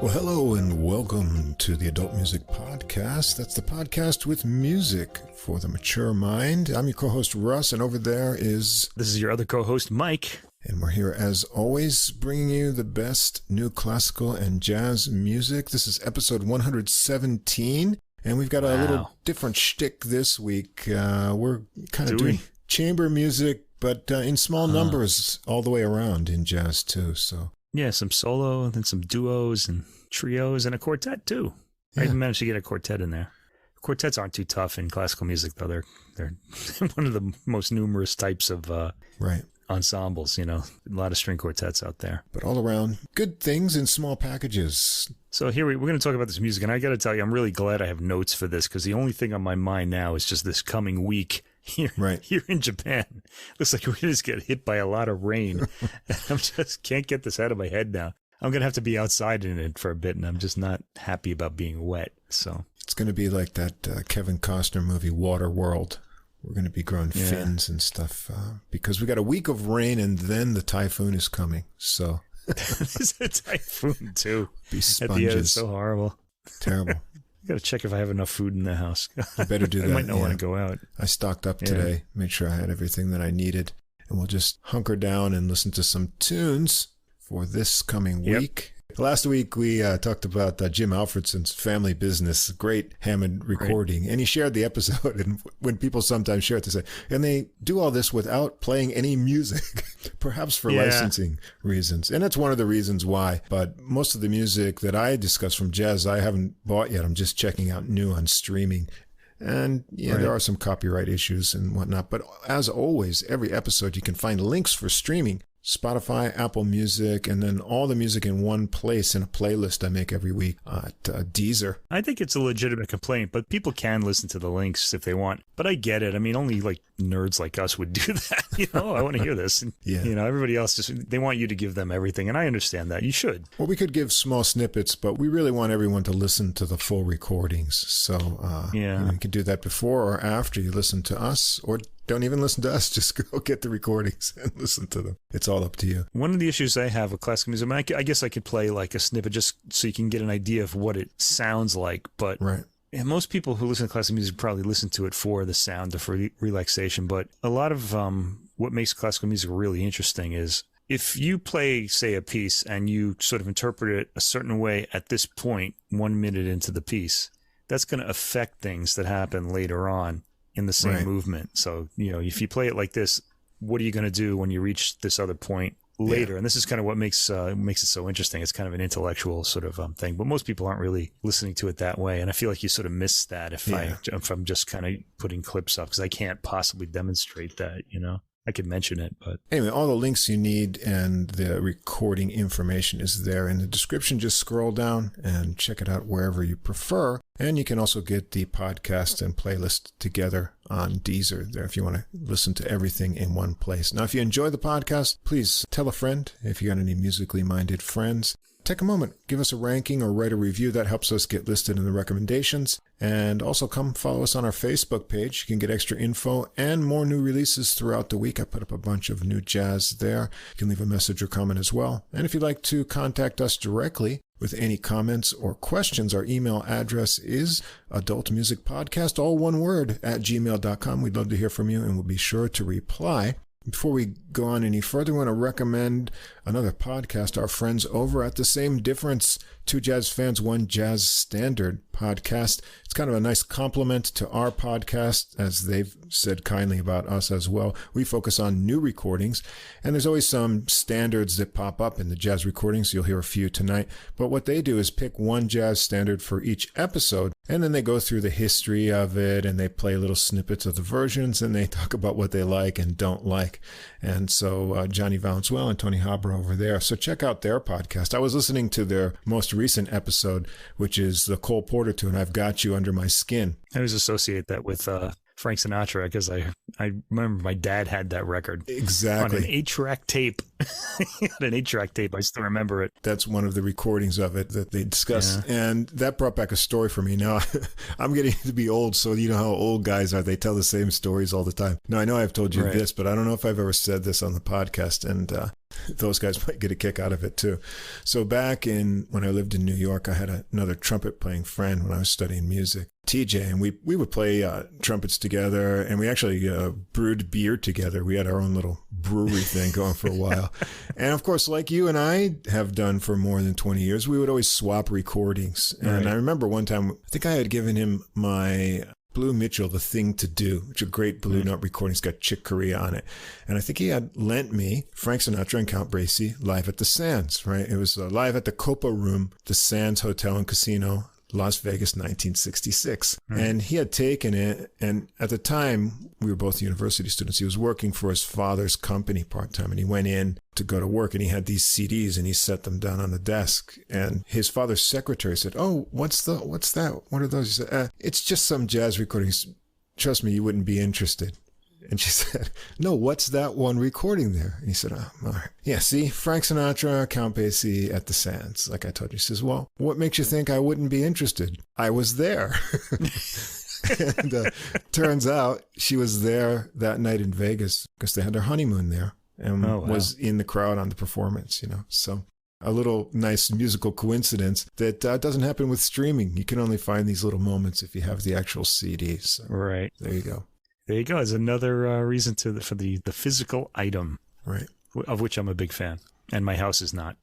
Well, hello and welcome to the Adult Music Podcast. That's the podcast with music for the mature mind. I'm your co-host, Russ, and over there is... This is your other co-host, Mike. And we're here, as always, bringing you the best new classical and jazz music. This is episode 117, and we've got a little different shtick this week. We're kind of doing chamber music, but in small numbers all the way around in jazz, too, so... Yeah, some solo, and then some duos and trios, and a quartet, too. Yeah. I even managed to get a quartet in there. Quartets aren't too tough in classical music, though. They're one of the most numerous types of ensembles, you know. A lot of string quartets out there. But all around, good things in small packages. So here we're going to talk about this music, and I got to tell you, I'm really glad I have notes for this, because the only thing on my mind now is just this coming week here in Japan. Looks like we just get hit by a lot of rain. I just can't get this out of my head now. I'm going to have to be outside in it for a bit, and I'm just not happy about being wet. So it's going to be like that Kevin Costner movie, Waterworld. We're going to be growing fins and stuff because we got a week of rain, and then the typhoon is coming. So there's a typhoon too. Be sponges. At the end, it's so horrible. Terrible. I got to check if I have enough food in the house. You better do that. I might not want to go out. I stocked up today, made sure I had everything that I needed, and we'll just hunker down and listen to some tunes for this coming week. Last week, we talked about Jim Alfredson's Family Business, great Hammond recording, and he shared the episode. And when people sometimes share it, they say, and they do all this without playing any music, perhaps for licensing reasons. And that's one of the reasons why. But most of the music that I discuss from jazz, I haven't bought yet. I'm just checking out new on streaming. And there are some copyright issues and whatnot. But as always, every episode, you can find links for streaming. Spotify, Apple Music, and then all the music in one place in a playlist I make every week at Deezer. I think it's a legitimate complaint, but people can listen to the links if they want. But I get it. I mean, only like nerds like us would do that. You know, I want to hear this. And, you know, everybody else they want you to give them everything, and I understand that. You should. Well, we could give small snippets, but we really want everyone to listen to the full recordings. So you know, you can do that before or after you listen to us, or don't even listen to us. Just go get the recordings and listen to them. It's all up to you. One of the issues I have with classical music, I guess I could play like a snippet just so you can get an idea of what it sounds like. But most people who listen to classical music probably listen to it for the sound or for relaxation. But a lot of what makes classical music really interesting is if you play, say, a piece and you sort of interpret it a certain way at this point, 1 minute into the piece, that's going to affect things that happen later on in the same movement. So, you know, if you play it like this, what are you going to do when you reach this other point later? And this is kind of what makes it so interesting. It's kind of an intellectual sort of thing, but most people aren't really listening to it that way. And I feel like you sort of miss that if I'm just kind of putting clips up, because I can't possibly demonstrate that, you know. I could mention it, but anyway, all the links you need and the recording information is there in the description. Just scroll down and check it out wherever you prefer. And you can also get the podcast and playlist together on Deezer there if you want to listen to everything in one place. Now, if you enjoy the podcast, please tell a friend if you got any musically minded friends. Take a moment, give us a ranking or write a review. That helps us get listed in the recommendations. And also come follow us on our Facebook page. You can get extra info and more new releases throughout the week. I put up a bunch of new jazz there. You can leave a message or comment as well. And if you'd like to contact us directly with any comments or questions, our email address is adultmusicpodcast, all one word, @gmail.com. We'd love to hear from you, and we'll be sure to reply. Before we go on any further, I want to recommend another podcast, our friends over at The Same Difference, Two Jazz Fans, One Jazz Standard podcast. It's kind of a nice compliment to our podcast, as they've said kindly about us as well. We focus on new recordings, and there's always some standards that pop up in the jazz recordings. You'll hear a few tonight. But what they do is pick one jazz standard for each episode, and then they go through the history of it, and they play little snippets of the versions, and they talk about what they like and don't like. And so Johnny Valenzuela and Tony Habra over there. So check out their podcast. I was listening to their most recent episode, which is the Cole Porter tune, I've Got You Under My Skin. I always associate that with Frank Sinatra, because I remember my dad had that record. Exactly. On an 8-track tape. He had an 8-track tape. I still remember it. That's one of the recordings of it that they discussed. Yeah. And that brought back a story for me. Now, I'm getting to be old, so you know how old guys are. They tell the same stories all the time. Now, I know I've told you this, but I don't know if I've ever said this on the podcast. And those guys might get a kick out of it too. So back when I lived in New York, I had another trumpet playing friend when I was studying music, TJ, and we would play trumpets together, and we actually brewed beer together. We had our own little brewery thing going for a while. And of course, like you and I have done for more than 20 years, we would always swap recordings. And I remember one time, I think I had given him my Blue Mitchell, The Thing to Do, which is a great Blue Note recording. It's got Chick Corea on it. And I think he had lent me Frank Sinatra and Count Basie live at the Sands, right? It was live at the Copa Room, the Sands Hotel and Casino, Las Vegas, 1966. And he had taken it. And at the time, we were both university students. He was working for his father's company part-time. And he went in to go to work, and he had these CDs, and he set them down on the desk. And his father's secretary said, "Oh, what's that? What are those?" He said, "It's just some jazz recordings. Trust me, you wouldn't be interested." And she said, "No, what's that one recording there?" And he said, "Oh, all right. Yeah, see, Frank Sinatra, Count Basie at the Sands, like I told you." She says, "Well, what makes you think I wouldn't be interested? I was there." And turns out she was there that night in Vegas because they had their honeymoon there, and was in the crowd on the performance, So a little nice musical coincidence that doesn't happen with streaming. You can only find these little moments if you have the actual CDs. So right. There you go. There you go. It's another reason for the physical item, right? Of which I'm a big fan, and my house is not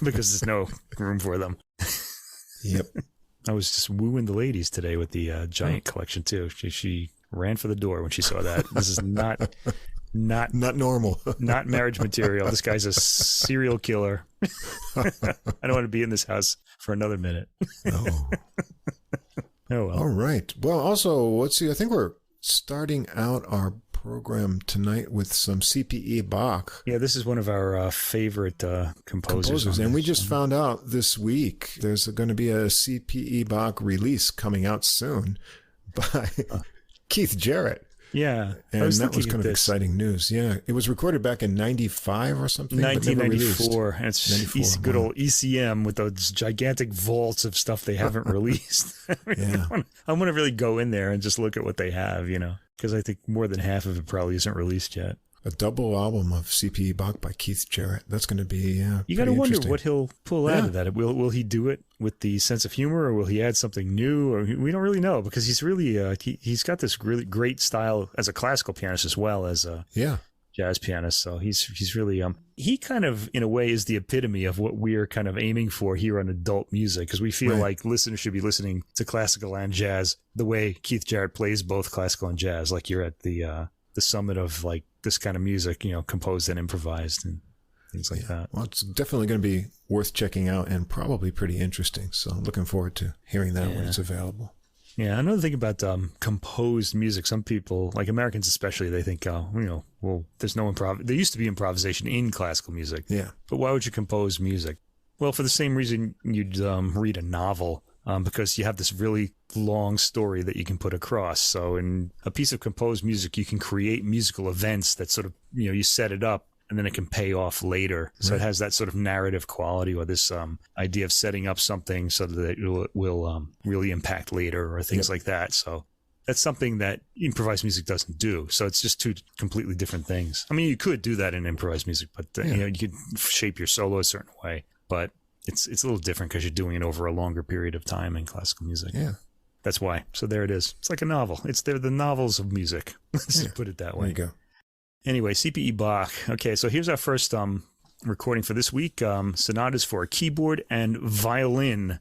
because there's no room for them. Yep. I was just wooing the ladies today with the giant collection too. She ran for the door when she saw that. This is not normal, not marriage material. This guy's a serial killer. I don't want to be in this house for another minute. Oh. Oh well. All right. Well, also, let's see. I think we're starting out our program tonight with some C.P.E. Bach. Yeah, this is one of our favorite composers. And we just found out this week there's going to be a C.P.E. Bach release coming out soon by Keith Jarrett. Yeah. And that was kind of exciting news. Yeah. It was recorded back in 95 or something. 1994. And it's good old ECM with those gigantic vaults of stuff they haven't released. I want to really go in there and just look at what they have, because I think more than half of it probably isn't released yet. A double album of C.P.E. Bach by Keith Jarrett. That's going to be you got to wonder what he'll pull out of that. Will he do it with the sense of humor, or will he add something new? Or we don't really know, because he's really he's got this really great style as a classical pianist as well as a jazz pianist. So he's really he kind of in a way is the epitome of what we're kind of aiming for here on adult music, because we feel like listeners should be listening to classical and jazz the way Keith Jarrett plays both classical and jazz. Like you're at the summit of like this kind of music, composed and improvised and things like that. Well, it's definitely going to be worth checking out and probably pretty interesting. So I'm looking forward to hearing that when it's available. Yeah, another thing about composed music, some people, like Americans especially, they think, well, there's no there used to be improvisation in classical music. Yeah. But why would you compose music? Well, for the same reason you'd read a novel, because you have this really long story that you can put across. So in a piece of composed music, you can create musical events that sort of, you set it up and then it can pay off later. So it has that sort of narrative quality, or this idea of setting up something so that it will really impact later, or things like that. So that's something that improvised music doesn't do. So it's just two completely different things. I mean, you could do that in improvised music, but you could shape your solo a certain way, but it's a little different because you're doing it over a longer period of time in classical music. Yeah. That's why. So there it is. It's like a novel. They're the novels of music. Let's just put it that way. There you go. Anyway, C.P.E. Bach. Okay, so here's our first recording for this week. Sonatas for keyboard and violin.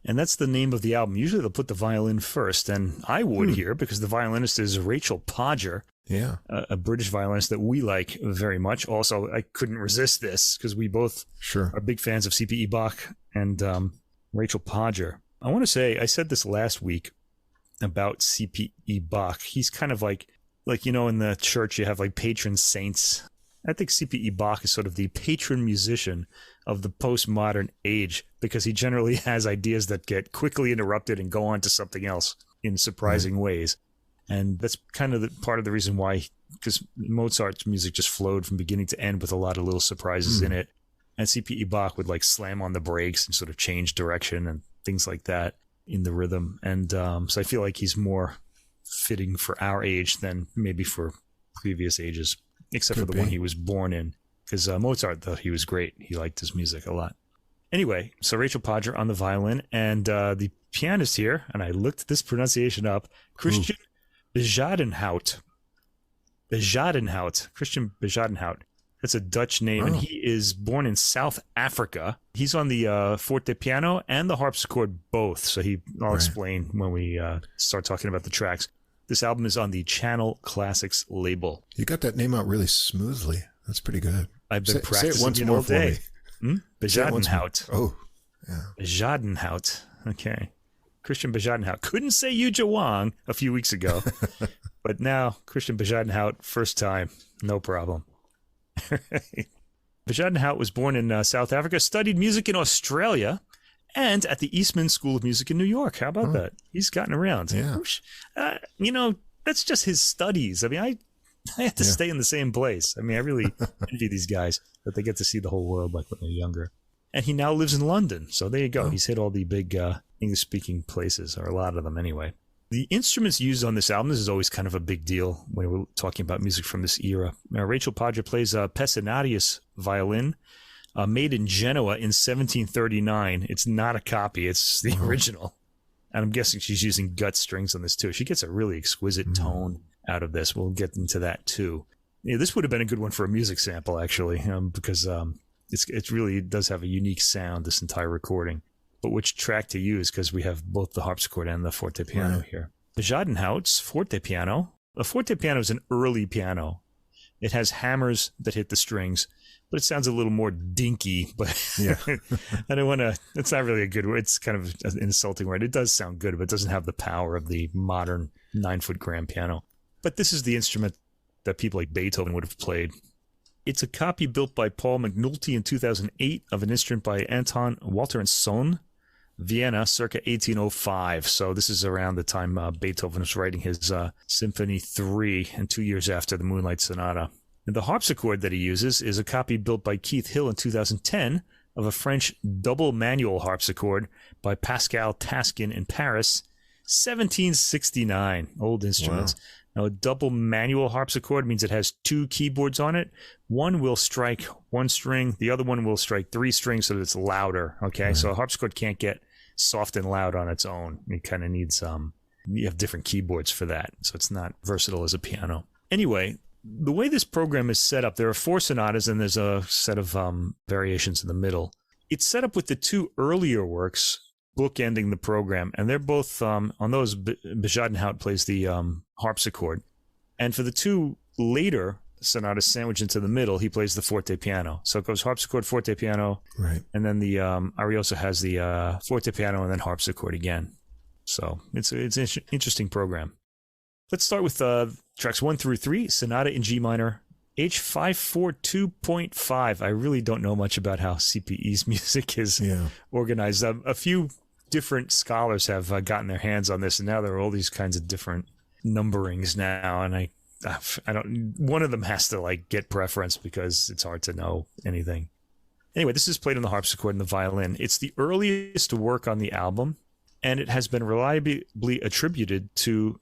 And that's the name of the album. Usually they'll put the violin first, and I would here, because the violinist is Rachel Podger. Yeah. A British violinist that we like very much. Also, I couldn't resist this because we both are big fans of C.P.E. Bach and Rachel Podger. I want to say, I said this last week about C.P.E. Bach. He's kind of like in the church you have like patron saints. I think C.P.E. Bach is sort of the patron musician of the postmodern age, because he generally has ideas that get quickly interrupted and go on to something else in surprising ways. And that's kind of part of the reason why, because Mozart's music just flowed from beginning to end with a lot of little surprises in it. And C.P.E. Bach would like slam on the brakes and sort of change direction and things like that in the rhythm. And so I feel like he's more fitting for our age than maybe for previous ages, except for the one he was born in. because Mozart thought he was great. He liked his music a lot. Anyway, so Rachel Podger on the violin, and the pianist here, and I looked this pronunciation up, Kristian Bezuidenhout. Kristian Bezuidenhout. That's a Dutch name, and he is born in South Africa. He's on the forte piano and the harpsichord both, so I'll explain when we start talking about the tracks. This album is on the Channel Classics label. You got that name out really smoothly. That's pretty good. I've been practicing say it once more all day. Bezuidenhout. Oh, yeah. Bezuidenhout. Okay. Kristian Bezuidenhout. Couldn't say Yuja Wang a few weeks ago, but now Kristian Bezuidenhout, first time, no problem. Bezuidenhout was born in South Africa, studied music in Australia, and at the Eastman School of Music in New York. How about that? He's gotten around. Yeah. That's just his studies. I mean, I have to stay in the same place. I mean, I really envy these guys that they get to see the whole world like when they're younger. And he now lives in London. So there you go. He's hit all the big English-speaking places, or a lot of them anyway. The instruments used on this album, this is always kind of a big deal when we're talking about music from this era. Rachel Podger plays a Pessinatius violin, made in Genoa in 1739. It's not a copy. It's the original. And I'm guessing she's using gut strings on this too. She gets a really exquisite tone out of this. We'll get into that too. Yeah, this would have been a good one for a music sample, actually, because it really does have a unique sound, this entire recording. But which track to use, because we have both the harpsichord and the forte piano here. Bezuidenhout's forte piano. The forte piano is an early piano. It has hammers that hit the strings, but it sounds a little more dinky. But I don't want to, it's not really a good word. It's kind of an insulting word. It does sound good, but it doesn't have the power of the modern 9-foot grand piano. But this is the instrument that people like Beethoven would have played. It's a copy built by Paul McNulty in 2008 of an instrument by Anton Walter and Sohn, Vienna, circa 1805. So this is around the time Beethoven was writing his Symphony 3 and 2 years after the Moonlight Sonata. And the harpsichord that he uses is a copy built by Keith Hill in 2010 of a French double manual harpsichord by Pascal Taskin in Paris, 1769. Old instruments. Wow. Now, a double manual harpsichord means it has 2 keyboards on it. One will strike 1 string. The other one will strike 3 strings so that it's louder. Okay, so a harpsichord can't get soft and loud on its own. It kind of needs, you have different keyboards for that. So it's not versatile as a piano. Anyway, the way this program is set up, there are 4 sonatas and there's a set of variations in the middle. It's set up with the 2 earlier works bookending the program, and they're both on those. Bezuidenhout plays the harpsichord, and for the 2 later sonatas sandwiched into the middle, he plays the forte piano. So it goes harpsichord, forte piano, right, and then the Arioso has the forte piano and then harpsichord again. So it's an interesting program. Let's start with tracks 1 through 3. Sonata in G minor, H542.5. I really don't know much about how C.P.E.'s music is organized. A few different scholars have gotten their hands on this, and now there are all these kinds of different numberings now, and I don't. One of them has to get preference because it's hard to know anything. Anyway, this is played on the harpsichord and the violin. It's the earliest work on the album, and it has been reliably attributed to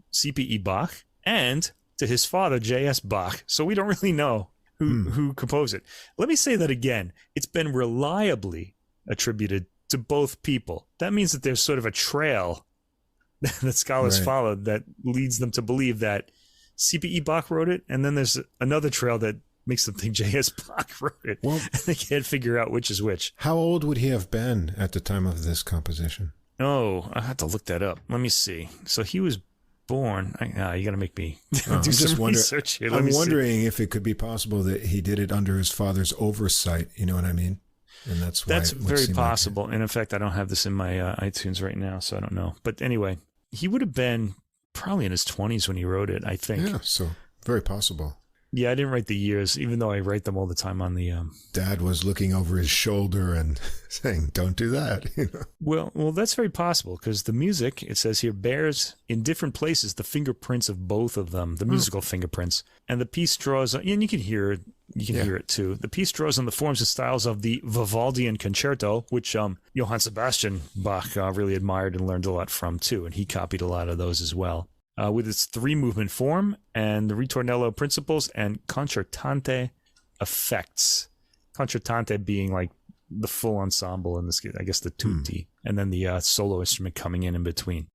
C.P.E. Bach and to his father, J.S. Bach. So we don't really know who composed it. Let me say that again. It's been reliably attributed to both people. That means that there's sort of a trail that scholars followed that leads them to believe that C.P.E. Bach wrote it, and then there's another trail that makes them think J.S. Bach wrote it. Well, and they can't figure out which is which. How old would he have been at the time of this composition? Oh, I have to look that up. Let me see. So he was born. You got to make me do some research here. I'm wondering if it could be possible that he did it under his father's oversight. You know what I mean? And that's very possible. And in fact, I don't have this in my iTunes right now, so I don't know. But anyway, he would have been probably in his 20s when he wrote it, I think. Yeah, so very possible. Yeah, I didn't write the years, even though I write them all the time on the... Dad was looking over his shoulder and saying, don't do that. Well, that's very possible, because the music, it says here, bears in different places the fingerprints of both of them, the musical fingerprints. And the piece draws... And you can hear it. Hear it too. The piece draws on the forms and styles of the Vivaldian concerto, which Johann Sebastian Bach really admired and learned a lot from too, and he copied a lot of those as well. With its 3-movement form and the ritornello principles and concertante effects. Concertante being like the full ensemble in this, I guess the tutti, and then the solo instrument coming in between.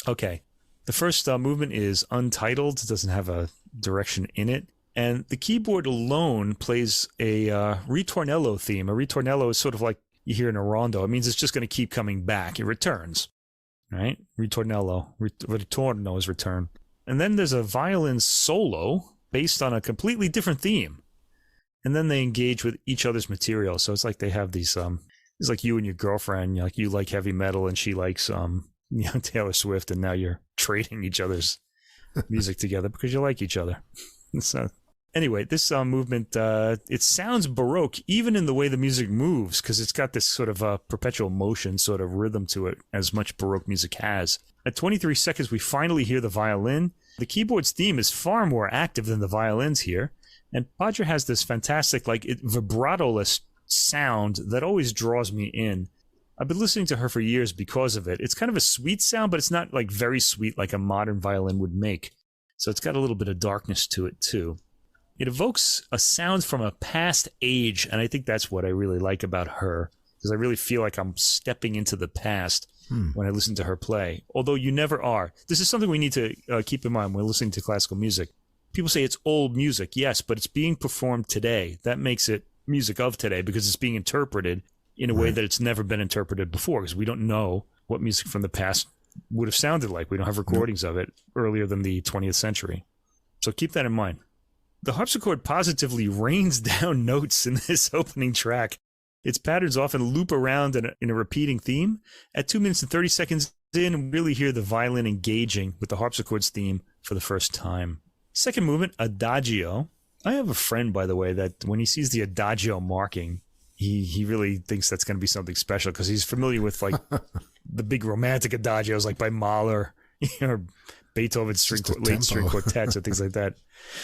Okay, the first movement is untitled. It doesn't have a direction in it. And the keyboard alone plays a ritornello theme. A ritornello is sort of like you hear in a rondo. It means it's just going to keep coming back. It returns, right? Ritornello. Ritorno is return. And then there's a violin solo based on a completely different theme. And then they engage with each other's material. So it's like they have these, it's like you and your girlfriend, you like heavy metal and she likes, Taylor Swift, and now you're trading each other's music together because you like each other. So anyway, this movement, it sounds Baroque even in the way the music moves, because it's got this sort of perpetual motion sort of rhythm to it, as much Baroque music has. At 23 seconds, we finally hear the violin. The keyboard's theme is far more active than the violins here. And Podger has this fantastic, like, vibrato-less sound that always draws me in. I've been listening to her for years because of it. It's kind of a sweet sound, but it's not like very sweet like a modern violin would make. So it's got a little bit of darkness to it, too. It evokes a sound from a past age, and I think that's what I really like about her, because I really feel like I'm stepping into the past when I listen to her play, although you never are. This is something we need to keep in mind when listening to classical music. People say it's old music, yes, but it's being performed today. That makes it music of today because it's being interpreted in a way that it's never been interpreted before, because we don't know what music from the past would have sounded like. We don't have recordings of it earlier than the 20th century. So keep that in mind. The harpsichord positively rains down notes in this opening track. Its patterns often loop around in a repeating theme. At 2 minutes and 30 seconds in, we really hear the violin engaging with the harpsichord's theme for the first time. Second movement, Adagio. I have a friend, by the way, that when he sees the Adagio marking, he really thinks that's going to be something special, because he's familiar with like the big romantic adagios like by Mahler, or Beethoven's late string quartets or things like that.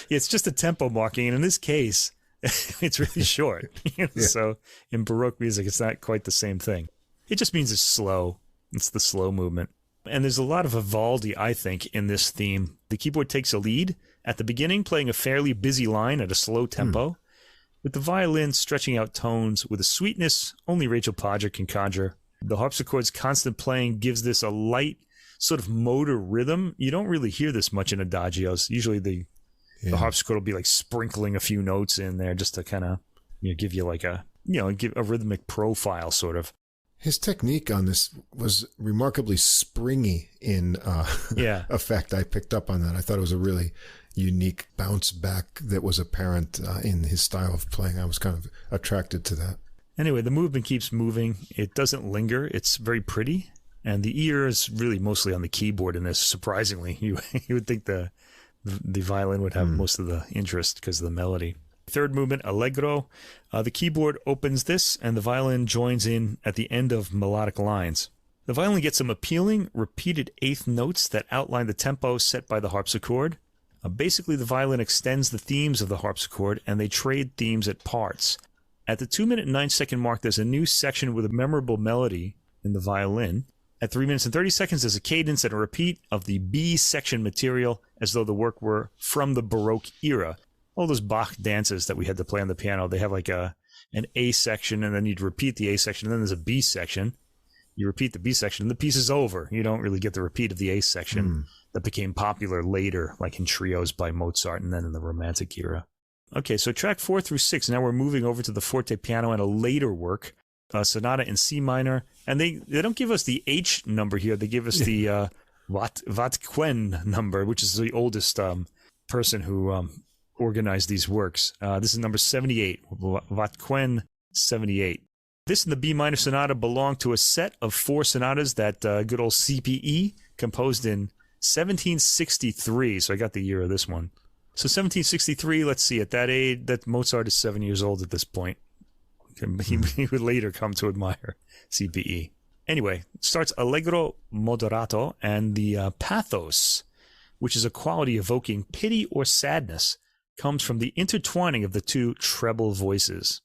Yeah, it's just a tempo marking, and in this case, it's really short. So in Baroque music, it's not quite the same thing. It just means it's slow. It's the slow movement. And there's a lot of Vivaldi, I think, in this theme. The keyboard takes a lead at the beginning, playing a fairly busy line at a slow tempo, with the violin stretching out tones with a sweetness only Rachel Podger can conjure. The harpsichord's constant playing gives this a light sort of motor rhythm. You don't really hear this much in adagios. Usually the harpsichord will be like sprinkling a few notes in there just to kind of give you like give a rhythmic profile sort of. His technique on this was remarkably springy in effect. I picked up on that. I thought it was a really unique bounce back that was apparent in his style of playing. I was kind of attracted to that. Anyway, the movement keeps moving. It doesn't linger. It's very pretty. And the ear is really mostly on the keyboard in this, surprisingly. You would think the violin would have most of the interest because of the melody. Third movement, Allegro. The keyboard opens this, and the violin joins in at the end of melodic lines. The violin gets some appealing, repeated eighth notes that outline the tempo set by the harpsichord. Basically, the violin extends the themes of the harpsichord, and they trade themes at parts. At the 2 minute and 9 second mark, there's a new section with a memorable melody in the violin. At 3 minutes and 30 seconds, there's a cadence and a repeat of the B section material, as though the work were from the Baroque era. All those Bach dances that we had to play on the piano, they have like an A section, and then you'd repeat the A section, and then there's a B section. You repeat the B section, and the piece is over. You don't really get the repeat of the A section that became popular later, like in trios by Mozart and then in the Romantic era. Okay, so track 4 through 6, now we're moving over to the forte piano and a later work, Sonata in C minor. And they don't give us the H number here. They give us the Vatquen number, which is the oldest person who organized these works. This is number 78, Vatquen 78. This and the B minor sonata belong to a set of 4 sonatas that good old C.P.E. composed in 1763. So I got the year of this one. So 1763, let's see, at that age, that Mozart is 7 years old at this point. He would later come to admire C.P.E. Anyway, it starts Allegro moderato, and the pathos, which is a quality evoking pity or sadness, comes from the intertwining of the 2 treble voices.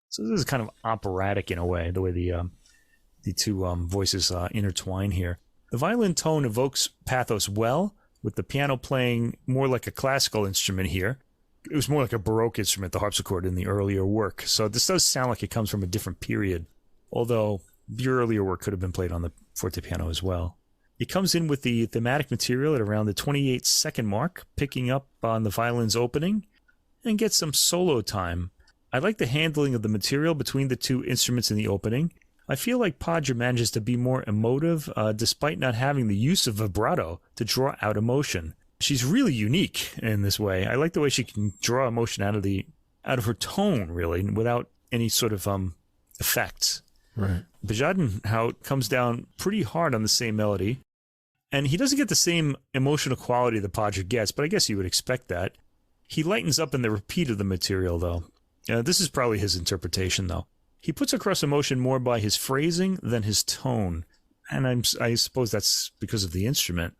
So this is kind of operatic in a way, the way the 2 voices intertwine here. The violin tone evokes pathos well, with the piano playing more like a classical instrument here. it was more like a Baroque instrument, the harpsichord, in the earlier work. So this does sound like it comes from a different period, although the earlier work could have been played on the fortepiano as well. It comes in with the thematic material at around the 28-second mark, picking up on the violin's opening, and gets some solo time. I like the handling of the material between the two instruments in the opening. I feel like Podger manages to be more emotive, despite not having the use of vibrato to draw out emotion. She's really unique in this way. I like the way she can draw emotion out of her tone, really, without any sort of effects. Right. Bezuidenhout comes down pretty hard on the same melody, and he doesn't get the same emotional quality that Podger gets, but I guess you would expect that. He lightens up in the repeat of the material, though. This is probably his interpretation, though. He puts across emotion more by his phrasing than his tone, and I suppose that's because of the instrument.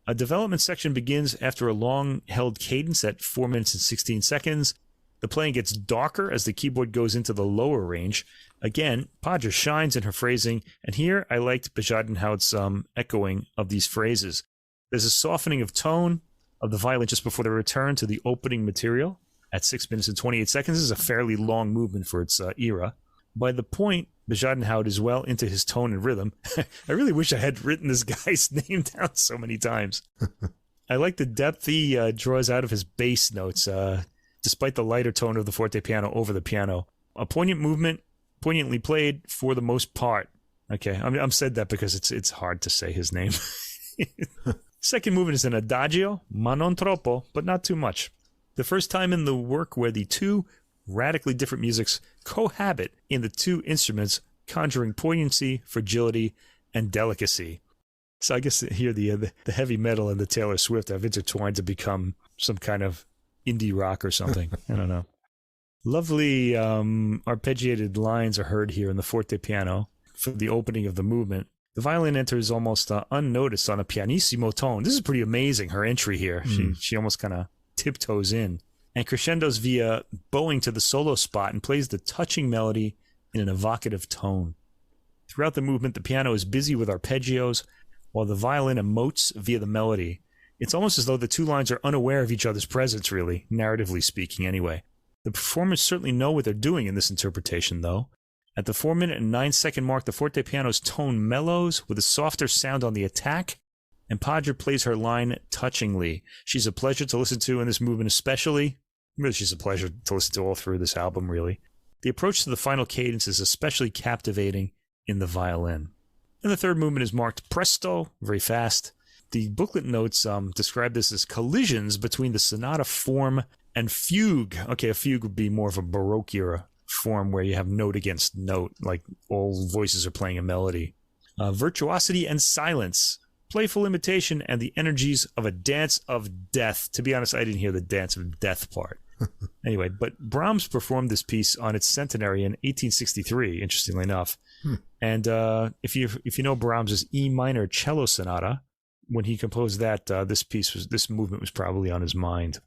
A development section begins after a long-held cadence at 4 minutes and 16 seconds. The playing gets darker as the keyboard goes into the lower range. Again, Podger shines in her phrasing, and here I liked Bezuidenhout's echoing of these phrases. There's a softening of tone of the violin just before the return to the opening material at 6 minutes and 28 seconds. This is a fairly long movement for its era. By the point, Bezuidenhout is well into his tone and rhythm. I really wish I had written this guy's name down so many times. I like the depth he draws out of his bass notes, despite the lighter tone of the fortepiano over the piano. A poignant movement, poignantly played for the most part. Okay, I'm said that because it's hard to say his name. Second movement is an adagio, ma non troppo, but not too much. The first time in the work where the two radically different musics cohabit in the two instruments, conjuring poignancy, fragility, and delicacy. So I guess here the heavy metal and the Taylor Swift have intertwined to become some kind of indie rock or something. I don't know. Lovely arpeggiated lines are heard here in the fortepiano for the opening of the movement. The violin enters almost unnoticed on a pianissimo tone. This is pretty amazing, her entry here. She almost kind of tiptoes in, and crescendos via bowing to the solo spot and plays the touching melody in an evocative tone. Throughout the movement, the piano is busy with arpeggios, while the violin emotes via the melody. It's almost as though the two lines are unaware of each other's presence, really, narratively speaking anyway. The performers certainly know what they're doing in this interpretation, though. At the 4 minute and 9 second mark, the fortepiano's tone mellows with a softer sound on the attack, and Podger plays her line touchingly. She's a pleasure to listen to in this movement especially. Really, she's a pleasure to listen to all through this album, really. The approach to the final cadence is especially captivating in the violin. And the third movement is marked presto, very fast. The booklet notes describe this as collisions between the sonata form and fugue. Okay, a fugue would be more of a Baroque era form where you have note against note, like all voices are playing a melody. Virtuosity and silence, playful imitation, and the energies of a dance of death. To be honest, I didn't hear the dance of death part. Anyway, but Brahms performed this piece on its centenary in 1863, interestingly enough. And if you know Brahms's E minor cello sonata, when he composed that, this movement was probably on his mind.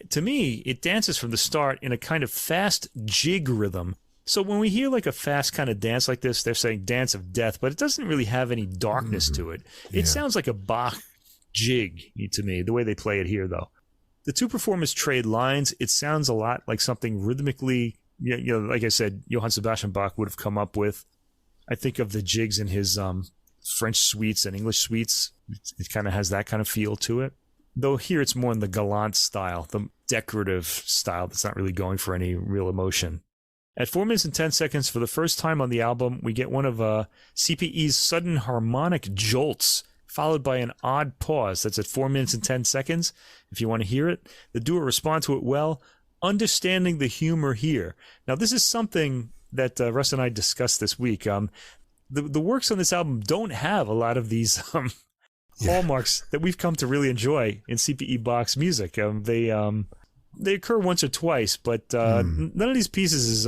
To me, it dances from the start in a kind of fast jig rhythm. So when we hear like a fast kind of dance like this, they're saying dance of death, but it doesn't really have any darkness to it. It sounds like a Bach jig to me, the way they play it here, though. The two performers trade lines. It sounds a lot like something rhythmically, like I said, Johann Sebastian Bach would have come up with. I think of the jigs in his French suites and English suites. It kind of has that kind of feel to it. Though here it's more in the galant style, the decorative style that's not really going for any real emotion. At 4 minutes and 10 seconds, for the first time on the album, we get one of C.P.E.'s sudden harmonic jolts, followed by an odd pause. That's at 4 minutes and 10 seconds. If you want to hear it, the duo respond to it well, understanding the humor here. Now, this is something that Russ and I discussed this week. The works on this album don't have a lot of these hallmarks that we've come to really enjoy in C.P.E. Bach's music. They occur once or twice, but none of these pieces is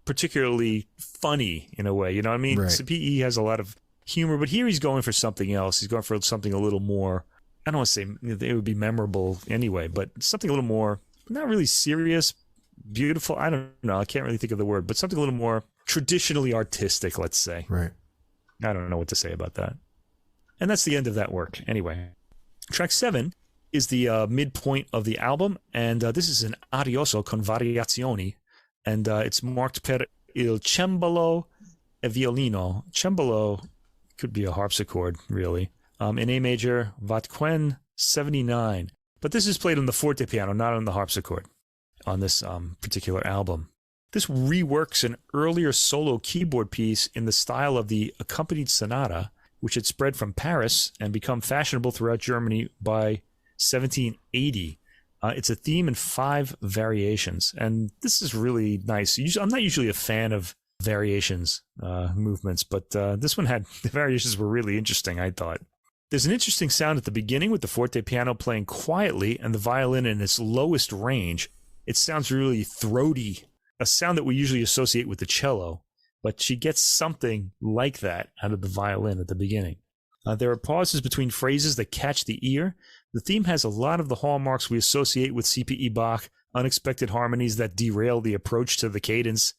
particularly funny in a way. You know what I mean? Right. C.P.E. has a lot of humor, but here he's going for something else. He's going for something a little more, I don't want to say it would be memorable anyway, but something a little more, not really serious, beautiful. I don't know. I can't really think of the word, but something a little more traditionally artistic, let's say. Right. I don't know what to say about that. And that's the end of that work. Anyway, track 7 is the midpoint of the album, and this is an arioso con variazioni, and it's marked per il cembalo e violino. Cembalo could be a harpsichord, really. In A major, Vatquen 79. But this is played on the forte piano, not on the harpsichord, on this particular album. This reworks an earlier solo keyboard piece in the style of the accompanied sonata, which had spread from Paris and become fashionable throughout Germany by 1780. It's a theme in 5 variations, and this is really nice. I'm not usually a fan of variations movements, but this one had, the variations were really interesting, I thought. There's an interesting sound at the beginning with the forte piano playing quietly and the violin in its lowest range. It sounds really throaty, a sound that we usually associate with the cello, but she gets something like that out of the violin at the beginning. There are pauses between phrases that catch the ear. The theme has a lot of the hallmarks we associate with C.P.E. Bach, unexpected harmonies that derail the approach to the cadence,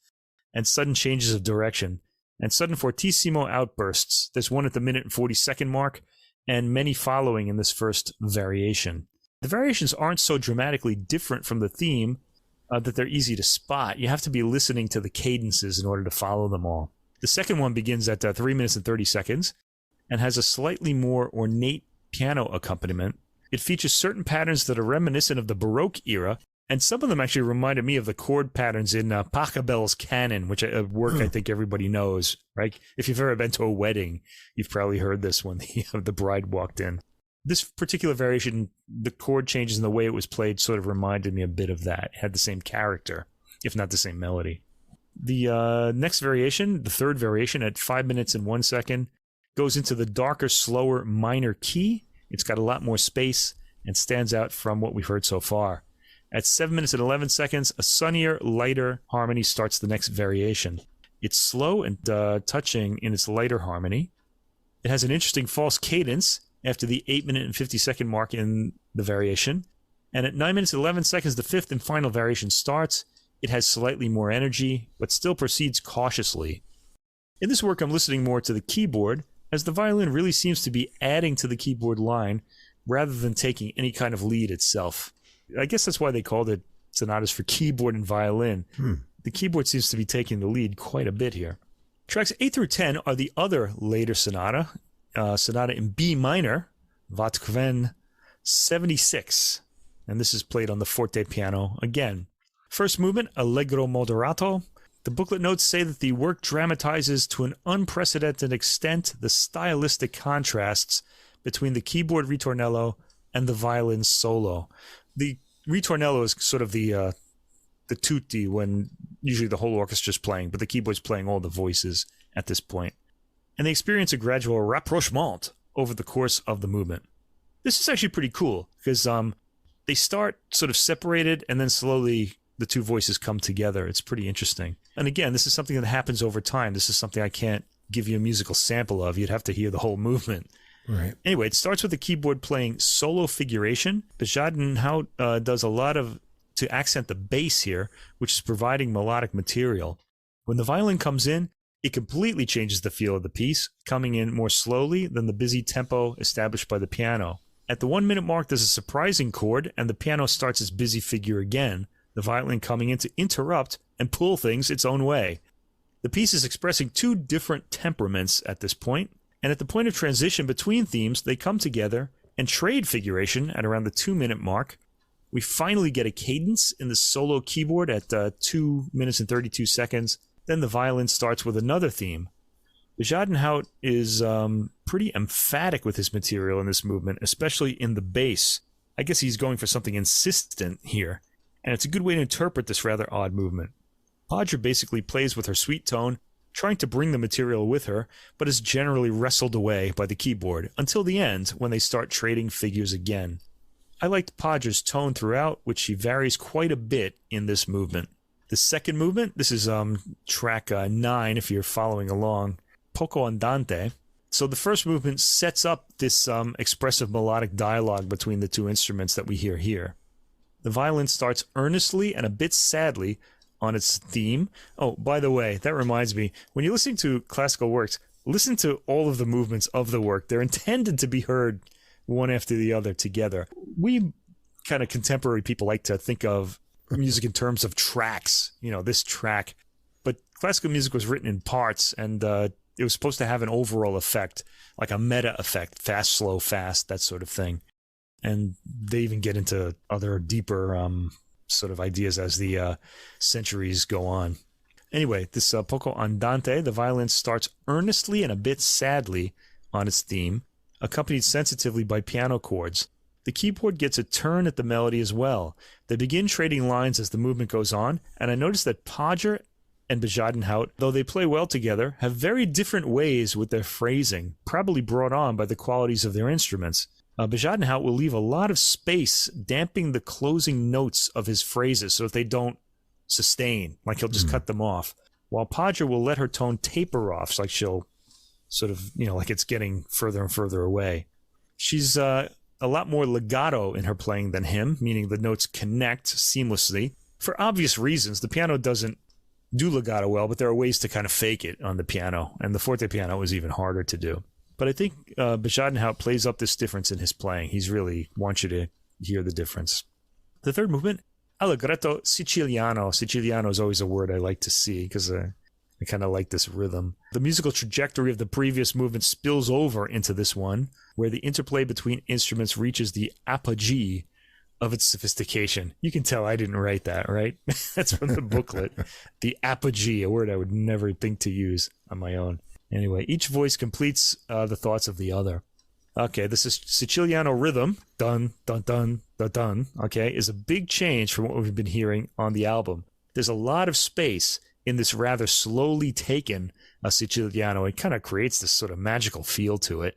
and sudden changes of direction, and sudden fortissimo outbursts. There's one at the minute and 40-second mark, and many following in this first variation. The variations aren't so dramatically different from the theme that they're easy to spot. You have to be listening to the cadences in order to follow them all. The second one begins at 3 minutes and 30 seconds and has a slightly more ornate piano accompaniment. It features certain patterns that are reminiscent of the Baroque era, and some of them actually reminded me of the chord patterns in Pachelbel's Canon, which a work I think everybody knows, right? If you've ever been to a wedding, you've probably heard this when the bride walked in. This particular variation, the chord changes and the way it was played sort of reminded me a bit of that. It had the same character, if not the same melody. The next variation, the third variation at 5 minutes and 1 second, goes into the darker, slower minor key. It's got a lot more space and stands out from what we've heard so far. At 7 minutes and 11 seconds, a sunnier, lighter harmony starts the next variation. It's slow and touching in its lighter harmony. It has an interesting false cadence after the 8 minute and 50-second mark in the variation. And at 9 minutes and 11 seconds, the fifth and final variation starts. It has slightly more energy, but still proceeds cautiously. In this work, I'm listening more to the keyboard, as the violin really seems to be adding to the keyboard line rather than taking any kind of lead itself. I guess that's why they called it sonatas for keyboard and violin. The keyboard seems to be taking the lead quite a bit here. Tracks 8 through 10 are the other later sonata in B minor, Vatquen 76, and this is played on the forte piano again. First movement, Allegro moderato. The booklet notes say that the work dramatizes to an unprecedented extent the stylistic contrasts between the keyboard ritornello and the violin solo. The ritornello is sort of the tutti when usually the whole orchestra's playing, but the keyboard's playing all the voices at this point. And they experience a gradual rapprochement over the course of the movement. This is actually pretty cool because they start sort of separated and then slowly the two voices come together. It's pretty interesting. And again, this is something that happens over time. This is something I can't give you a musical sample of. You'd have to hear the whole movement. Right. Anyway, it starts with the keyboard playing solo figuration. Bezuidenhout does a lot to accent the bass here, which is providing melodic material. When the violin comes in, it completely changes the feel of the piece, coming in more slowly than the busy tempo established by the piano. At the 1 minute mark, there's a surprising chord, and the piano starts its busy figure again, the violin coming in to interrupt and pull things its own way. The piece is expressing two different temperaments at this point, and at the point of transition between themes, they come together and trade figuration at around the 2 minute mark. We finally get a cadence in the solo keyboard at 2 minutes and 32 seconds. Then the violin starts with another theme. Bezuidenhout is pretty emphatic with his material in this movement, especially in the bass. I guess he's going for something insistent here, and it's a good way to interpret this rather odd movement. Podger basically plays with her sweet tone, trying to bring the material with her, but is generally wrestled away by the keyboard until the end when they start trading figures again. I liked Podger's tone throughout, which she varies quite a bit in this movement. The second movement, this is track 9 if you're following along, Poco Andante. So the first movement sets up this expressive melodic dialogue between the two instruments that we hear here. The violin starts earnestly and a bit sadly on its theme. Oh, by the way, that reminds me, when you're listening to classical works, listen to all of the movements of the work. They're intended to be heard one after the other together. We kind of contemporary people like to think of music in terms of tracks, this track. But classical music was written in parts, and it was supposed to have an overall effect, like a meta effect, fast, slow, fast, that sort of thing. And they even get into other deeper sort of ideas as the centuries go on. Anyway, this poco andante, the violin starts earnestly and a bit sadly on its theme, accompanied sensitively by piano chords. The keyboard gets a turn at the melody as well. They begin trading lines as the movement goes on, and I noticed that Podger and Bezuidenhout, though they play well together, have very different ways with their phrasing, probably brought on by the qualities of their instruments. Bezuidenhout will leave a lot of space, damping the closing notes of his phrases so that they don't sustain, like he'll just cut them off, while Podger will let her tone taper off, so like she'll sort of, like it's getting further and further away. She's a lot more legato in her playing than him, meaning the notes connect seamlessly. For obvious reasons, the piano doesn't do legato well, but there are ways to kind of fake it on the piano, and the forte piano is even harder to do. But I think Bezuidenhout plays up this difference in his playing. He's really wants you to hear the difference. The third movement, Allegretto Siciliano. Siciliano is always a word I like to see because I kind of like this rhythm. The musical trajectory of the previous movement spills over into this one, where the interplay between instruments reaches the apogee of its sophistication. You can tell I didn't write that, right? That's from the booklet. The apogee, a word I would never think to use on my own. Anyway, each voice completes the thoughts of the other. Okay, this is Siciliano rhythm, dun, dun, dun, dun, dun, okay, is a big change from what we've been hearing on the album. There's a lot of space in this rather slowly taken Siciliano. It kind of creates this sort of magical feel to it.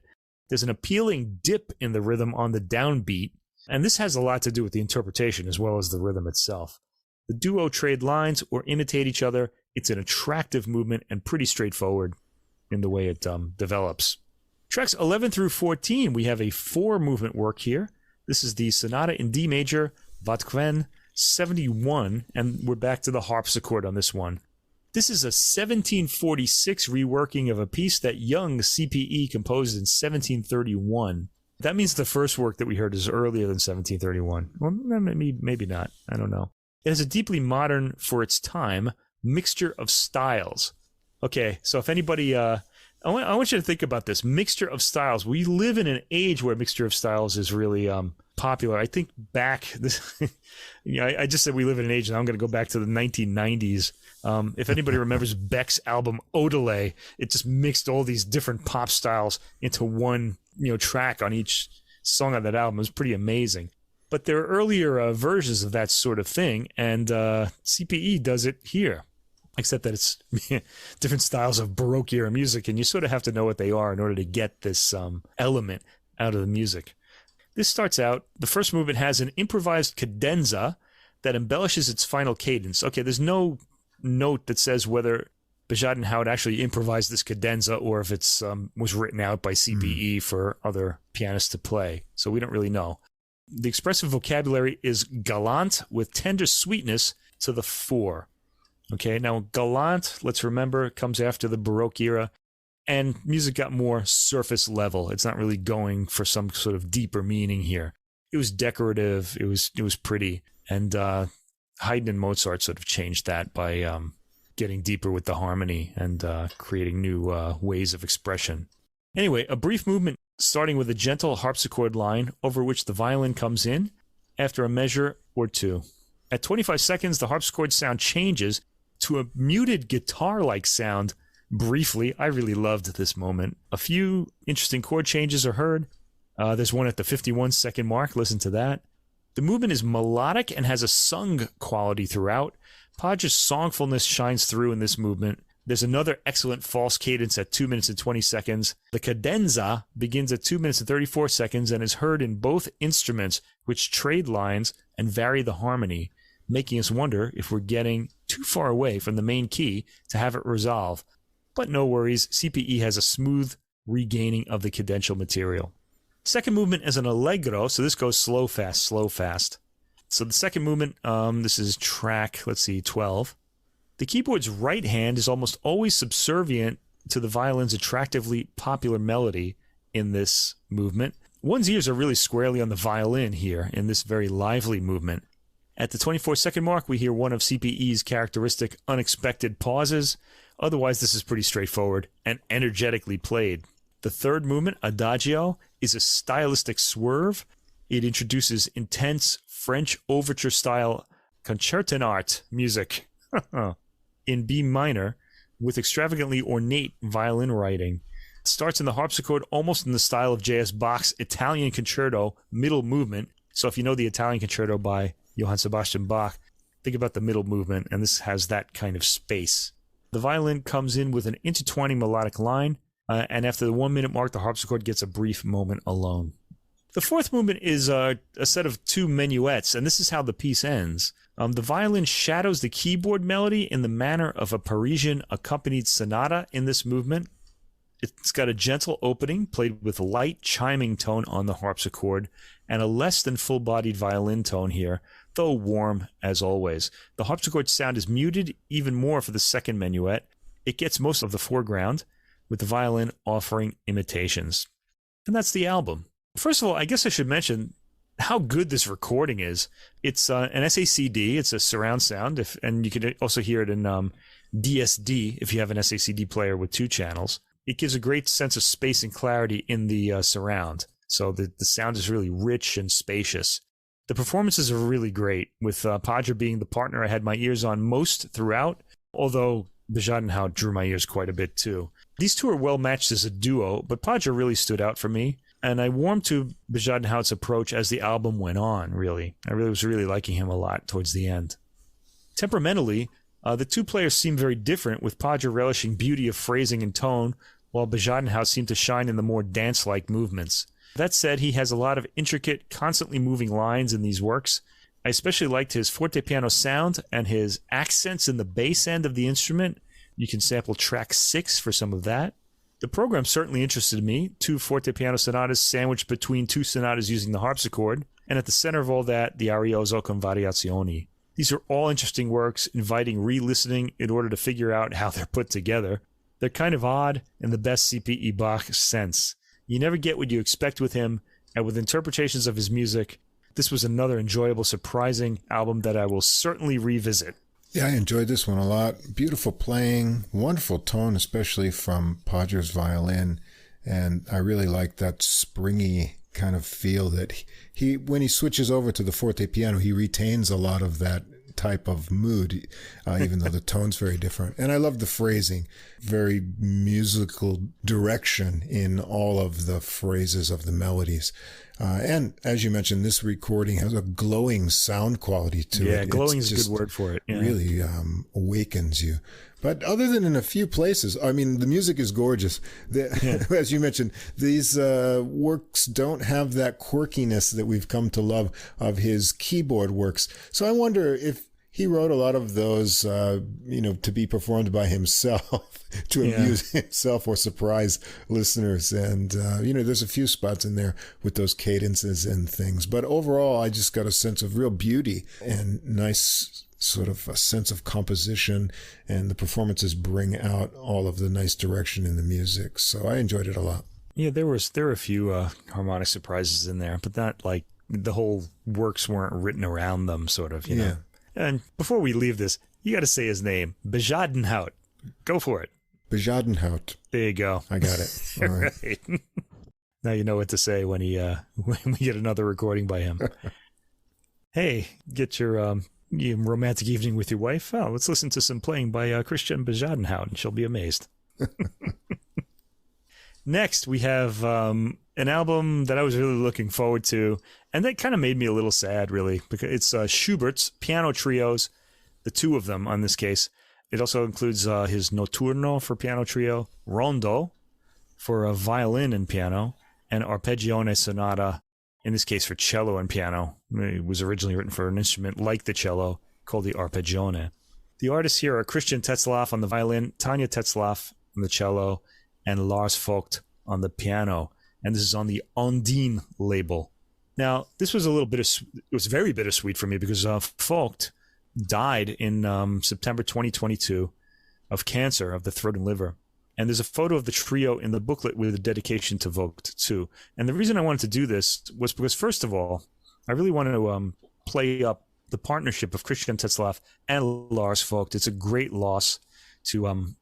There's an appealing dip in the rhythm on the downbeat, and this has a lot to do with the interpretation as well as the rhythm itself. The duo trade lines or imitate each other. It's an attractive movement and pretty straightforward in the way it develops. Tracks 11 through 14, we have a 4-movement work here. This is the Sonata in D major, Vatquen 71, and we're back to the harpsichord on this one. This is a 1746 reworking of a piece that young C.P.E. composed in 1731. That means the first work that we heard is earlier than 1731. Well, maybe not. I don't know. It has a deeply modern, for its time, mixture of styles. Okay, so if anybody... I want you to think about this. Mixture of styles. We live in an age where mixture of styles is really popular. I think back... I just said we live in an age, and I'm going to go back to the 1990s. If anybody remembers Beck's album Odelay, it just mixed all these different pop styles into one track on each song on that album. It was pretty amazing. But there are earlier versions of that sort of thing, and C.P.E. does it here. Except that it's different styles of Baroque era music, and you sort of have to know what they are in order to get this element out of the music. This starts out, the first movement has an improvised cadenza that embellishes its final cadence. Okay, there's no note that says whether Bezuidenhout actually improvised this cadenza or if it's was written out by C.P.E. for other pianists to play, so we don't really know. The expressive vocabulary is galant with tender sweetness to the fore. Okay, now galant, let's remember, comes after the Baroque era, and music got more surface level. It's not really going for some sort of deeper meaning here. It was decorative, it was pretty, and Haydn and Mozart sort of changed that by getting deeper with the harmony and creating new ways of expression. Anyway, a brief movement starting with a gentle harpsichord line over which the violin comes in after a measure or two. At 25 seconds, the harpsichord sound changes to a muted guitar-like sound. Briefly, I really loved this moment. A few interesting chord changes are heard. There's one at the 51-second mark. Listen to that. The movement is melodic and has a sung quality throughout. Podger's songfulness shines through in this movement. There's another excellent false cadence at 2 minutes and 20 seconds. The cadenza begins at 2 minutes and 34 seconds and is heard in both instruments, which trade lines and vary the harmony, making us wonder if we're getting too far away from the main key to have it resolve. But no worries, C.P.E. has a smooth regaining of the cadential material. Second movement is an allegro, so this goes slow, fast, slow, fast. So the second movement, this is track, 12. The keyboard's right hand is almost always subservient to the violin's attractively popular melody in this movement. One's ears are really squarely on the violin here in this very lively movement. At the 24-second mark, we hear one of C.P.E.'s characteristic unexpected pauses. Otherwise, this is pretty straightforward and energetically played. The third movement, Adagio, is a stylistic swerve. It introduces intense French overture-style concertante music in B minor with extravagantly ornate violin writing. It starts in the harpsichord almost in the style of J.S. Bach's Italian Concerto middle movement. So if you know the Italian Concerto by Johann Sebastian Bach, think about the middle movement, and this has that kind of space. The violin comes in with an intertwining melodic line, and after the 1 minute mark, the harpsichord gets a brief moment alone. The fourth movement is a set of two minuets, and this is how the piece ends. The violin shadows the keyboard melody in the manner of a Parisian accompanied sonata in this movement. It's got a gentle opening played with light chiming tone on the harpsichord and a less than full-bodied violin tone here, though warm as always. The harpsichord sound is muted even more for the second minuet. It gets most of the foreground, with the violin offering imitations. And that's the album. First of all, I guess I should mention how good this recording is. It's an SACD, it's a surround sound, and you can also hear it in DSD if you have an SACD player with 2 channels. It gives a great sense of space and clarity in the surround. So the sound is really rich and spacious. The performances are really great, with Podger being the partner I had my ears on most throughout, although Bezuidenhout drew my ears quite a bit too. These two are well matched as a duo, but Podger really stood out for me, and I warmed to Bezuidenhout's approach as the album went on, really. I was really liking him a lot towards the end. Temperamentally, the two players seem very different, with Podger relishing beauty of phrasing and tone, while Bezuidenhout seemed to shine in the more dance-like movements. That said, he has a lot of intricate, constantly moving lines in these works. I especially liked his fortepiano sound and his accents in the bass end of the instrument. You can sample track 6 for some of that. The program certainly interested me, 2 fortepiano sonatas sandwiched between 2 sonatas using the harpsichord, and at the center of all that, the Arioso con Variazioni. These are all interesting works, inviting re-listening in order to figure out how they're put together. They're kind of odd in the best C.P.E. Bach sense. You never get what you expect with him, and with interpretations of his music, this was another enjoyable, surprising album that I will certainly revisit. Yeah, I enjoyed this one a lot. Beautiful playing, wonderful tone, especially from Podger's violin, and I really like that springy kind of feel that he when he switches over to the fortepiano, he retains a lot of that type of mood, even though the tone's very different. And I love the phrasing, very musical direction in all of the phrases of the melodies. And as you mentioned, this recording has a glowing sound quality to it. Yeah, glowing is a good word for it. Yeah. Really awakens you. But other than in a few places, I mean, the music is gorgeous. As you mentioned, these works don't have that quirkiness that we've come to love of his keyboard works. So I wonder if he wrote a lot of those, to be performed by himself, to amuse himself or surprise listeners. And, there's a few spots in there with those cadences and things. But overall, I just got a sense of real beauty and nice sort of a sense of composition, and the performances bring out all of the nice direction in the music. So I enjoyed it a lot. Yeah, there were a few harmonic surprises in there, but not like the whole works weren't written around them, sort of, you know. And before we leave this, you got to say his name, Bezuidenhout. Go for it. Bezuidenhout. There you go. I got it. All right. Right. Now you know what to say when when we get another recording by him. Hey, get your romantic evening with your wife. Oh, let's listen to some playing by Kristian Bezuidenhout, and she'll be amazed. Next, we have an album that I was really looking forward to, and that kind of made me a little sad, really, because it's Schubert's piano trios, the 2 of them on this case. It also includes his Notturno for piano trio, Rondo for a violin and piano, and Arpeggione Sonata, in this case for cello and piano. It was originally written for an instrument like the cello called the Arpeggione. The artists here are Kristian Tetzlaff on the violin, Tanja Tetzlaff on the cello, and Lars Vogt on the piano. And this is on the Ondine label. Now, this was it was very bittersweet for me because Vogt died in September 2022 of cancer of the throat and liver. And there's a photo of the trio in the booklet with a dedication to Vogt, too. And the reason I wanted to do this was because, first of all, I really wanted to play up the partnership of Kristian Tetzlaff and Lars Vogt. It's a great loss to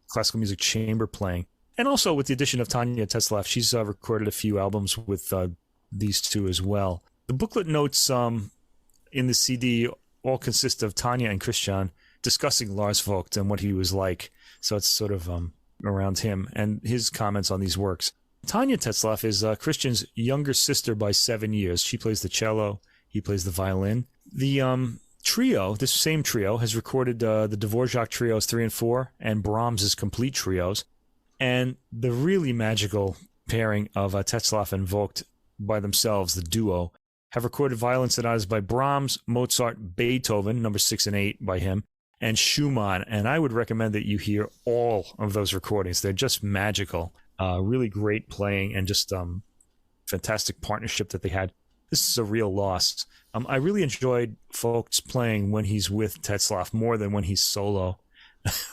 classical music chamber playing. And also with the addition of Tanja Tetzlaff, she's recorded a few albums with these two as well. The booklet notes in the CD all consist of Tanja and Kristian discussing Lars Vogt and what he was like. So it's sort of around him and his comments on these works. Tanja Tetzlaff is Kristian's younger sister by 7 years. She plays the cello. He plays the violin. The trio, this same trio, has recorded the Dvorak trios 3 and 4 and Brahms's complete trios. And the really magical pairing of Tetzlaff and Vogt by themselves, the duo, have recorded violin sonatas by Brahms, Mozart, Beethoven, number 6 and 8 by him, and Schumann. And I would recommend that you hear all of those recordings. They're just magical. Really great playing and just fantastic partnership that they had. This is a real loss. I really enjoyed Vogt's playing when he's with Tetzlaff more than when he's solo,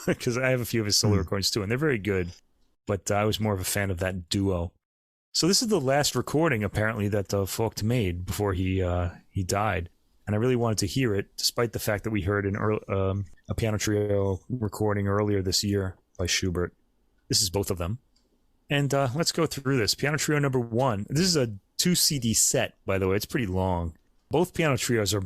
because I have a few of his solo recordings too, and they're very good. But I was more of a fan of that duo. So this is the last recording, apparently, that Vogt made before he died. And I really wanted to hear it, despite the fact that we heard a piano trio recording earlier this year by Schubert. This is both of them. And let's go through this. Piano trio number 1. This is a 2 CD set, by the way. It's pretty long. Both piano trios are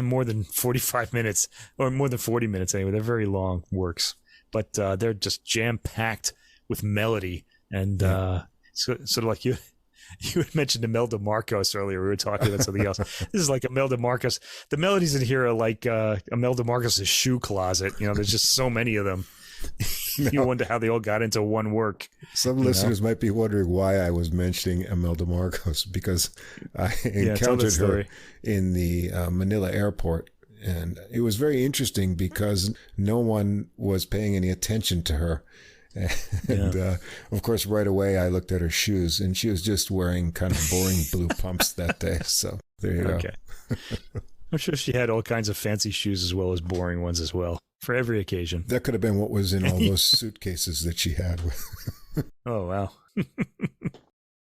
more than 45 minutes, or more than 40 minutes anyway. They're very long works. But they're just jam-packed with melody. And sort of like you had mentioned Imelda Marcos earlier. We were talking about something else. This is like Imelda Marcos. The melodies in here are like Imelda Marcos's shoe closet. There's just so many of them. You wonder how they all got into one work. Some listeners might be wondering why I was mentioning Imelda Marcos, because I encountered her in the Manila airport. And it was very interesting because no one was paying any attention to her. And of course, right away, I looked at her shoes, and she was just wearing kind of boring blue pumps that day. So there you go. I'm sure she had all kinds of fancy shoes as well as boring ones as well, for every occasion. That could have been what was in all those suitcases that she had. Oh, wow.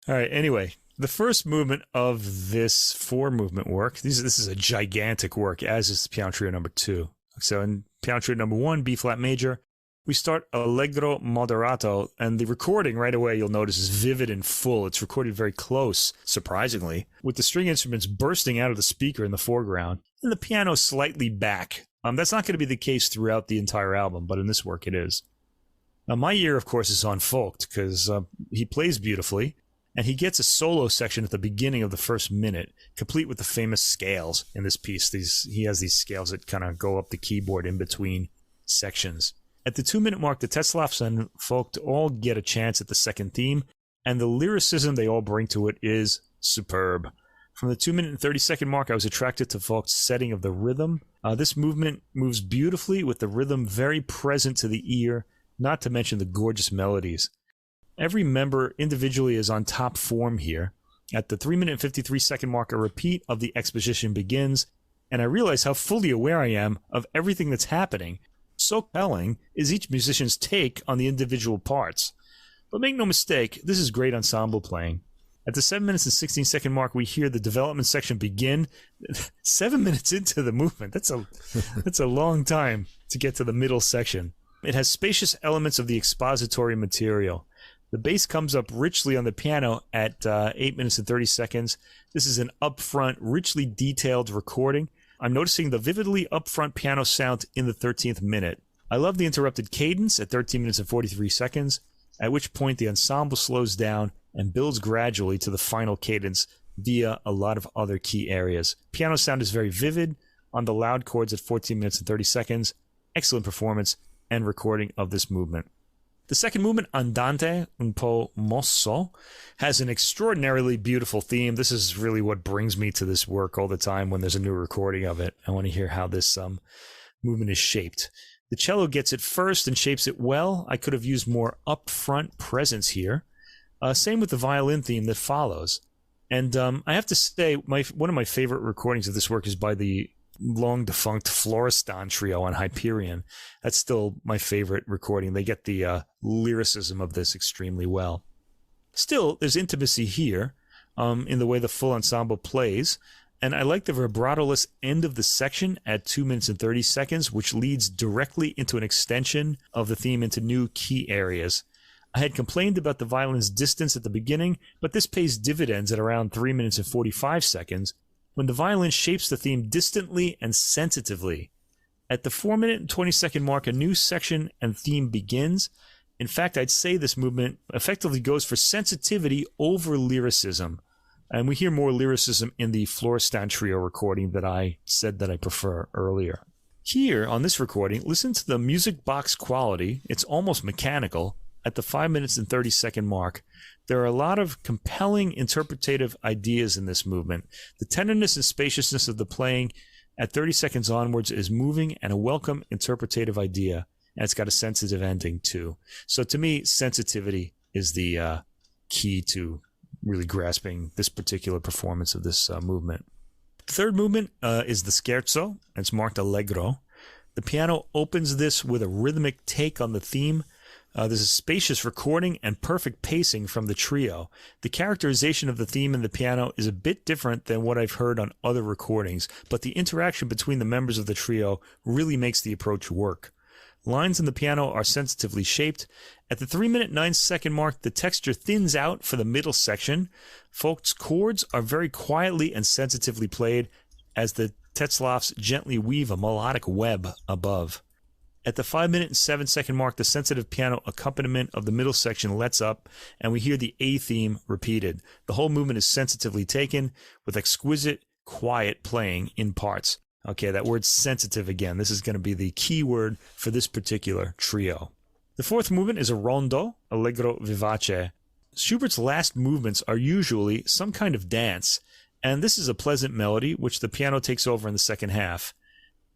All right. Anyway, the first movement of this 4-movement work, this is a gigantic work, as is Piano Trio number 2. So in Piano Trio number 1, B-flat major, we start Allegro moderato, and the recording right away, you'll notice, is vivid and full. It's recorded very close, surprisingly, with the string instruments bursting out of the speaker in the foreground, and the piano slightly back. That's not going to be the case throughout the entire album, but in this work it is. Now, my ear, of course, is on Vogt, because he plays beautifully, and he gets a solo section at the beginning of the first minute, complete with the famous scales in this piece. He has these scales that kind of go up the keyboard in between sections. At the 2-minute mark, the Tetzlaffs and Vogt all get a chance at the second theme, and the lyricism they all bring to it is superb. From the 2-minute and 30-second mark, I was attracted to Vogt's setting of the rhythm. This movement moves beautifully with the rhythm very present to the ear, not to mention the gorgeous melodies. Every member individually is on top form here. At the 3-minute and 53-second mark, a repeat of the exposition begins, and I realize how fully aware I am of everything that's happening. So compelling is each musician's take on the individual parts. But make no mistake, this is great ensemble playing. At the 7 minutes and 16-second mark, we hear the development section begin. 7 minutes into the movement, that's a long time to get to the middle section. It has spacious elements of the expository material. The bass comes up richly on the piano at 8 minutes and 30 seconds. This is an upfront, richly detailed recording. I'm noticing the vividly upfront piano sound in the 13th minute. I love the interrupted cadence at 13 minutes and 43 seconds, at which point the ensemble slows down and builds gradually to the final cadence via a lot of other key areas. Piano sound is very vivid on the loud chords at 14 minutes and 30 seconds. Excellent performance and recording of this movement. The second movement, Andante un po' mosso, has an extraordinarily beautiful theme. This is really what brings me to this work all the time when there's a new recording of it. I want to hear how this movement is shaped. The cello gets it first and shapes it well. I could have used more upfront presence here. Same with the violin theme that follows. And I have to say, one of my favorite recordings of this work is by the long-defunct Florestan trio on Hyperion. That's still my favorite recording. They get the lyricism of this extremely well. Still, there's intimacy here in the way the full ensemble plays, and I like the vibratoless end of the section at 2 minutes and 30 seconds, which leads directly into an extension of the theme into new key areas. I had complained about the violin's distance at the beginning, but this pays dividends at around 3 minutes and 45 seconds, when the violin shapes the theme distantly and sensitively. At the 4 minute and 20 second mark, a new section and theme begins. In fact, I'd say this movement effectively goes for sensitivity over lyricism. And we hear more lyricism in the Florestan trio recording that I said that I prefer earlier. Here, on this recording, listen to the music box quality. It's almost mechanical. At the 5 minutes and 30 second mark, there are a lot of compelling interpretative ideas in this movement. The tenderness and spaciousness of the playing at 30 seconds onwards is moving and a welcome interpretative idea. And it's got a sensitive ending, too. So to me, sensitivity is the key to really grasping this particular performance of this movement. The third movement is the Scherzo, and it's marked Allegro. The piano opens this with a rhythmic take on the theme. There's a spacious recording and perfect pacing from the trio. The characterization of the theme in the piano is a bit different than what I've heard on other recordings, but the interaction between the members of the trio really makes the approach work. Lines in the piano are sensitively shaped. At the 3 minute 9 second mark, the texture thins out for the middle section. Vogt's chords are very quietly and sensitively played as the Tetzlaffs gently weave a melodic web above. At the 5 minute and 7 second mark, the sensitive piano accompaniment of the middle section lets up, and we hear the A theme repeated. The whole movement is sensitively taken, with exquisite, quiet playing in parts. Okay, that word sensitive again. This is going to be the key word for this particular trio. The fourth movement is a rondo, allegro vivace. Schubert's last movements are usually some kind of dance, and this is a pleasant melody, which the piano takes over in the second half.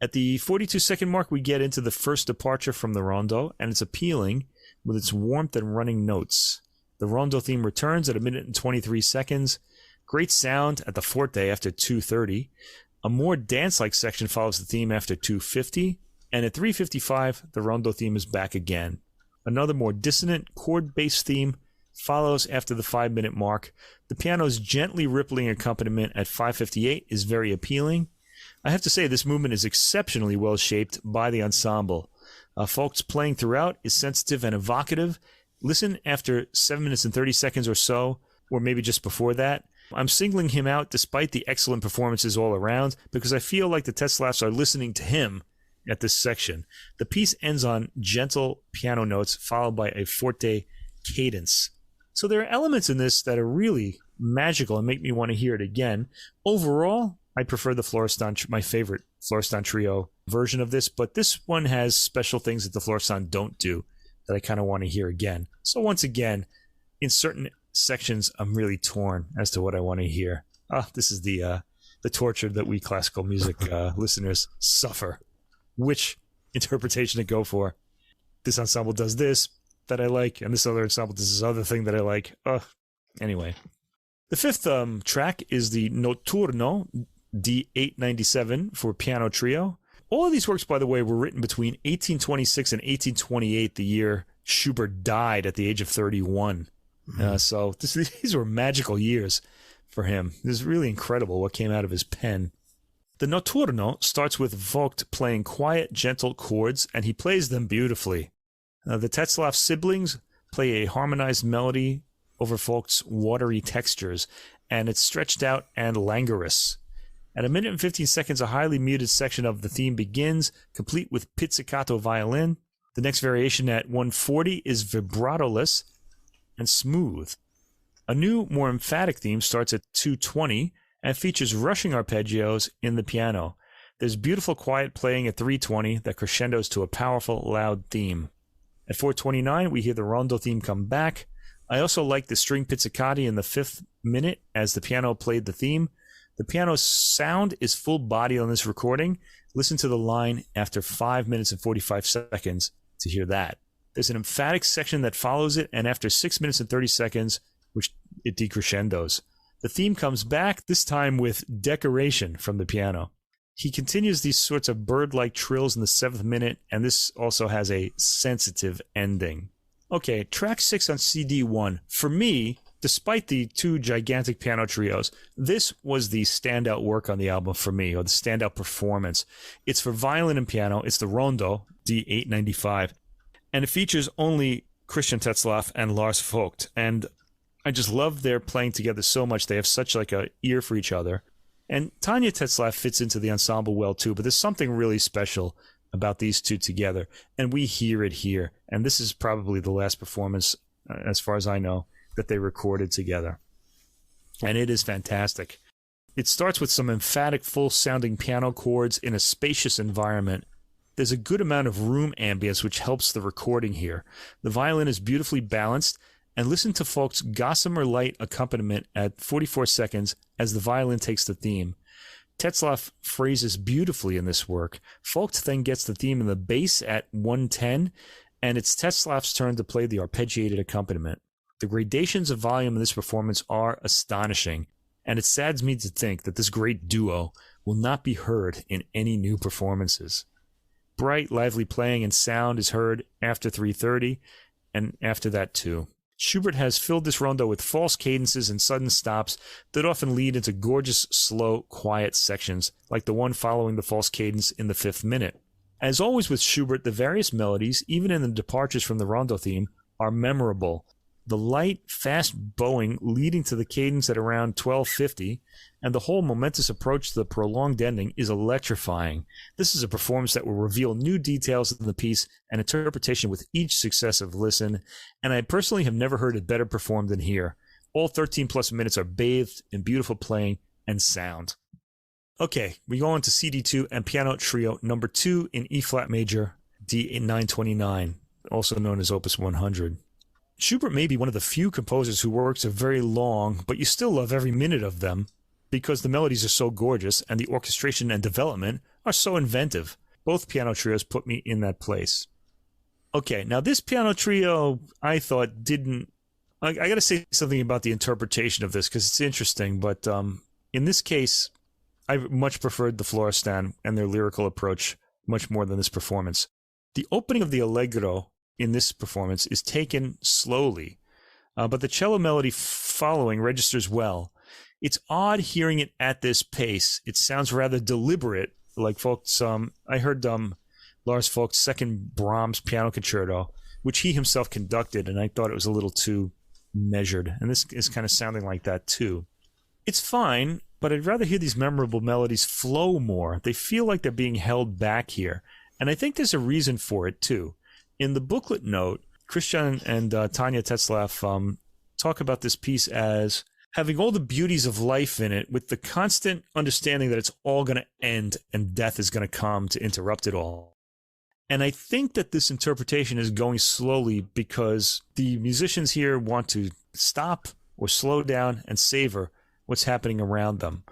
At the 42 second mark, we get into the first departure from the rondo, and it's appealing with its warmth and running notes. The rondo theme returns at 1 minute and 23 seconds. Great sound at the forte after 2:30. A more dance-like section follows the theme after 2:50, and at 3:55, the rondo theme is back again. Another more dissonant chord-based theme follows after the 5 minute mark. The piano's gently rippling accompaniment at 5:58 is very appealing. I have to say this movement is exceptionally well shaped by the ensemble. Vogt's playing throughout is sensitive and evocative. Listen after 7 minutes and 30 seconds or so, or maybe just before that. I'm singling him out despite the excellent performances all around because I feel like the Tetzlaffs are listening to him at this section. The piece ends on gentle piano notes followed by a forte cadence. So there are elements in this that are really magical and make me want to hear it again. Overall, I prefer the Florestan, my favorite Florestan trio version of this, but this one has special things that the Florestan don't do that I kind of want to hear again. So once again, in certain sections, I'm really torn as to what I want to hear. This is the torture that we classical music listeners suffer. Which interpretation to go for? This ensemble does this that I like, and this other ensemble does this other thing that I like. Anyway. The fifth track is the Notturno D897 for piano trio. All of these works, by the way, were written between 1826 and 1828, the year Schubert died at the age of 31. So these were magical years for him. This is really incredible what came out of his pen. The Notturno starts with Vogt playing quiet, gentle chords, and he plays them beautifully. The Tetzlaff siblings play a harmonized melody over Vogt's watery textures, and it's stretched out and languorous. At 1 minute and 15 seconds, a highly muted section of the theme begins, complete with pizzicato violin. The next variation at 1:40 is vibratoless and smooth. A new, more emphatic theme starts at 2:20 and features rushing arpeggios in the piano. There's beautiful quiet playing at 3:20 that crescendos to a powerful, loud theme. At 4:29, we hear the rondo theme come back. I also like the string pizzicati in the 5th minute as the piano played the theme. The piano's sound is full body on this recording. Listen to the line after 5 minutes and 45 seconds to hear that. There's an emphatic section that follows it, and after 6 minutes and 30 seconds, which it decrescendos. The theme comes back, this time with decoration from the piano. He continues these sorts of bird-like trills in the 7th minute, and this also has a sensitive ending. Okay, track 6 on CD 1. For me, despite the 2 gigantic piano trios, this was the standout work on the album for me, or the standout performance. It's for violin and piano. It's the Rondo, D895, and it features only Kristian Tetzlaff and Lars Vogt, and I just love their playing together so much. They have such like a ear for each other. And Tanja Tetzlaff fits into the ensemble well too, but there's something really special about these two together, and we hear it here. And this is probably the last performance, as far as I know, that they recorded together. And it is fantastic. It starts with some emphatic, full-sounding piano chords in a spacious environment. There's a good amount of room ambience, which helps the recording here. The violin is beautifully balanced, and listen to Vogt's gossamer light accompaniment at 44 seconds as the violin takes the theme. Tetzlaff phrases beautifully in this work. Vogt then gets the theme in the bass at 110, and it's Tetzlaff's turn to play the arpeggiated accompaniment. The gradations of volume in this performance are astonishing, and it saddens me to think that this great duo will not be heard in any new performances. Bright, lively playing and sound is heard after 3:30, and after that too. Schubert has filled this rondo with false cadences and sudden stops that often lead into gorgeous, slow, quiet sections, like the one following the false cadence in the 5th minute. As always with Schubert, the various melodies, even in the departures from the rondo theme, are memorable. The light, fast bowing leading to the cadence at around 12:50, and the whole momentous approach to the prolonged ending is electrifying. This is a performance that will reveal new details in the piece and interpretation with each successive listen, and I personally have never heard it better performed than here. All 13 plus minutes are bathed in beautiful playing and sound. Okay, we go on to CD2 and Piano Trio number 2 in E-flat major, D929, also known as Opus 100. Schubert may be one of the few composers whose works are very long, but you still love every minute of them because the melodies are so gorgeous and the orchestration and development are so inventive. Both piano trios put me in that place. Okay, now this piano trio, I thought didn't... I got to say something about the interpretation of this because it's interesting, but in this case, I much preferred the Florestan and their lyrical approach much more than this performance. The opening of the Allegro in this performance is taken slowly, but the cello melody following registers well. It's odd hearing it at this pace. It sounds rather deliberate, like Vogt's, I heard Lars Vogt's second Brahms piano concerto, which he himself conducted, and I thought it was a little too measured, and this is kind of sounding like that too. It's fine, but I'd rather hear these memorable melodies flow more. They feel like they're being held back here, and I think there's a reason for it too. In the booklet note, Kristian and Tanja Tetzlaff talk about this piece as having all the beauties of life in it with the constant understanding that it's all going to end and death is going to come to interrupt it all. And I think that this interpretation is going slowly because the musicians here want to stop or slow down and savor what's happening around them.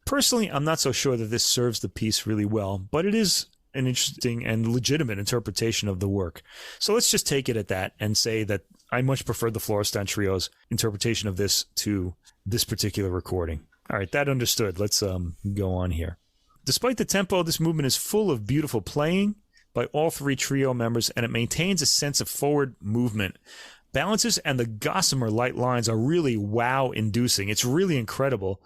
Personally, I'm not so sure that this serves the piece really well, but it is an interesting and legitimate interpretation of the work. So let's just take it at that and say that I much prefer the Florestan Trio's interpretation of this to this particular recording. All right, that understood. Let's go on here. Despite the tempo, this movement is full of beautiful playing by all 3 trio members, and it maintains a sense of forward movement. Balances and the gossamer light lines are really wow-inducing. It's really incredible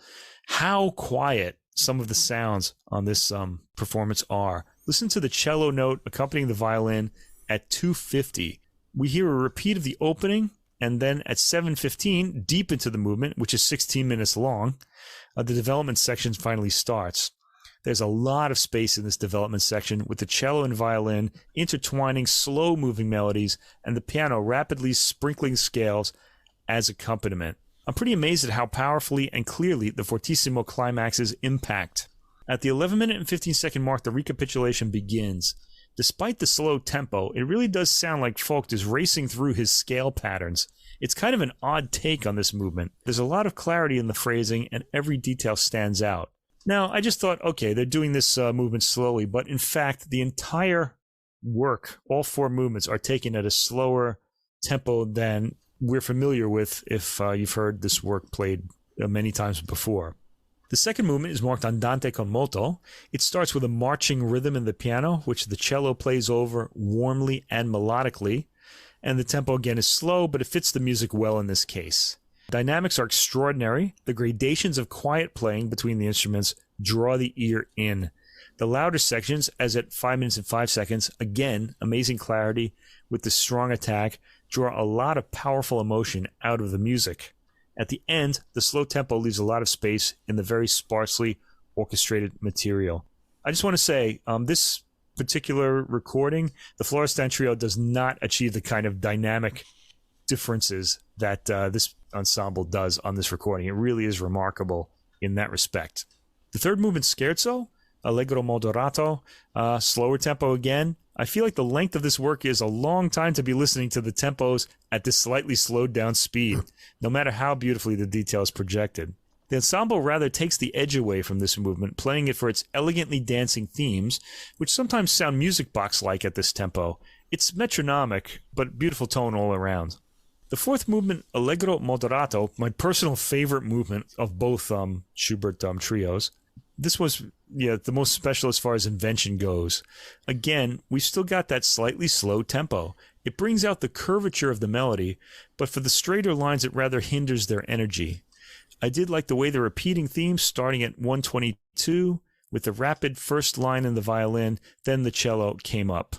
how quiet some of the sounds on this performance are. Listen to the cello note accompanying the violin at 250. We hear a repeat of the opening, and then at 7:15, deep into the movement, which is 16 minutes long, the development section finally starts. There's a lot of space in this development section with the cello and violin intertwining slow-moving melodies and the piano rapidly sprinkling scales as accompaniment. I'm pretty amazed at how powerfully and clearly the fortissimo climaxes impact. At the 11-minute and 15-second mark, the recapitulation begins. Despite the slow tempo, it really does sound like Vogt is racing through his scale patterns. It's kind of an odd take on this movement. There's a lot of clarity in the phrasing, and every detail stands out. Now, I just thought, okay, they're doing this movement slowly, but in fact, the entire work, all 4 movements, are taken at a slower tempo than we're familiar with if you've heard this work played many times before. The second movement is marked andante con moto. It starts with a marching rhythm in the piano, which the cello plays over warmly and melodically. And the tempo again is slow, but it fits the music well in this case. Dynamics are extraordinary. The gradations of quiet playing between the instruments draw the ear in. The louder sections, as at 5 minutes and 5 seconds, again, amazing clarity with the strong attack, draw a lot of powerful emotion out of the music. At the end, the slow tempo leaves a lot of space in the very sparsely orchestrated material. I just want to say, this particular recording, the Florestan Trio does not achieve the kind of dynamic differences that this ensemble does on this recording. It really is remarkable in that respect. The third movement, Scherzo, Allegro moderato, slower tempo again. I feel like the length of this work is a long time to be listening to the tempos at this slightly slowed down speed, no matter how beautifully the detail is projected. The ensemble rather takes the edge away from this movement, playing it for its elegantly dancing themes, which sometimes sound music box-like at this tempo. It's metronomic, but beautiful tone all around. The fourth movement, Allegro moderato, my personal favorite movement of both Schubert trios. This was, the most special as far as invention goes. Again, we've still got that slightly slow tempo. It brings out the curvature of the melody, but for the straighter lines, it rather hinders their energy. I did like the way the repeating themes, starting at 122, with the rapid first line in the violin, then the cello came up.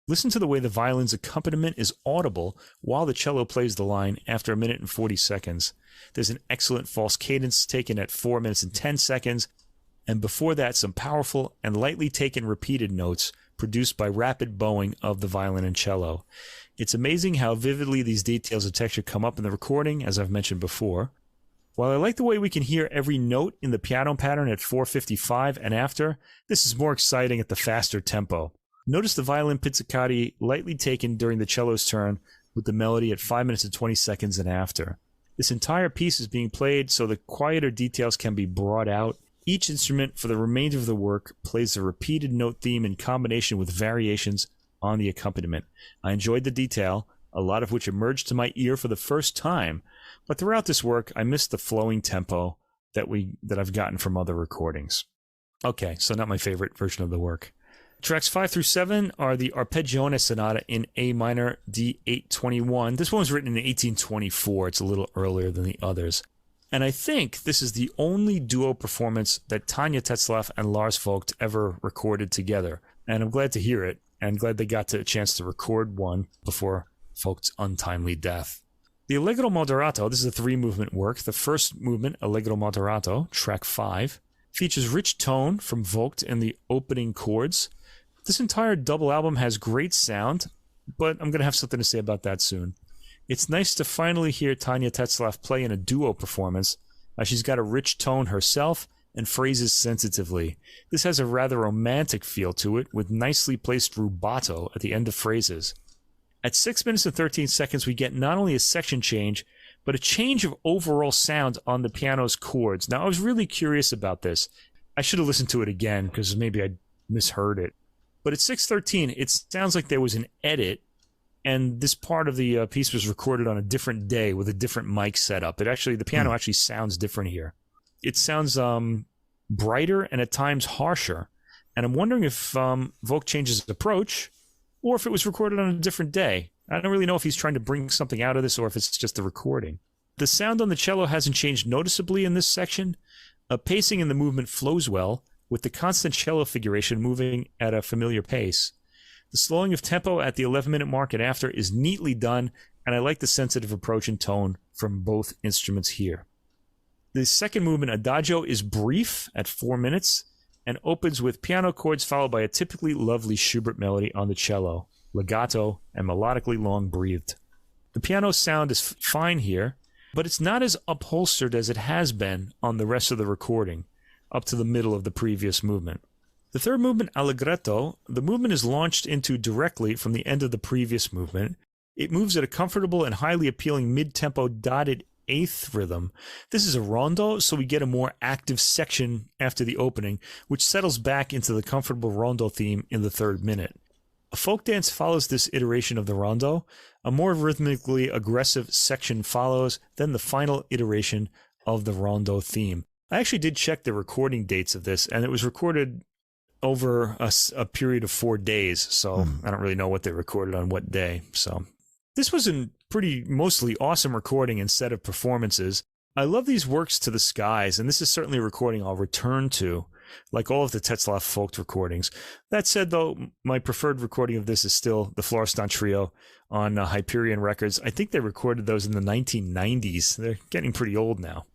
Listen to the way the violin's accompaniment is audible while the cello plays the line after 1 minute and 40 seconds. There's an excellent false cadence taken at 4 minutes and 10 seconds, and before that, some powerful and lightly taken repeated notes produced by rapid bowing of the violin and cello. It's amazing how vividly these details of texture come up in the recording, as I've mentioned before. While I like the way we can hear every note in the piano pattern at 4:55 and after, this is more exciting at the faster tempo. Notice the violin pizzicati lightly taken during the cello's turn with the melody at 5 minutes and 20 seconds and after. This entire piece is being played so the quieter details can be brought out. Each instrument for the remainder of the work plays a repeated note theme in combination with variations on the accompaniment. I enjoyed the detail, a lot of which emerged to my ear for the first time, but throughout this work, I missed the flowing tempo that I've gotten from other recordings. Okay, so not my favorite version of the work. Tracks 5 through 7 are the Arpeggione Sonata in A minor, D821. This one was written in 1824. It's a little earlier than the others. And I think this is the only duo performance that Tanja Tetzlaff and Lars Vogt ever recorded together. And I'm glad to hear it, and glad they got a chance to record one before Vogt's untimely death. The Allegro moderato, this is a 3-movement work. The first movement, Allegro moderato, track 5, features rich tone from Vogt in the opening chords. This entire double album has great sound, but I'm going to have something to say about that soon. It's nice to finally hear Tanja Tetzlaff play in a duo performance. She's got a rich tone herself and phrases sensitively. This has a rather romantic feel to it, with nicely placed rubato at the end of phrases. At 6 minutes and 13 seconds, we get not only a section change, but a change of overall sound on the piano's chords. Now, I was really curious about this. I should have listened to it again, because maybe I misheard it. But at 6:13, it sounds like there was an edit, and this part of the piece was recorded on a different day with a different mic setup. The piano actually sounds different here. It sounds brighter and at times harsher. And I'm wondering if Vogt changes his approach, or if it was recorded on a different day. I don't really know if he's trying to bring something out of this or if it's just the recording. The sound on the cello hasn't changed noticeably in this section. Pacing in the movement flows well, with the constant cello figuration moving at a familiar pace. The slowing of tempo at the 11-minute mark and after is neatly done, and I like the sensitive approach and tone from both instruments here. The second movement, Adagio, is brief at 4 minutes and opens with piano chords followed by a typically lovely Schubert melody on the cello, legato and melodically long-breathed. The piano sound is fine here, but it's not as upholstered as it has been on the rest of the recording, up to the middle of the previous movement. The third movement, Allegretto, the movement is launched into directly from the end of the previous movement. It moves at a comfortable and highly appealing mid-tempo dotted eighth rhythm. This is a rondo, so we get a more active section after the opening, which settles back into the comfortable rondo theme in the third minute. A folk dance follows this iteration of the rondo. A more rhythmically aggressive section follows, then the final iteration of the rondo theme. I actually did check the recording dates of this, and it was recorded over a period of 4 days. So I don't really know what they recorded on what day. So this was a pretty mostly awesome recording and set of performances. I love these works to the skies, and this is certainly a recording I'll return to, like all of the Tetzlaff Vogt recordings. That said, though, my preferred recording of this is still the Florestan Trio on Hyperion Records. I think they recorded those in the 1990s. They're getting pretty old now.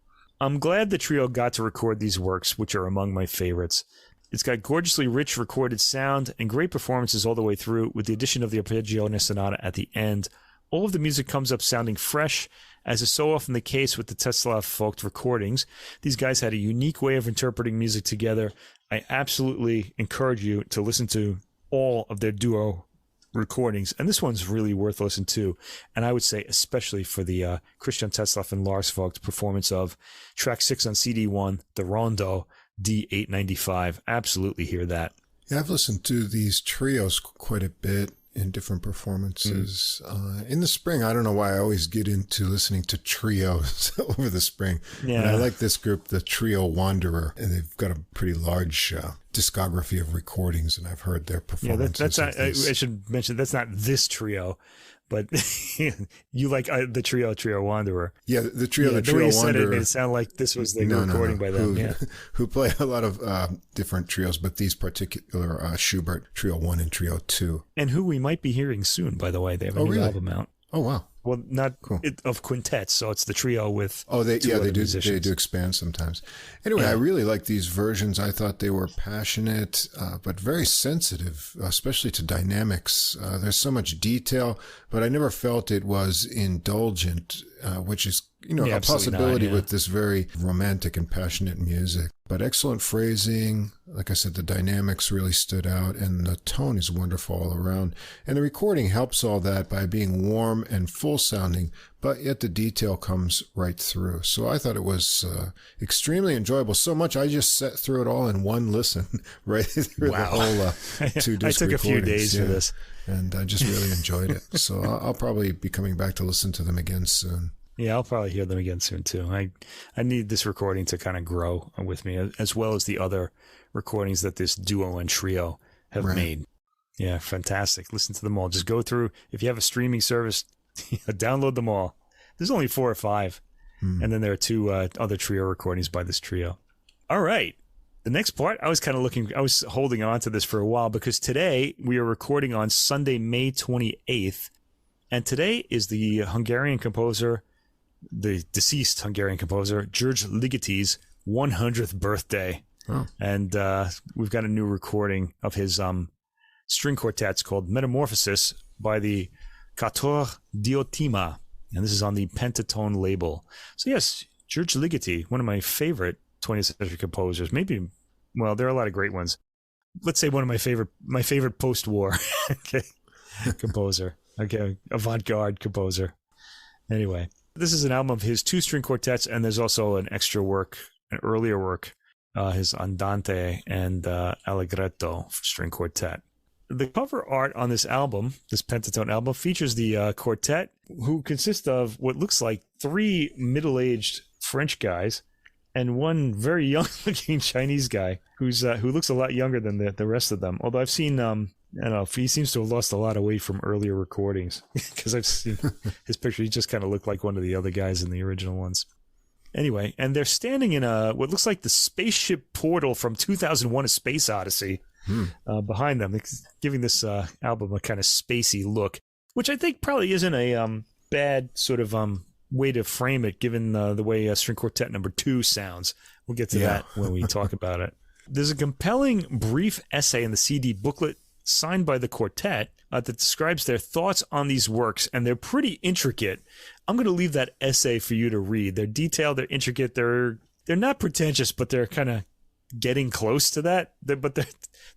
I'm glad the trio got to record these works, which are among my favorites. It's got gorgeously rich recorded sound and great performances all the way through, with the addition of the Arpeggione Sonata at the end. All of the music comes up sounding fresh, as is so often the case with the Tetzlaff Vogt recordings. These guys had a unique way of interpreting music together. I absolutely encourage you to listen to all of their duo recordings, and this one's really worth listening to. And I would say especially for the Kristian Tetzlaff and Lars Vogt performance of track 6 on CD1, the Rondo D895. Absolutely hear that. Yeah, I've listened to these trios quite a bit in different performances. In the spring, I don't know why I always get into listening to trios over the spring. Yeah. And I like this group, the Trio Wanderer, and they've got a pretty large discography of recordings, and I've heard their performances. Yeah, that's not, I should mention, that's not this trio, but you like the Trio Wanderer. Yeah, the Trio Wanderer. The way you said it made it sound like this was the recording by them. Who play a lot of different trios, but these particular Schubert, Trio 1 and Trio 2. And who we might be hearing soon, by the way. They have a new album out. Oh, wow. Well, not cool. Of quintets, so it's the trio with they do musicians. They do expand sometimes. Anyway, I really like these versions. I thought they were passionate, but very sensitive, especially to dynamics. There's so much detail, but I never felt it was indulgent, which is a possibility with this very romantic and passionate music. But excellent phrasing. Like I said, the dynamics really stood out, and the tone is wonderful all around. And the recording helps all that by being warm and full sounding, but yet the detail comes right through. So I thought it was extremely enjoyable. So much I just sat through it all in one listen, right through the whole 2 disc I took a few days for this. And I just really enjoyed it. So I'll probably be coming back to listen to them again soon. Yeah, I'll probably hear them again soon, too. I need this recording to kind of grow with me, as well as the other recordings that this duo and trio have made. Yeah, fantastic. Listen to them all. Just go through. If you have a streaming service, download them all. There's only 4 or 5. And then there are 2 other trio recordings by this trio. All right. The next part, I was holding on to this for a while, because today we are recording on Sunday, May 28th. And today is the Hungarian composer, the deceased Hungarian composer, George Ligeti's 100th birthday. Oh. And we've got a new recording of his string quartets called Metamorphosis by the Quatuor Diotima. And this is on the Pentatone label. So yes, George Ligeti, one of my favorite 20th century composers. There are a lot of great ones. Let's say one of my favorite post-war composer. Okay, avant-garde composer. Anyway, this is an album of his 2 string quartets, and there's also an earlier work, his Andante and Allegretto string quartet. The cover art on this album, this Pentatone album, features the quartet, who consist of what looks like 3 middle-aged French guys and one very young-looking Chinese guy who looks a lot younger than the rest of them. Although I've seen, I don't know, he seems to have lost a lot of weight from earlier recordings, because I've seen his picture. He just kind of looked like one of the other guys in the original ones. Anyway, and they're standing in what looks like the spaceship portal from 2001: A Space Odyssey behind them, giving this album a kind of spacey look, which I think probably isn't a bad sort of way to frame it, given the way string quartet number 2 sounds. We'll get to that when we talk about it. There's a compelling brief essay in the CD booklet signed by the quartet that describes their thoughts on these works, and they're pretty intricate. I'm going to leave that essay for you to read. They're detailed, they're intricate, they're not pretentious, but they're kind of getting close to that. But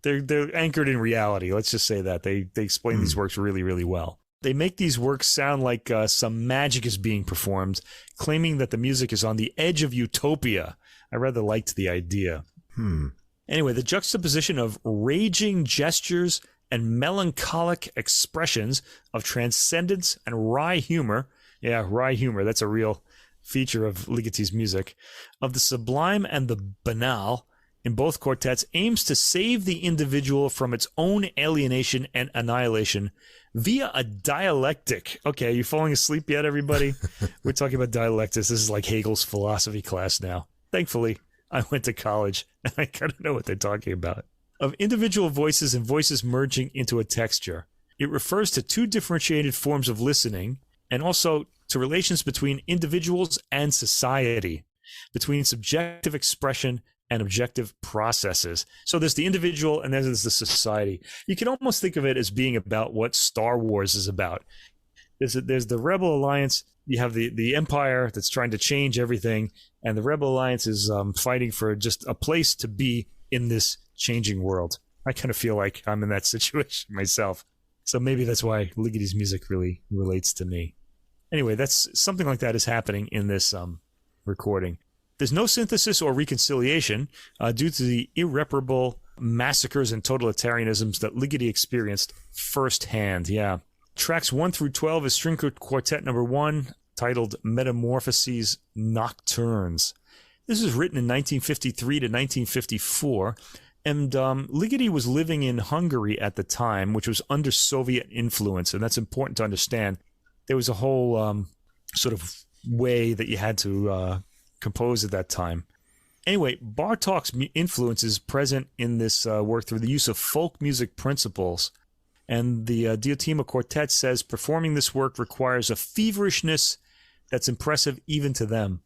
they're anchored in reality. Let's just say that they explain these works really, really well. They make these works sound like some magic is being performed, claiming that the music is on the edge of utopia. I rather liked the idea. Anyway, the juxtaposition of raging gestures and melancholic expressions of transcendence and wry humor. Yeah, wry humor. That's a real feature of Ligeti's music, of the sublime and the banal in both quartets aims to save the individual from its own alienation and annihilation via a dialectic. Okay, are you falling asleep yet, everybody? We're talking about dialectics. This is like Hegel's philosophy class now. Thankfully, I went to college, and I kind of know what they're talking about. Of individual voices and voices merging into a texture. It refers to two differentiated forms of listening, and also to relations between individuals and society, between subjective expression and objective processes. So there's the individual and then there's the society. You can almost think of it as being about what Star Wars is about. There's the Rebel Alliance, you have the Empire that's trying to change everything, and the Rebel Alliance is fighting for just a place to be in this changing world. I kind of feel like I'm in that situation myself. So maybe that's why Ligeti's music really relates to me. Anyway, that's something like that is happening in this recording. There's no synthesis or reconciliation due to the irreparable massacres and totalitarianisms that Ligeti experienced firsthand. Yeah. Tracks 1 through 12 is String Quartet number 1, titled Metamorphoses Nocturnes. This was written in 1953 to 1954, and Ligeti was living in Hungary at the time, which was under Soviet influence, and that's important to understand. There was a whole sort of way that you had to compose at that time. Anyway, Bartók's influence is present in this work through the use of folk music principles. And the Diotima Quartet says performing this work requires a feverishness that's impressive even to them.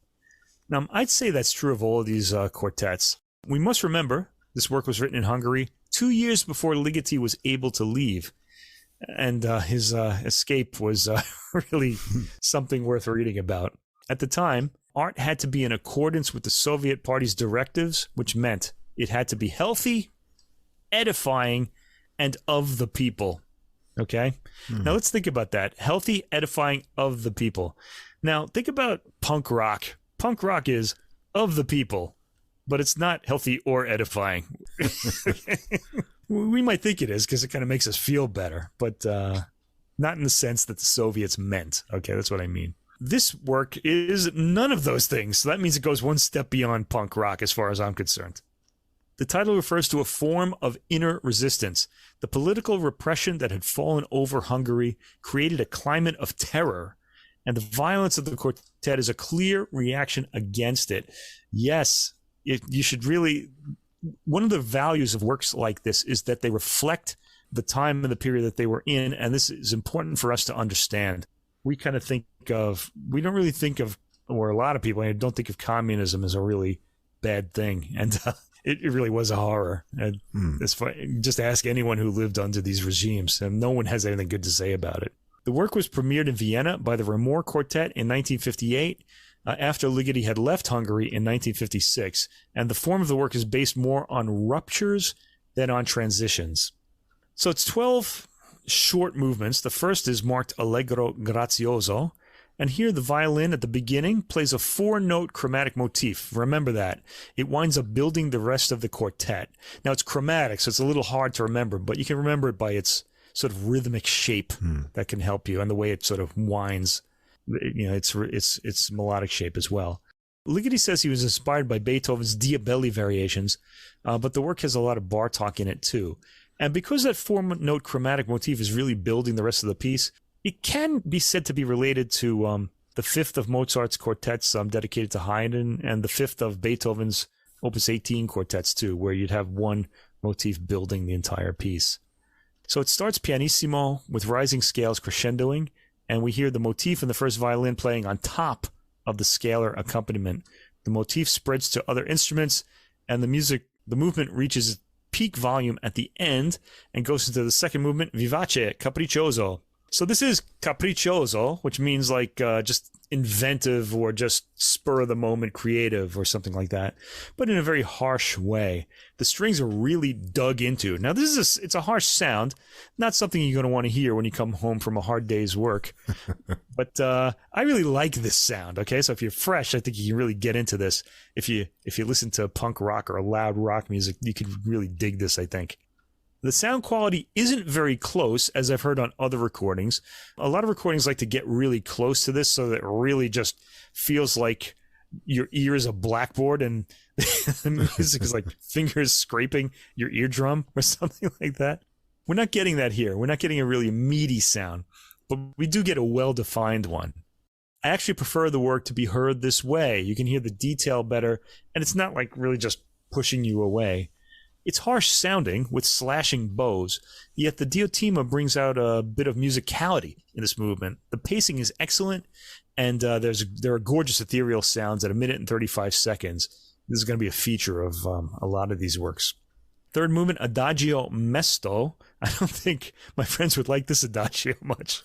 Now, I'd say that's true of all of these quartets. We must remember this work was written in Hungary 2 years before Ligeti was able to leave. And his escape was really something worth reading about. At the time, art had to be in accordance with the Soviet Party's directives, which meant it had to be healthy, edifying, and of the people. Okay? Now let's think about that. Healthy, edifying, of the people. Now think about punk rock. Punk rock is of the people, but it's not healthy or edifying. We might think it is because it kind of makes us feel better, but not in the sense that the Soviets meant. Okay, that's what I mean. This work is none of those things, so that means it goes one step beyond punk rock as far as I'm concerned. The title refers to a form of inner resistance. The political repression that had fallen over Hungary created a climate of terror, and the violence of the quartet is a clear reaction against it. Yes, you should really... One of the values of works like this is that they reflect the time and the period that they were in, and this is important for us to understand. We kind of we don't really think of, or a lot of people don't think of communism as a really bad thing, and it really was a horror. And it's fun. Just ask anyone who lived under these regimes, and no one has anything good to say about it. The work was premiered in Vienna by the Ramor Quartet in 1958, after Ligeti had left Hungary in 1956, and the form of the work is based more on ruptures than on transitions. So it's 12 short movements. The first is marked Allegro Grazioso, and here the violin at the beginning plays a 4-note chromatic motif. Remember that. It winds up building the rest of the quartet. Now it's chromatic, so it's a little hard to remember, but you can remember it by its sort of rhythmic shape that can help you, and the way it sort of winds. You know, it's melodic shape as well. Ligeti says he was inspired by Beethoven's Diabelli variations, but the work has a lot of Bartók in it too. And because that 4-note chromatic motif is really building the rest of the piece, it can be said to be related to the 5th of Mozart's quartets dedicated to Haydn, and the 5th of Beethoven's Opus 18 quartets too, where you'd have one motif building the entire piece. So it starts pianissimo with rising scales crescendoing, and we hear the motif in the first violin playing on top of the scalar accompaniment. The motif spreads to other instruments, and the movement reaches its peak volume at the end and goes into the second movement, vivace, capriccioso. So this is capriccioso, which means like just inventive or just spur of the moment creative or something like that, but in a very harsh way. The strings are really dug into. Now it's a harsh sound, not something you're going to want to hear when you come home from a hard day's work. But I really like this sound. Okay, so if you're fresh, I think you can really get into this. If you listen to punk rock or loud rock music, you could really dig this, I think. The sound quality isn't very close, as I've heard on other recordings. A lot of recordings like to get really close to this so that it really just feels like your ear is a blackboard and the music is like fingers scraping your eardrum or something like that. We're not getting that here. We're not getting a really meaty sound, but we do get a well-defined one. I actually prefer the work to be heard this way. You can hear the detail better, and it's not like really just pushing you away. It's harsh sounding with slashing bows, yet the Diotima brings out a bit of musicality in this movement. The pacing is excellent, and there are gorgeous ethereal sounds at 1 minute and 35 seconds. This is going to be a feature of a lot of these works. Third movement, Adagio Mesto. I don't think my friends would like this Adagio much.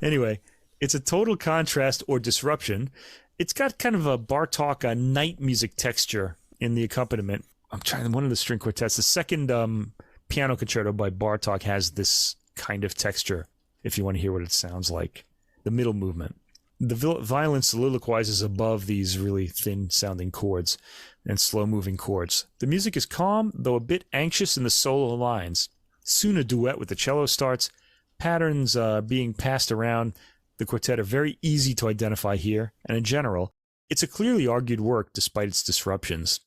Anyway, it's a total contrast or disruption. It's got kind of a Bartók night music texture in the accompaniment. I'm trying one of the string quartets. The second piano concerto by Bartók has this kind of texture, if you want to hear what it sounds like. The middle movement. The violin soliloquizes above these really thin-sounding chords and slow-moving chords. The music is calm, though a bit anxious in the solo lines. Soon a duet with the cello starts. Patterns being passed around the quartet are very easy to identify here, and in general, it's a clearly argued work despite its disruptions.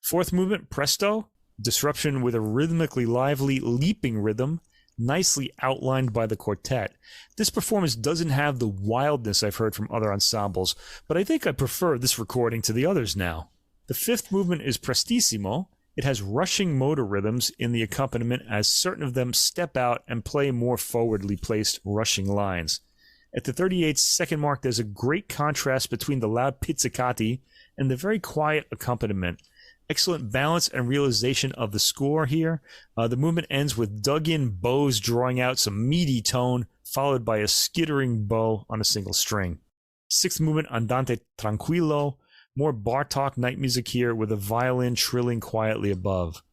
Fourth movement, Presto, disruption with a rhythmically lively, leaping rhythm, nicely outlined by the quartet. This performance doesn't have the wildness I've heard from other ensembles, but I think I prefer this recording to the others now. The fifth movement is Prestissimo. It has rushing motor rhythms in the accompaniment as certain of them step out and play more forwardly placed rushing lines. At the 38-second mark, there's a great contrast between the loud pizzicati and the very quiet accompaniment. Excellent balance and realization of the score here. The movement ends with dug-in bows drawing out some meaty tone, followed by a skittering bow on a single string. Sixth movement, Andante Tranquillo. More Bartók night music here with a violin trilling quietly above.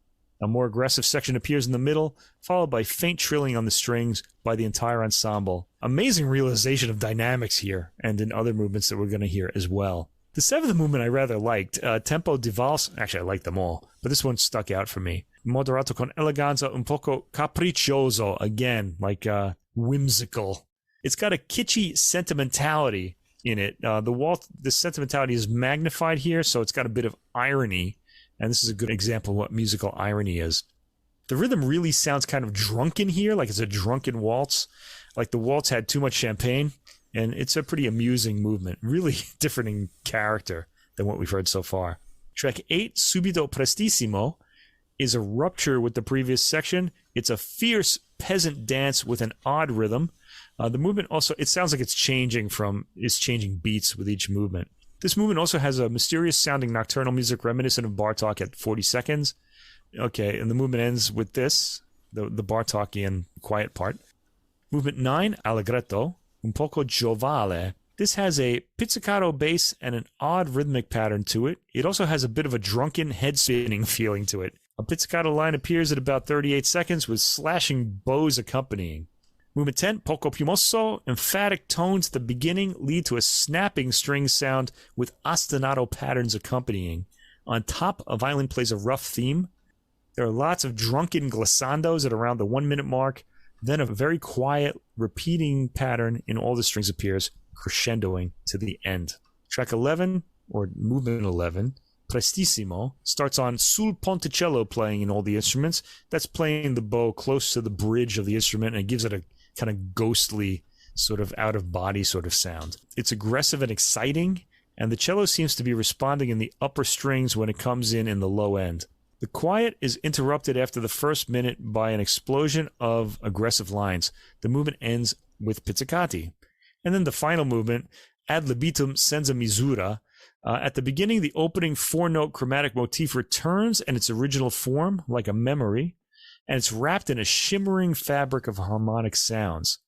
A more aggressive section appears in the middle, followed by faint trilling on the strings by the entire ensemble. Amazing realization of dynamics here, and in other movements that we're going to hear as well. The seventh movement I rather liked. Tempo di Valse. Actually, I liked them all, but this one stuck out for me. Moderato con eleganza un poco capriccioso. Again, like whimsical. It's got a kitschy sentimentality in it. The sentimentality is magnified here, so it's got a bit of irony, and this is a good example of what musical irony is. The rhythm really sounds kind of drunken here, like it's a drunken waltz, like the waltz had too much champagne. And it's a pretty amusing movement, really different in character than what we've heard so far. Track 8, Subito Prestissimo, is a rupture with the previous section. It's a fierce peasant dance with an odd rhythm. The movement also, it sounds like it's changing beats with each movement. This movement also has a mysterious sounding nocturnal music reminiscent of Bartók at 40 seconds. Okay, and the movement ends with this, the Bartókian quiet part. Movement 9, Allegretto. Un poco giovale. This has a pizzicato bass and an odd rhythmic pattern to it. It also has a bit of a drunken head-spinning feeling to it. A pizzicato line appears at about 38 seconds with slashing bows accompanying. Movement 10, poco più mosso. Emphatic tones at the beginning lead to a snapping string sound with ostinato patterns accompanying. On top, a violin plays a rough theme. There are lots of drunken glissandos at around the 1 minute mark. Then a very quiet, repeating pattern in all the strings appears, crescendoing to the end. Track 11, or movement 11, Prestissimo, starts on sul ponticello playing in all the instruments. That's playing the bow close to the bridge of the instrument, and it gives it a kind of ghostly, sort of out-of-body sort of sound. It's aggressive and exciting, and the cello seems to be responding in the upper strings when it comes in the low end. The quiet is interrupted after the first minute by an explosion of aggressive lines. The movement ends with pizzicati. And then the final movement, ad libitum senza misura. At the beginning, the opening 4-note chromatic motif returns in its original form, like a memory, and it's wrapped in a shimmering fabric of harmonic sounds.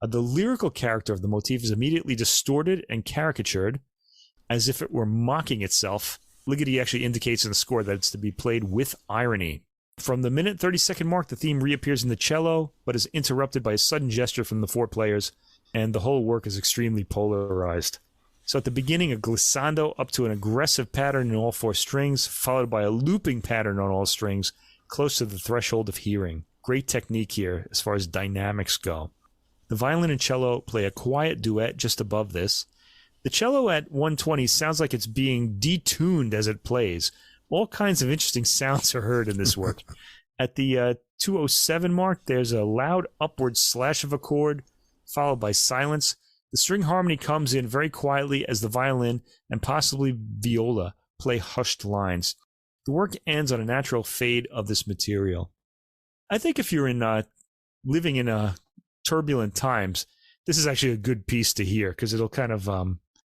The lyrical character of the motif is immediately distorted and caricatured, as if it were mocking itself. Ligeti actually indicates in the score that it's to be played with irony. From the minute 30-second mark, the theme reappears in the cello, but is interrupted by a sudden gesture from the 4 players, and the whole work is extremely polarized. So at the beginning, a glissando up to an aggressive pattern in all 4 strings, followed by a looping pattern on all strings, close to the threshold of hearing. Great technique here as far as dynamics go. The violin and cello play a quiet duet just above this. The cello at 120 sounds like it's being detuned as it plays. All kinds of interesting sounds are heard in this work. At the 207 mark, there's a loud upward slash of a chord, followed by silence. The string harmony comes in very quietly as the violin and possibly viola play hushed lines. The work ends on a natural fade of this material. I think if you're living in turbulent times, this is actually a good piece to hear because it'll kind of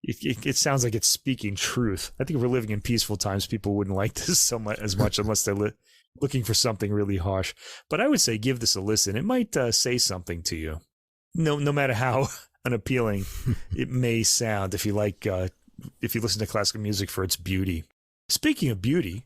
it sounds like it's speaking truth. I think if we're living in peaceful times, people wouldn't like this so much unless they're looking for something really harsh. But I would say give this a listen. It might say something to you. No matter how unappealing it may sound if you listen to classical music for its beauty. Speaking of beauty,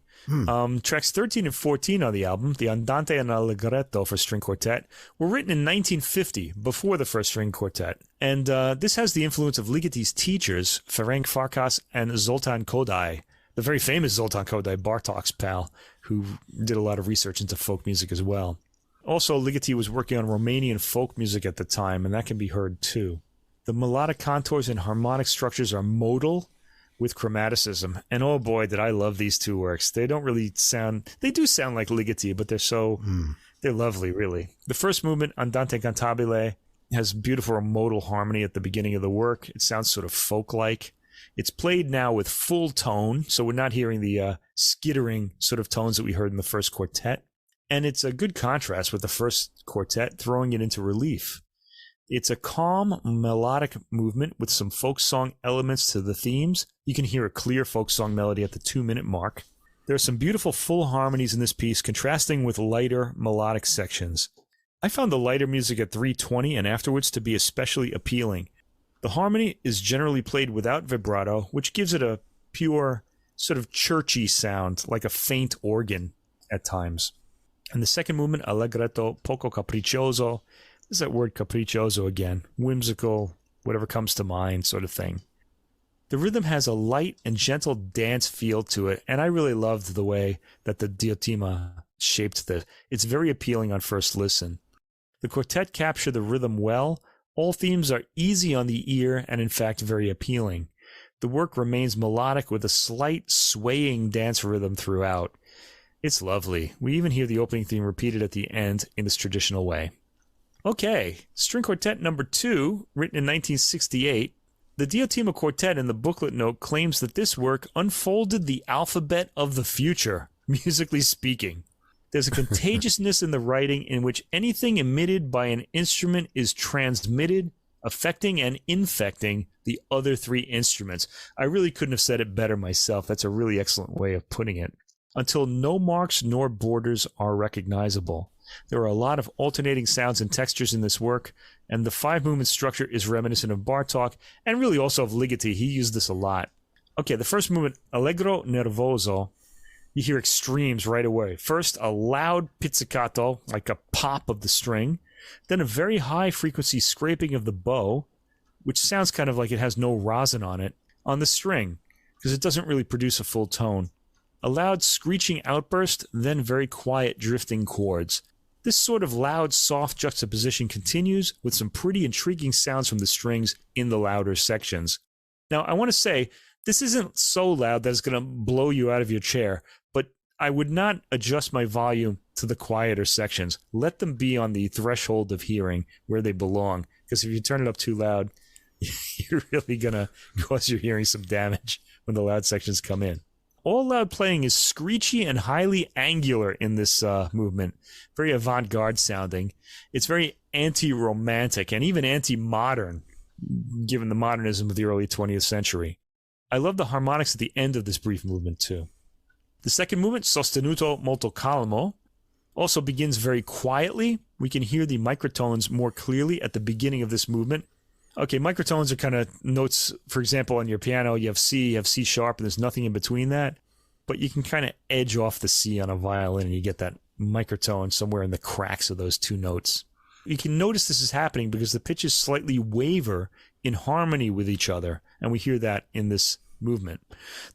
tracks 13 and 14 on the album, the Andante and Allegretto for string quartet, were written in 1950, before the first string quartet. And this has the influence of Ligeti's teachers, Ferenc Farkas and Zoltan Kodály, the very famous Zoltan Kodály, Bartók's pal, who did a lot of research into folk music as well. Also, Ligeti was working on Romanian folk music at the time, and that can be heard too. The melodic contours and harmonic structures are modal with chromaticism. And oh boy, did I love these two works. They don't really sound... They do sound like Ligeti, but they're lovely, really. The first movement, Andante Cantabile, has beautiful modal harmony at the beginning of the work. It sounds sort of folk-like. It's played now with full tone, so we're not hearing the skittering sort of tones that we heard in the first quartet. And it's a good contrast with the first quartet, throwing it into relief. It's a calm, melodic movement with some folk song elements to the themes. You can hear a clear folk song melody at the 2-minute mark. There are some beautiful full harmonies in this piece, contrasting with lighter melodic sections. I found the lighter music at 3:20 and afterwards to be especially appealing. The harmony is generally played without vibrato, which gives it a pure, sort of churchy sound, like a faint organ at times. And the second movement, Allegretto poco capriccioso, there's that word capriccioso again, whimsical, whatever comes to mind sort of thing. The rhythm has a light and gentle dance feel to it, and I really loved the way that the Diotima shaped this. It's very appealing on first listen. The quartet capture the rhythm well. All themes are easy on the ear and in fact very appealing. The work remains melodic with a slight swaying dance rhythm throughout. It's lovely. We even hear the opening theme repeated at the end in this traditional way. Okay, String Quartet number 2, written in 1968. The Diotima Quartet in the booklet note claims that this work unfolded the alphabet of the future, musically speaking. There's a contagiousness in the writing in which anything emitted by an instrument is transmitted, affecting and infecting the other 3 instruments. I really couldn't have said it better myself. That's a really excellent way of putting it. Until no marks nor borders are recognizable. There are a lot of alternating sounds and textures in this work, and the 5-movement structure is reminiscent of Bartók, and really also of Ligeti. He used this a lot. Okay, the first movement, Allegro Nervoso, you hear extremes right away. First, a loud pizzicato, like a pop of the string, then a very high frequency scraping of the bow, which sounds kind of like it has no rosin on it, on the string, because it doesn't really produce a full tone. A loud screeching outburst, then very quiet drifting chords. This sort of loud, soft juxtaposition continues with some pretty intriguing sounds from the strings in the louder sections. Now, I want to say, this isn't so loud that it's going to blow you out of your chair, but I would not adjust my volume to the quieter sections. Let them be on the threshold of hearing where they belong, because if you turn it up too loud, you're really going to cause your hearing some damage when the loud sections come in. All loud playing is screechy and highly angular in this movement, very avant-garde sounding. It's very anti-romantic and even anti-modern, given the modernism of the early 20th century. I love the harmonics at the end of this brief movement, too. The second movement, Sostenuto molto calmo, also begins very quietly. We can hear the microtones more clearly at the beginning of this movement. Okay, microtones are kind of notes, for example, on your piano, you have C sharp, and there's nothing in between that. But you can kind of edge off the C on a violin, and you get that microtone somewhere in the cracks of those 2 notes. You can notice this is happening because the pitches slightly waver in harmony with each other, and we hear that in this movement.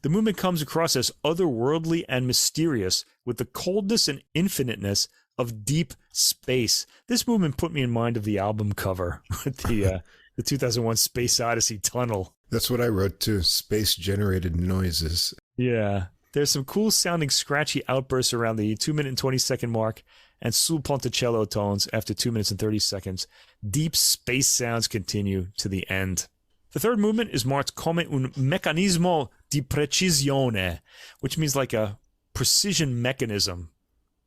The movement comes across as otherworldly and mysterious, with the coldness and infiniteness of deep space. This movement put me in mind of the album cover with the 2001 Space Odyssey tunnel. That's what I wrote too. Space-generated noises. Yeah. There's some cool sounding scratchy outbursts around the 2 minute and 20 second mark and sul ponticello tones after 2 minutes and 30 seconds. Deep space sounds continue to the end. The third movement is marked come un meccanismo di precisione, which means like a precision mechanism.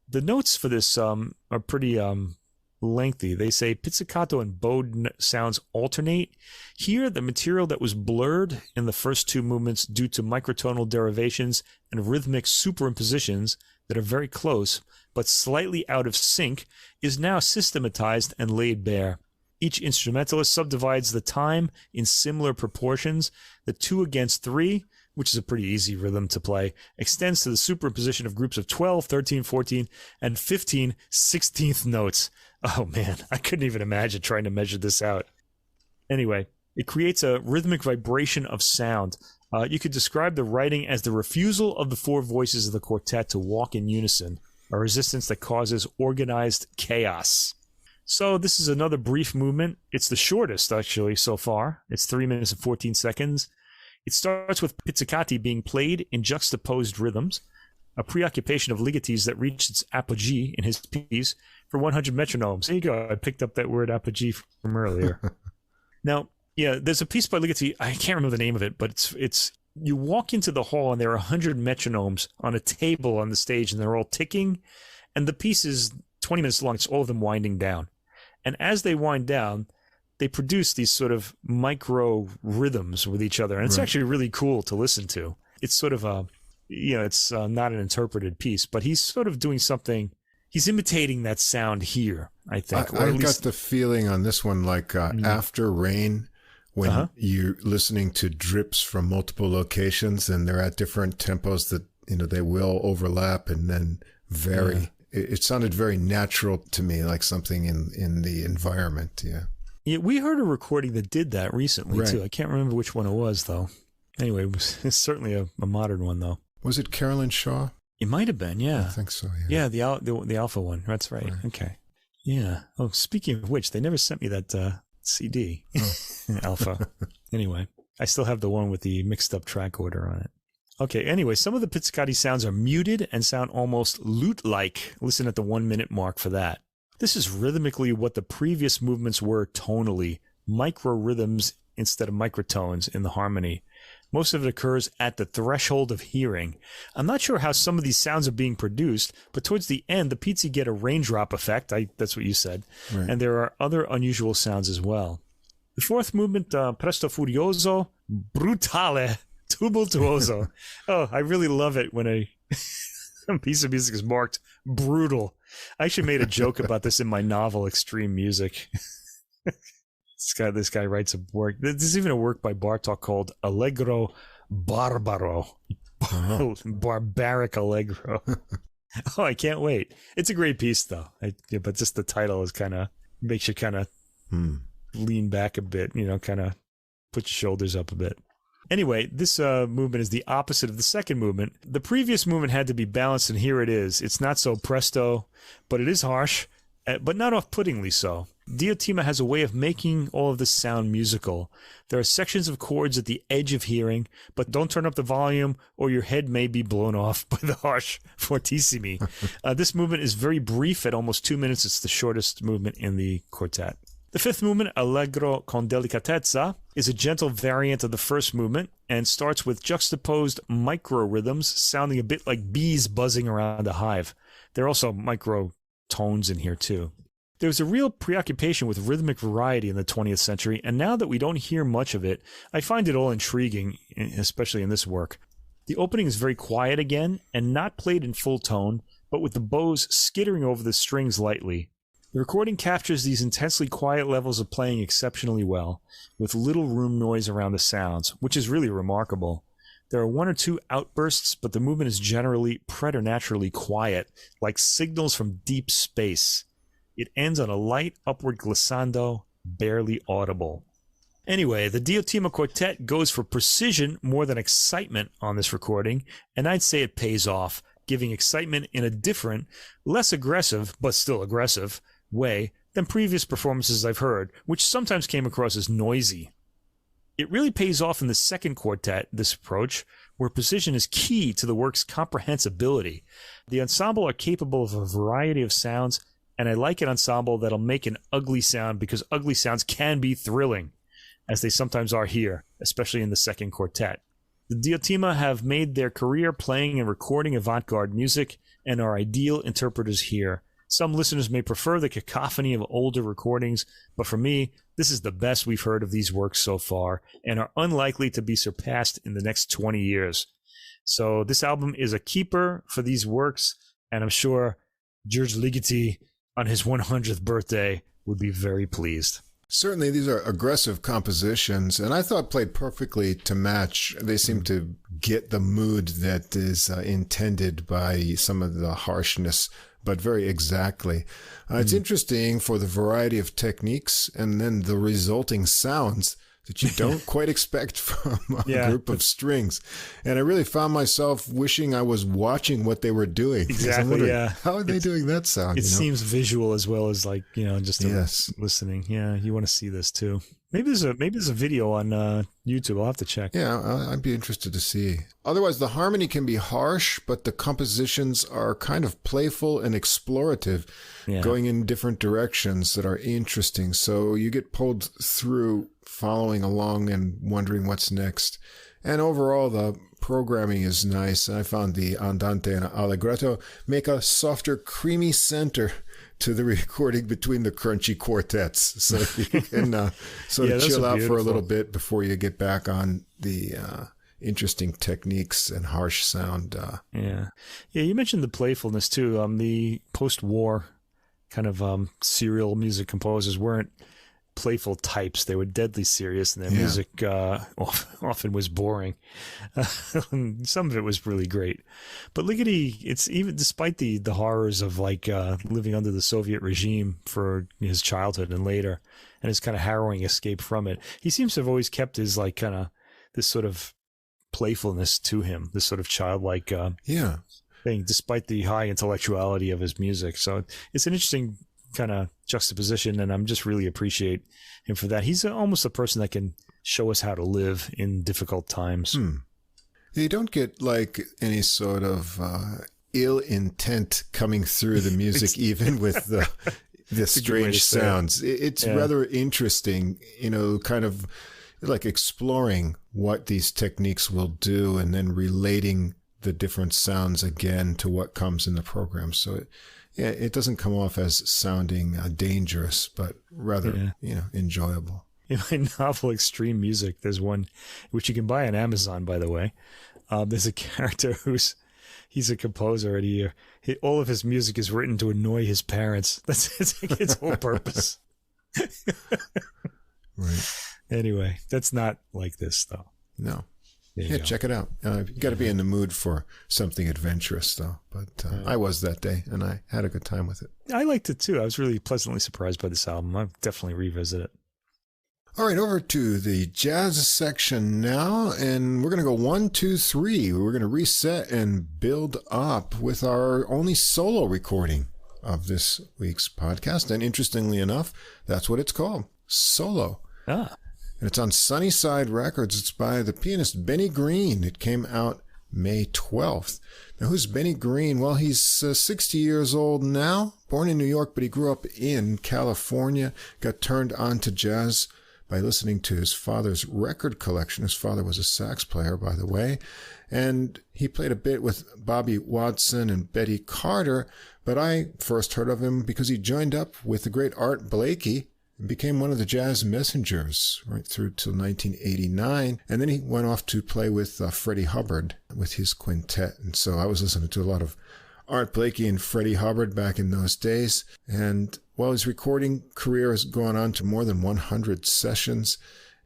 The notes for this are pretty lengthy. They say pizzicato and bowed sounds alternate. Here, the material that was blurred in the first two movements due to microtonal derivations and rhythmic superimpositions that are very close but slightly out of sync is now systematized and laid bare. Each instrumentalist subdivides the time in similar proportions. The 2 against 3, which is a pretty easy rhythm to play, extends to the superimposition of groups of 12, 13, 14, and 15 16th notes. Oh man, I couldn't even imagine trying to measure this out. Anyway, it creates a rhythmic vibration of sound. You could describe the writing as the refusal of the 4 voices of the quartet to walk in unison, a resistance that causes organized chaos. So this is another brief movement. It's the shortest, actually, so far. It's 3 minutes and 14 seconds. It starts with pizzicati being played in juxtaposed rhythms, a preoccupation of Ligeti's that reached its apogee in his piece for 100 metronomes. There you go. I picked up that word apogee from earlier. Now, yeah, there's a piece by Ligeti. I can't remember the name of it, but it's you walk into the hall and there are 100 metronomes on a table on the stage, and they're all ticking. And the piece is 20 minutes long. It's all of them winding down. And as they wind down, they produce these sort of micro rhythms with each other. And it's actually really cool to listen to. It's sort of it's not an interpreted piece, but he's sort of doing something. He's imitating that sound here, I think. I got the feeling on this one like after rain, when you're listening to drips from multiple locations and they're at different tempos that, they will overlap and then vary. Yeah. It sounded very natural to me, like something in the environment. Yeah, we heard a recording that did that recently, too. I can't remember which one it was, though. Anyway, it's certainly a modern one, though. Was it Carolyn Shaw? It might have been, yeah. I think so, yeah. Yeah, the Alpha one. That's right. Okay. Yeah. Oh, speaking of which, they never sent me that CD, Alpha. Anyway, I still have the one with the mixed up track order on it. Okay, anyway, some of the pizzicati sounds are muted and sound almost lute-like. Listen at the 1 minute mark for that. This is rhythmically what the previous movements were tonally, micro-rhythms instead of microtones in the harmony. Most of it occurs at the threshold of hearing. I'm not sure how some of these sounds are being produced, but towards the end, the pizzi get a raindrop effect. That's what you said. Right. And there are other unusual sounds as well. The fourth movement, Presto Furioso, Brutale, Tumultuoso. Oh, I really love it when a piece of music is marked brutal. I actually made a joke about this in my novel, Extreme Music. This guy writes a work. There's even a work by Bartok called Allegro Barbaro. Barbaric Allegro. Oh, I can't wait. It's a great piece, though. But just the title is makes you lean back a bit, kind of put your shoulders up a bit. Anyway, this movement is the opposite of the second movement. The previous movement had to be balanced, and here it is. It's not so presto, but it is harsh, but not off-puttingly so. Diotima has a way of making all of this sound musical. There are sections of chords at the edge of hearing, but don't turn up the volume or your head may be blown off by the harsh fortissimi. This movement is very brief at almost 2 minutes. It's the shortest movement in the quartet. The fifth movement, Allegro con delicatezza, is a gentle variant of the first movement and starts with juxtaposed micro-rhythms sounding a bit like bees buzzing around a hive. There are also micro-tones in here too. There was a real preoccupation with rhythmic variety in the 20th century, and now that we don't hear much of it, I find it all intriguing, especially in this work. The opening is very quiet again, and not played in full tone, but with the bows skittering over the strings lightly. The recording captures these intensely quiet levels of playing exceptionally well, with little room noise around the sounds, which is really remarkable. There are one or two outbursts, but the movement is generally preternaturally quiet, like signals from deep space. It ends on a light upward glissando, barely audible. Anyway, the Diotima Quartet goes for precision more than excitement on this recording, and I'd say it pays off. giving excitement in a different, less aggressive, but still aggressive way than previous performances I've heard, which sometimes came across as noisy. It really pays off in the second quartet, this approach, where precision is key to the work's comprehensibility. The ensemble are capable of a variety of sounds, and I like an ensemble that'll make an ugly sound because ugly sounds can be thrilling, as they sometimes are here, especially in the second quartet. The Diotima have made their career playing and recording avant-garde music and are ideal interpreters here. Some listeners may prefer the cacophony of older recordings, but for me, this is the best we've heard of these works so far and are unlikely to be surpassed in the next 20 years. So this album is a keeper for these works, and I'm sure George Ligeti on his 100th birthday would be very pleased. Certainly, these are aggressive compositions, and I thought played perfectly to match. They seem to get the mood that is intended by some of the harshness, but very exactly. It's interesting for the variety of techniques and then the resulting sounds that you don't quite expect from a group of strings. And I really found myself wishing I was watching what they were doing. Exactly, yeah. How are they doing that sound? It seems visual as well as just listening. Yeah, you want to see this too. Maybe there's a video on YouTube. I'll have to check. Yeah, I'd be interested to see. Otherwise, the harmony can be harsh, but the compositions are kind of playful and explorative, going in different directions that are interesting. So you get pulled through following along and wondering what's next. And overall, the programming is nice. I found the Andante and Allegretto make a softer, creamy center to the recording between the crunchy quartets. So you can sort of chill out for a little bit before you get back on the interesting techniques and harsh sound. Yeah, you mentioned the playfulness too. The post-war kind of serial music composers weren't playful types. They were deadly serious, and their music often was boring. Some of it was really great, but Ligeti, it's even despite the horrors of living under the Soviet regime for his childhood and later, and his kind of harrowing escape from it, he seems to have always kept his kind of this sort of playfulness to him, this sort of childlike thing, despite the high intellectuality of his music. So it's an interesting kind of juxtaposition, and I'm just really appreciate him for that. He's almost a person that can show us how to live in difficult times. You don't get any sort of ill intent coming through the music, even with the strange sounds. It's rather interesting, kind of like exploring what these techniques will do and then relating the different sounds again to what comes in the program. So it doesn't come off as sounding dangerous, but rather, enjoyable. In my novel, Extreme Music, there's one which you can buy on Amazon, by the way. There's a character he's a composer, and all of his music is written to annoy his parents. That's its whole purpose. Right. Anyway, that's not like this, though. No. Check it out. You got to be in the mood for something adventurous, though. But I was that day, and I had a good time with it. I liked it, too. I was really pleasantly surprised by this album. I'll definitely revisit it. All right, over to the jazz section now, and we're going to go 1, 2, 3. We're going to reset and build up with our only solo recording of this week's podcast. And interestingly enough, that's what it's called, Solo. And it's on Sunnyside Records. It's by the pianist Benny Green. It came out May 12th. Now, who's Benny Green? Well, he's 60 years old now, born in New York, but he grew up in California, got turned on to jazz by listening to his father's record collection. His father was a sax player, by the way, and he played a bit with Bobby Watson and Betty Carter, but I first heard of him because he joined up with the great Art Blakey and became one of the jazz messengers right through till 1989. And then he went off to play with Freddie Hubbard with his quintet. And so I was listening to a lot of Art Blakey and Freddie Hubbard back in those days. And his recording career has gone on to more than 100 sessions.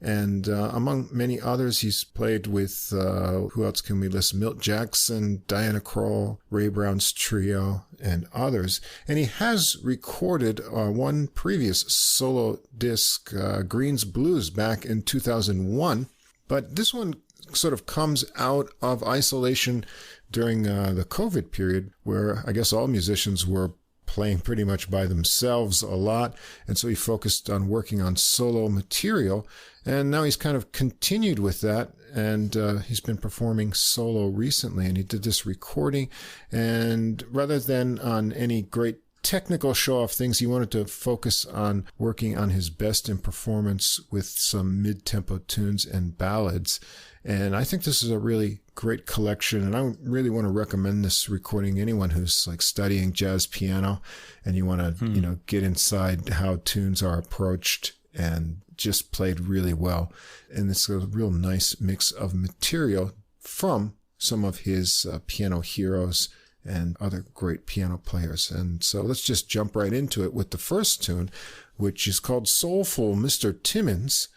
And among many others, he's played with, who else can we list? Milt Jackson, Diana Krall, Ray Brown's Trio, and others. And he has recorded one previous solo disc, Green's Blues, back in 2001. But this one sort of comes out of isolation during the COVID period, where I guess all musicians were playing pretty much by themselves a lot. And so he focused on working on solo material. And now he's kind of continued with that. And he's been performing solo recently. And he did this recording. And rather than on any great technical show-off things, he wanted to focus on working on his best in performance with some mid-tempo tunes and ballads. And I think this is a really great collection, and I really want to recommend this recording to anyone who's like studying jazz piano and you want to get inside how tunes are approached and just played really well. And it's a real nice mix of material from some of his piano heroes and other great piano players. And so let's just jump right into it with the first tune, which is called Soulful Mr. Timmins.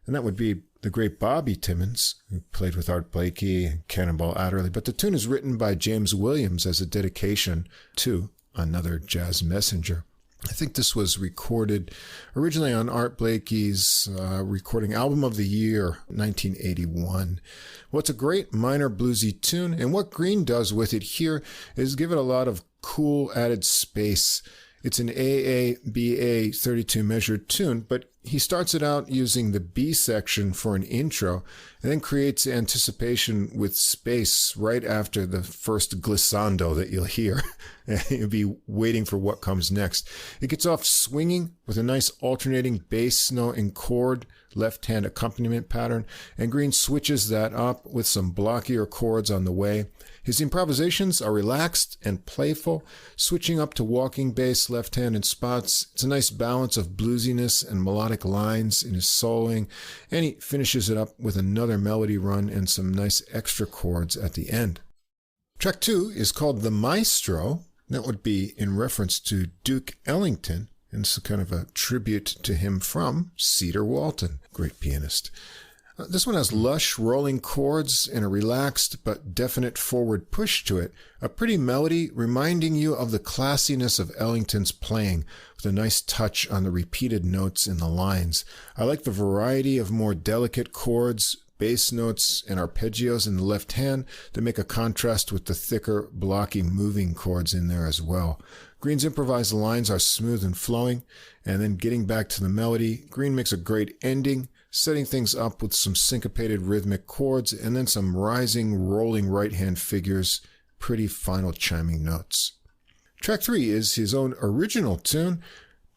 And that would be the great Bobby Timmins, who played with Art Blakey and Cannonball Adderley. But the tune is written by James Williams as a dedication to another jazz messenger. I think this was recorded originally on Art Blakey's recording album of the year, 1981. Well, it's a great minor bluesy tune, and what Green does with it here is give it a lot of cool added space. It's an AA-BA 32 measured tune, but he starts it out using the B section for an intro and then creates anticipation with space right after the first glissando that you'll hear. You'll be waiting for what comes next. It gets off swinging with a nice alternating bass note and chord left-hand accompaniment pattern, and Green switches that up with some blockier chords on the way. His improvisations are relaxed and playful, switching up to walking bass left-hand in spots. It's a nice balance of bluesiness and melodic lines in his soloing, and he finishes it up with another melody run and some nice extra chords at the end. Track 2 is called The Maestro. That would be in reference to Duke Ellington, and it's kind of a tribute to him from Cedar Walton, great pianist. This one has lush rolling chords and a relaxed but definite forward push to it. A pretty melody reminding you of the classiness of Ellington's playing, with a nice touch on the repeated notes in the lines. I like the variety of more delicate chords, bass notes, and arpeggios in the left hand that make a contrast with the thicker, blocky moving chords in there as well. Green's improvised lines are smooth and flowing, and then getting back to the melody, Green makes a great ending, setting things up with some syncopated rhythmic chords and then some rising, rolling right-hand figures, pretty final chiming notes. Track 3 is his own original tune,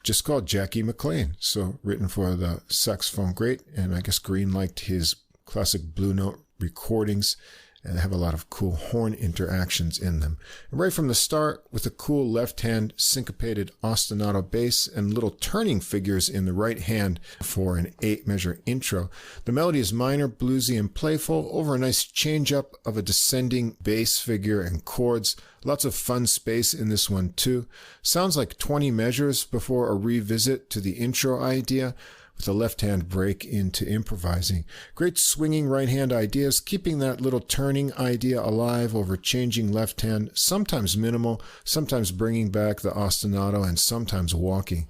just called Jackie McLean, so written for the saxophone great, and I guess Green liked his classic Blue Note recordings, and have a lot of cool horn interactions in them. And right from the start, with a cool left-hand syncopated ostinato bass and little turning figures in the right hand for an 8-measure intro. The melody is minor, bluesy, and playful over a nice change-up of a descending bass figure and chords. Lots of fun space in this one, too. Sounds like 20 measures before a revisit to the intro idea, with a left-hand break into improvising. Great swinging right-hand ideas, keeping that little turning idea alive over changing left-hand, sometimes minimal, sometimes bringing back the ostinato, and sometimes walking.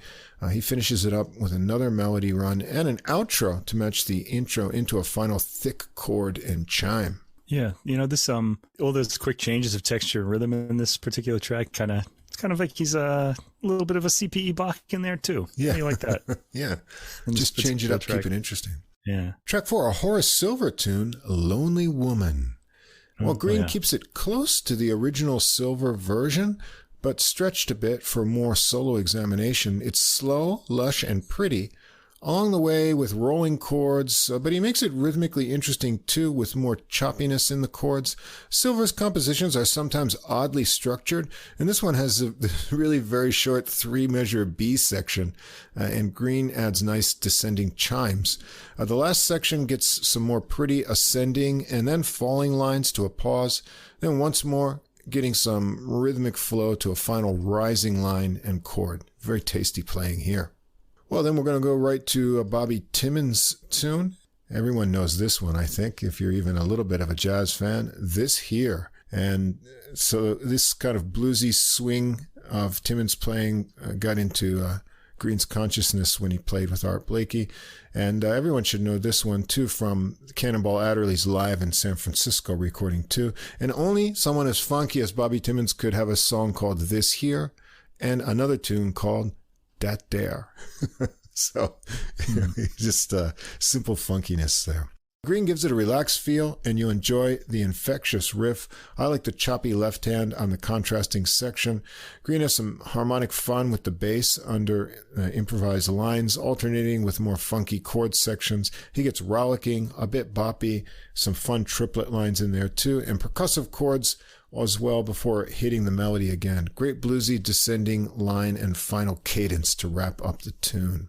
He finishes it up with another melody run and an outro to match the intro into a final thick chord and chime. Yeah, this all those quick changes of texture and rhythm in this particular track it's kind of like he's a little bit of a C.P.E. Bach in there too. Yeah. You like that? Yeah. Just change it up, keep it interesting. Yeah. Track 4, a Horace Silver tune, Lonely Woman. Well, Green keeps it close to the original Silver version, but stretched a bit for more solo examination. It's slow, lush, and pretty, along the way with rolling chords, but he makes it rhythmically interesting too, with more choppiness in the chords. Silver's compositions are sometimes oddly structured, and this one has a really very short 3-measure B section, and Green adds nice descending chimes. The last section gets some more pretty ascending and then falling lines to a pause, then once more getting some rhythmic flow to a final rising line and chord. Very tasty playing here. Well, then we're going to go right to a Bobby Timmins tune. Everyone knows this one, I think, if you're even a little bit of a jazz fan. This Here. And so this kind of bluesy swing of Timmins playing got into Green's consciousness when he played with Art Blakey. And everyone should know this one, too, from Cannonball Adderley's Live in San Francisco recording, too. And only someone as funky as Bobby Timmons could have a song called This Here and another tune called Dat Dare. So, just simple funkiness there. Green gives it a relaxed feel, and you enjoy the infectious riff. I like the choppy left hand on the contrasting section. Green has some harmonic fun with the bass under improvised lines, alternating with more funky chord sections. He gets rollicking, a bit boppy, some fun triplet lines in there too, and percussive chords as well before hitting the melody again. Great bluesy descending line and final cadence to wrap up the tune.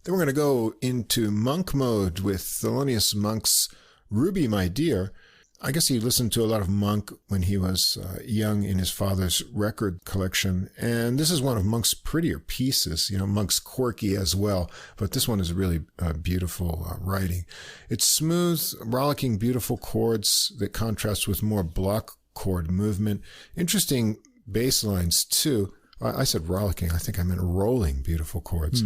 Then we're going to go into monk mode with Thelonious Monk's Ruby, My Dear. I guess he listened to a lot of Monk when he was young in his father's record collection. And this is one of Monk's prettier pieces. Monk's quirky as well, but this one is really beautiful writing. It's smooth, rollicking, beautiful chords that contrast with more block chord movement. Interesting bass lines too. I said rollicking. I think I meant rolling beautiful chords.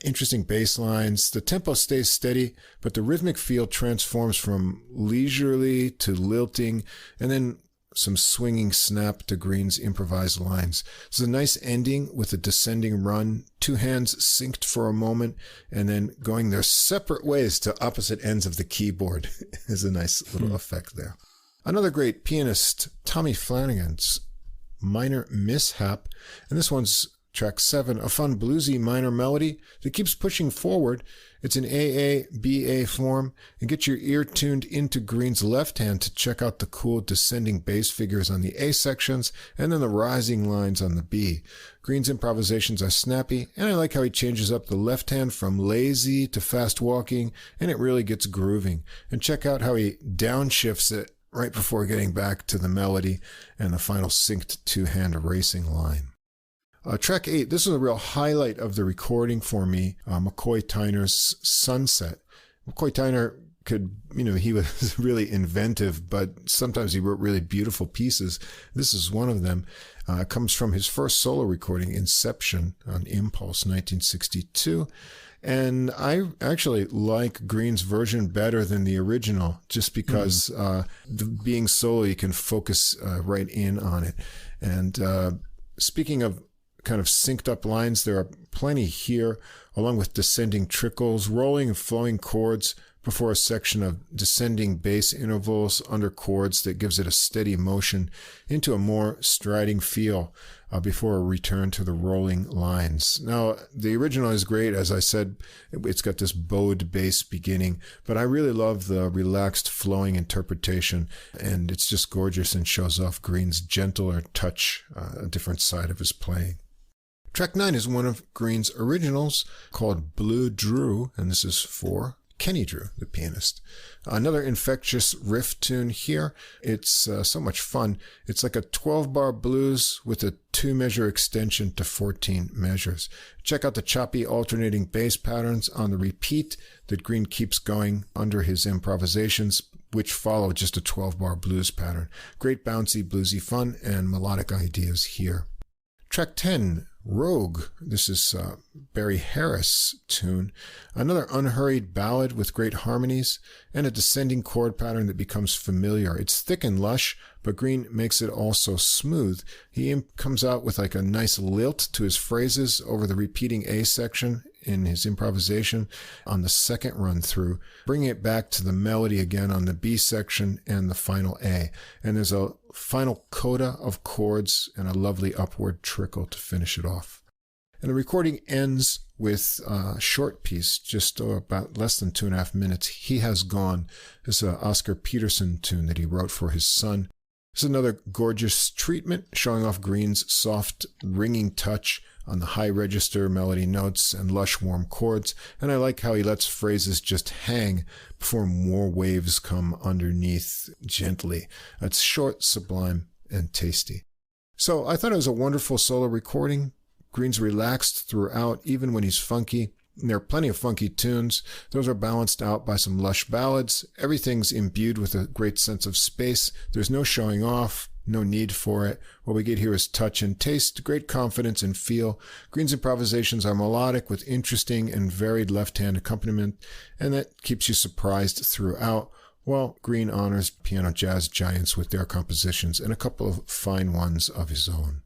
Interesting bass lines. The tempo stays steady, but the rhythmic feel transforms from leisurely to lilting, and then some swinging snap to Green's improvised lines. It's a nice ending with a descending run, two hands synced for a moment, and then going their separate ways to opposite ends of the keyboard. Is a nice little effect there. Another great pianist, Tommy Flanagan's Minor Mishap, and this one's track 7, a fun bluesy minor melody that keeps pushing forward. It's in AA-BA form, and get your ear tuned into Green's left hand to check out the cool descending bass figures on the A sections and then the rising lines on the B. Green's improvisations are snappy, and I like how he changes up the left hand from lazy to fast walking, and it really gets grooving. And check out how he downshifts it right before getting back to the melody and the final synced two-hand racing line. Track 8, this is a real highlight of the recording for me, McCoy Tyner's Sunset. McCoy Tyner he was really inventive, but sometimes he wrote really beautiful pieces. This is one of them. It comes from his first solo recording, Inception, on Impulse, 1962. And I actually like Green's version better than the original, just because being solo, you can focus right in on it. And speaking of kind of synced up lines, there are plenty here, along with descending trickles, rolling and flowing chords before a section of descending bass intervals under chords that gives it a steady motion into a more striding feel before a return to the rolling lines. Now, the original is great. As I said, it's got this bowed bass beginning, but I really love the relaxed flowing interpretation, and it's just gorgeous and shows off Green's gentler touch, a different side of his playing. Track 9 is one of Green's originals called Blue Drew, and this is for Kenny Drew, the pianist. Another infectious riff tune here. It's so much fun. It's like a 12-bar blues with a 2-measure extension to 14 measures. Check out the choppy alternating bass patterns on the repeat that Green keeps going under his improvisations, which follow just a 12-bar blues pattern. Great bouncy, bluesy fun and melodic ideas here. Track 10, Rogue. This is Barry Harris' tune. Another unhurried ballad with great harmonies and a descending chord pattern that becomes familiar. It's thick and lush, but Green makes it also smooth. He comes out with like a nice lilt to his phrases over the repeating A section in his improvisation on the second run through, bringing it back to the melody again on the B section and the final A. And there's a final coda of chords and a lovely upward trickle to finish it off. And the recording ends with a short piece, just about less than 2.5 minutes. He Has Gone. This is an Oscar Peterson tune that he wrote for his son. This is another gorgeous treatment, showing off Green's soft, ringing touch on the high register melody notes and lush, warm chords. And I like how he lets phrases just hang before more waves come underneath gently. It's short, sublime, and tasty. So I thought it was a wonderful solo recording. Green's relaxed throughout, even when he's funky. There are plenty of funky tunes. Those are balanced out by some lush ballads. Everything's imbued with a great sense of space. There's no showing off, no need for it. What we get here is touch and taste, great confidence and feel. Green's improvisations are melodic with interesting and varied left-hand accompaniment, and that keeps you surprised throughout, while Green honors piano jazz giants with their compositions and a couple of fine ones of his own.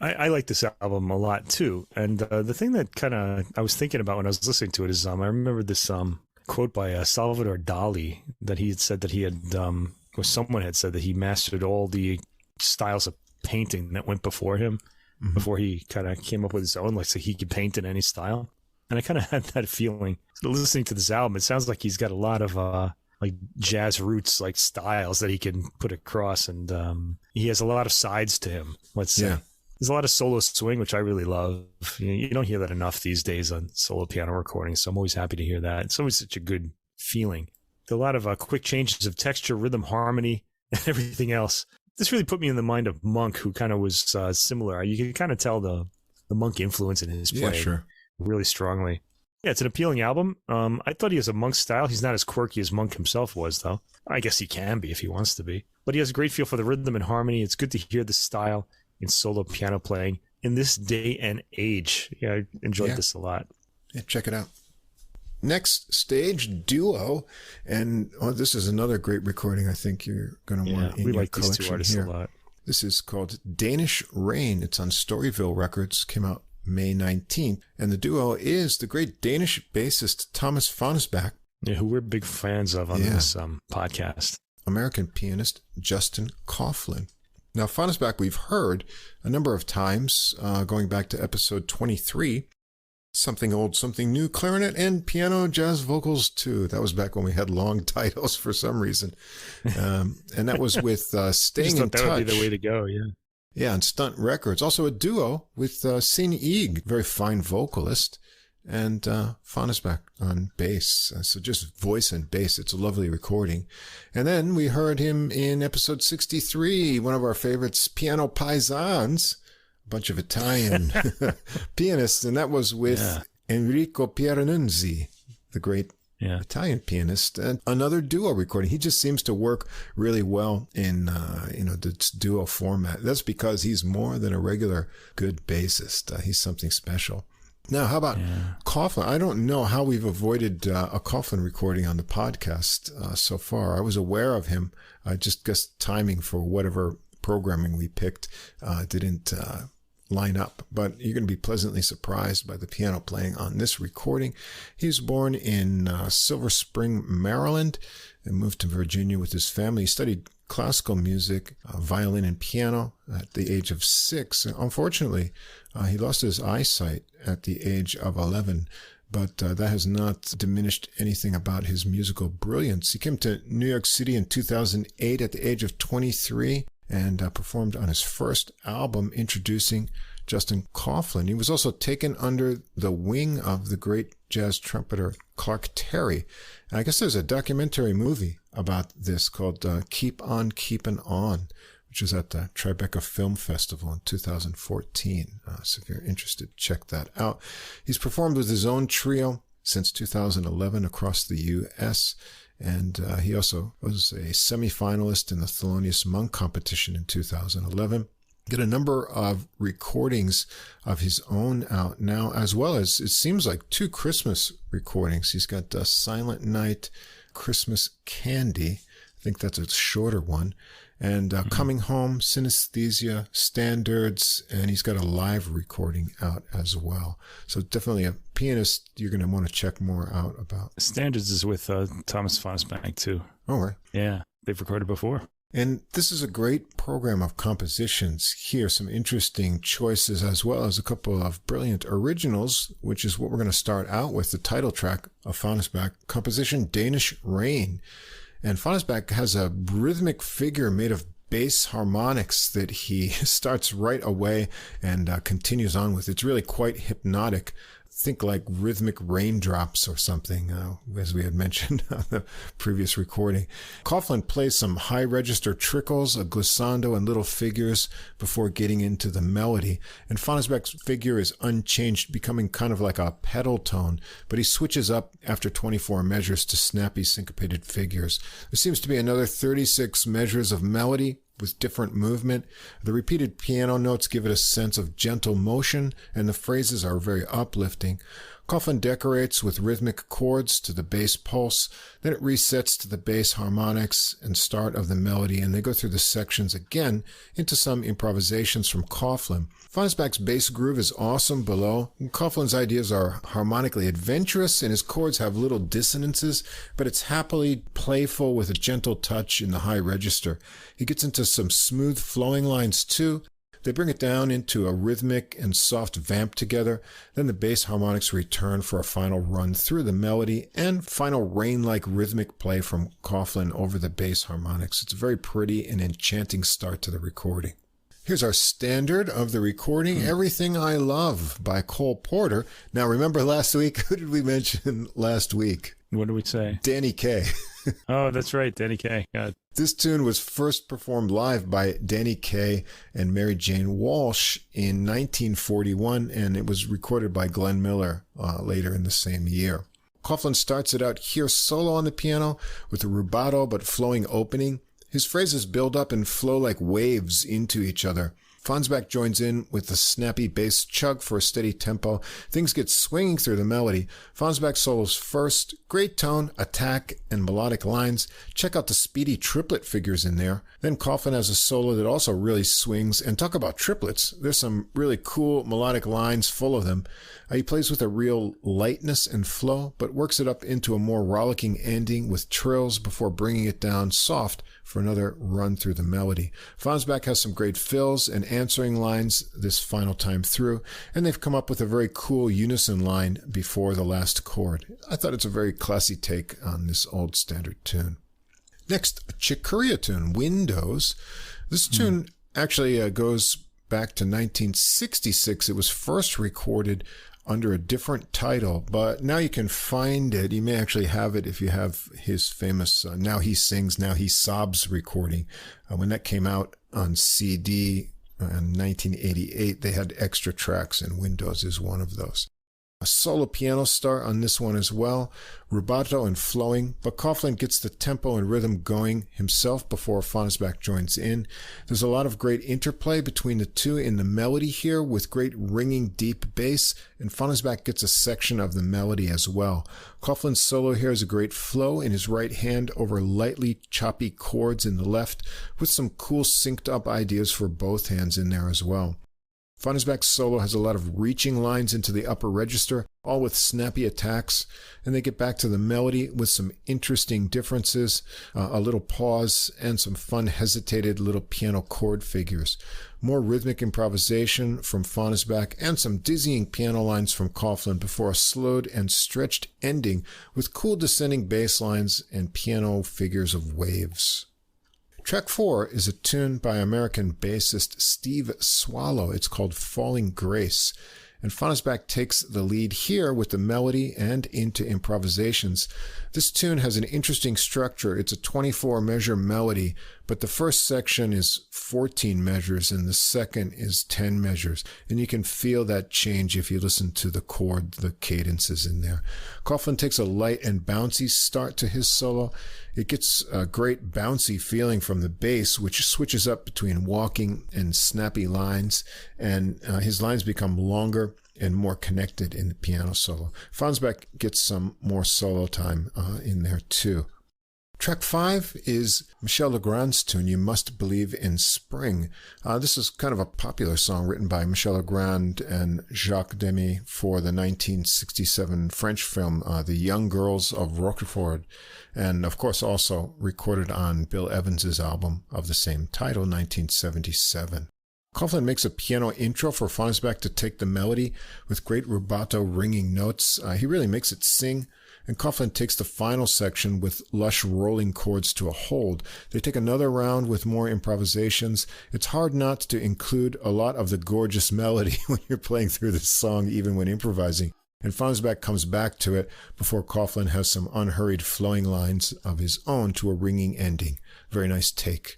I like this album a lot too. And the thing that kind of I was thinking about when I was listening to it is I remember this quote by Salvador Dali that he had said that he had, or someone had said that he mastered all the styles of painting that went before him, before he kind of came up with his own, like so he could paint in any style. And I kind of had that feeling. So listening to this album, it sounds like he's got a lot of like jazz roots, like styles that he can put across. And he has a lot of sides to him, let's say. Yeah. There's a lot of solo swing, which I really love. You don't hear that enough these days on solo piano recordings, so I'm always happy to hear that. It's always such a good feeling. There are a lot of quick changes of texture, rhythm, harmony, and everything else. This really put me in the mind of Monk, who kind of was similar. You can kind of tell the Monk influence in his play really strongly. Yeah, it's an appealing album. I thought he has a Monk style. He's not as quirky as Monk himself was, though. I guess he can be if he wants to be. But he has a great feel for the rhythm and harmony. It's good to hear this style in solo piano playing in this day and age. Yeah, I enjoyed this a lot. Yeah, check it out. Next stage, Duo. And this is another great recording I think you're going to want in your collection. We like these two artists a lot. This is called Danish Rain. It's on Storyville Records. Came out May 19th. And the duo is the great Danish bassist Thomas Fonnesbæk. Yeah, who we're big fans of on this podcast. American pianist Justin Kauflin. Now, Fonnesbæk we've heard a number of times, going back to episode 23. Something old, something new, clarinet and piano, jazz vocals too. That was back when we had long titles for some reason. And that was with Staying in Touch. That would be the way to go, Yeah, and Stunt Records. Also a duo with C.P.E, very fine vocalist, and Fonnesbæk on bass. So just voice and bass. It's a lovely recording. And then we heard him in episode 63, one of our favorites, Piano Paisans, a bunch of Italian pianists. And that was with Enrico Pieranunzi, the great Italian pianist, and another duo recording. He just seems to work really well in the duo format. That's because he's more than a regular good bassist. He's something special. Now, how about Kauflin? I don't know how we've avoided a Kauflin recording on the podcast so far. I was aware of him. I just guess timing for whatever programming we picked didn't line up. But you're going to be pleasantly surprised by the piano playing on this recording. He was born in Silver Spring, Maryland, and moved to Virginia with his family. He studied classical music, violin and piano at the age of 6. Unfortunately, he lost his eyesight at the age of 11, but that has not diminished anything about his musical brilliance. He came to New York City in 2008 at the age of 23 and performed on his first album introducing Justin Kauflin. He was also taken under the wing of the great jazz trumpeter Clark Terry. And I guess there's a documentary movie about this called Keep On Keepin' On, which was at the Tribeca Film Festival in 2014. So if you're interested, check that out. He's performed with his own trio since 2011 across the U.S., and he also was a semifinalist in the Thelonious Monk competition in 2011. Get a number of recordings of his own out now, as well as, it seems like, 2 Christmas recordings. He's got Silent Night, Christmas Candy. I think that's a shorter one. And Coming Home, Synesthesia, Standards, and he's got a live recording out as well. So definitely a pianist you're going to want to check more out about. Standards is with Thomas Fonnesbæk too. Oh, right. Yeah, they've recorded before. And this is a great program of compositions here, some interesting choices, as well as a couple of brilliant originals, which is what we're going to start out with, the title track of Fonnesbæk, composition Danish Rain. And Fonnesbæk has a rhythmic figure made of bass harmonics that he starts right away and continues on with. It's really quite hypnotic, think like rhythmic raindrops or something, as we had mentioned on the previous recording. Kauflin plays some high register trickles, a glissando, and little figures before getting into the melody. And Fonnesbæk's figure is unchanged, becoming kind of like a pedal tone, but he switches up after 24 measures to snappy syncopated figures. There seems to be another 36 measures of melody with different movement. The repeated piano notes give it a sense of gentle motion, and the phrases are very uplifting. Kauflin decorates with rhythmic chords to the bass pulse, then it resets to the bass harmonics and start of the melody, and they go through the sections again into some improvisations from Kauflin. Fonnesbæk's bass groove is awesome below. Kauflin's ideas are harmonically adventurous, and his chords have little dissonances, but it's happily playful with a gentle touch in the high register. He gets into some smooth flowing lines too. They bring it down into a rhythmic and soft vamp together. Then the bass harmonics return for a final run through the melody and final rain-like rhythmic play from Kauflin over the bass harmonics. It's a very pretty and enchanting start to the recording. Here's our standard of the recording, Everything I Love by Cole Porter. Now, remember last week? Who did we mention last week? What did we say? Danny Kaye. Oh, that's right, Danny Kaye. God. This tune was first performed live by Danny Kaye and Mary Jane Walsh in 1941, and it was recorded by Glenn Miller later in the same year. Kauflin starts it out here solo on the piano with a rubato but flowing opening. His phrases build up and flow like waves into each other. Fonnesbæk joins in with the snappy bass chug for a steady tempo. Things get swinging through the melody. Fonnesbæk solos first. Great tone, attack, and melodic lines. Check out the speedy triplet figures in there. Then Kauflin has a solo that also really swings. And talk about triplets. There's some really cool melodic lines full of them. He plays with a real lightness and flow, but works it up into a more rollicking ending with trills before bringing it down soft for another run through the melody. Fonnesbæk has some great fills and answering lines this final time through, and they've come up with a very cool unison line before the last chord. I thought it's a very classy take on this old standard tune. Next, a Chick Corea tune, Windows. This tune actually goes back to 1966. It was first recorded under a different title, but now you can find it. You may actually have it if you have his famous Now He Sings, Now He Sobs recording. When that came out on CD in 1988, they had extra tracks, and Windows is one of those. A solo piano start on this one as well, rubato and flowing, but Kauflin gets the tempo and rhythm going himself before Fonnesbæk joins in. There's a lot of great interplay between the two in the melody here with great ringing deep bass, and Fonnesbæk gets a section of the melody as well. Kauflin's solo here is a great flow in his right hand over lightly choppy chords in the left, with some cool synced up ideas for both hands in there as well. Fonnesbæk's solo has a lot of reaching lines into the upper register, all with snappy attacks, and they get back to the melody with some interesting differences, a little pause, and some fun hesitated little piano chord figures. More rhythmic improvisation from Fonnesbæk and some dizzying piano lines from Kauflin before a slowed and stretched ending with cool descending bass lines and piano figures of waves. Track 4 is a tune by American bassist Steve Swallow. It's called Falling Grace. And Fonnesbæk takes the lead here with the melody and into improvisations. This tune has an interesting structure. It's a 24-measure melody, but the first section is 14 measures and the second is 10 measures. And you can feel that change if you listen to the chord, the cadences in there. Kauflin takes a light and bouncy start to his solo. It gets a great bouncy feeling from the bass, which switches up between walking and snappy lines, and his lines become longer and more connected in the piano solo. Fonnesbæk gets some more solo time in there too. Track 5 is Michel Legrand's tune, You Must Believe in Spring. This is kind of a popular song written by Michel Legrand and Jacques Demy for the 1967 French film, The Young Girls of Rochefort, and of course also recorded on Bill Evans's album of the same title, 1977. Kauflin makes a piano intro for Fonnesbæk to take the melody with great rubato ringing notes. He really makes it sing. And Kauflin takes the final section with lush rolling chords to a hold. They take another round with more improvisations. It's hard not to include a lot of the gorgeous melody when you're playing through this song, even when improvising. and Fonnesbæk comes back to it before Kauflin has some unhurried flowing lines of his own to a ringing ending. Very nice take.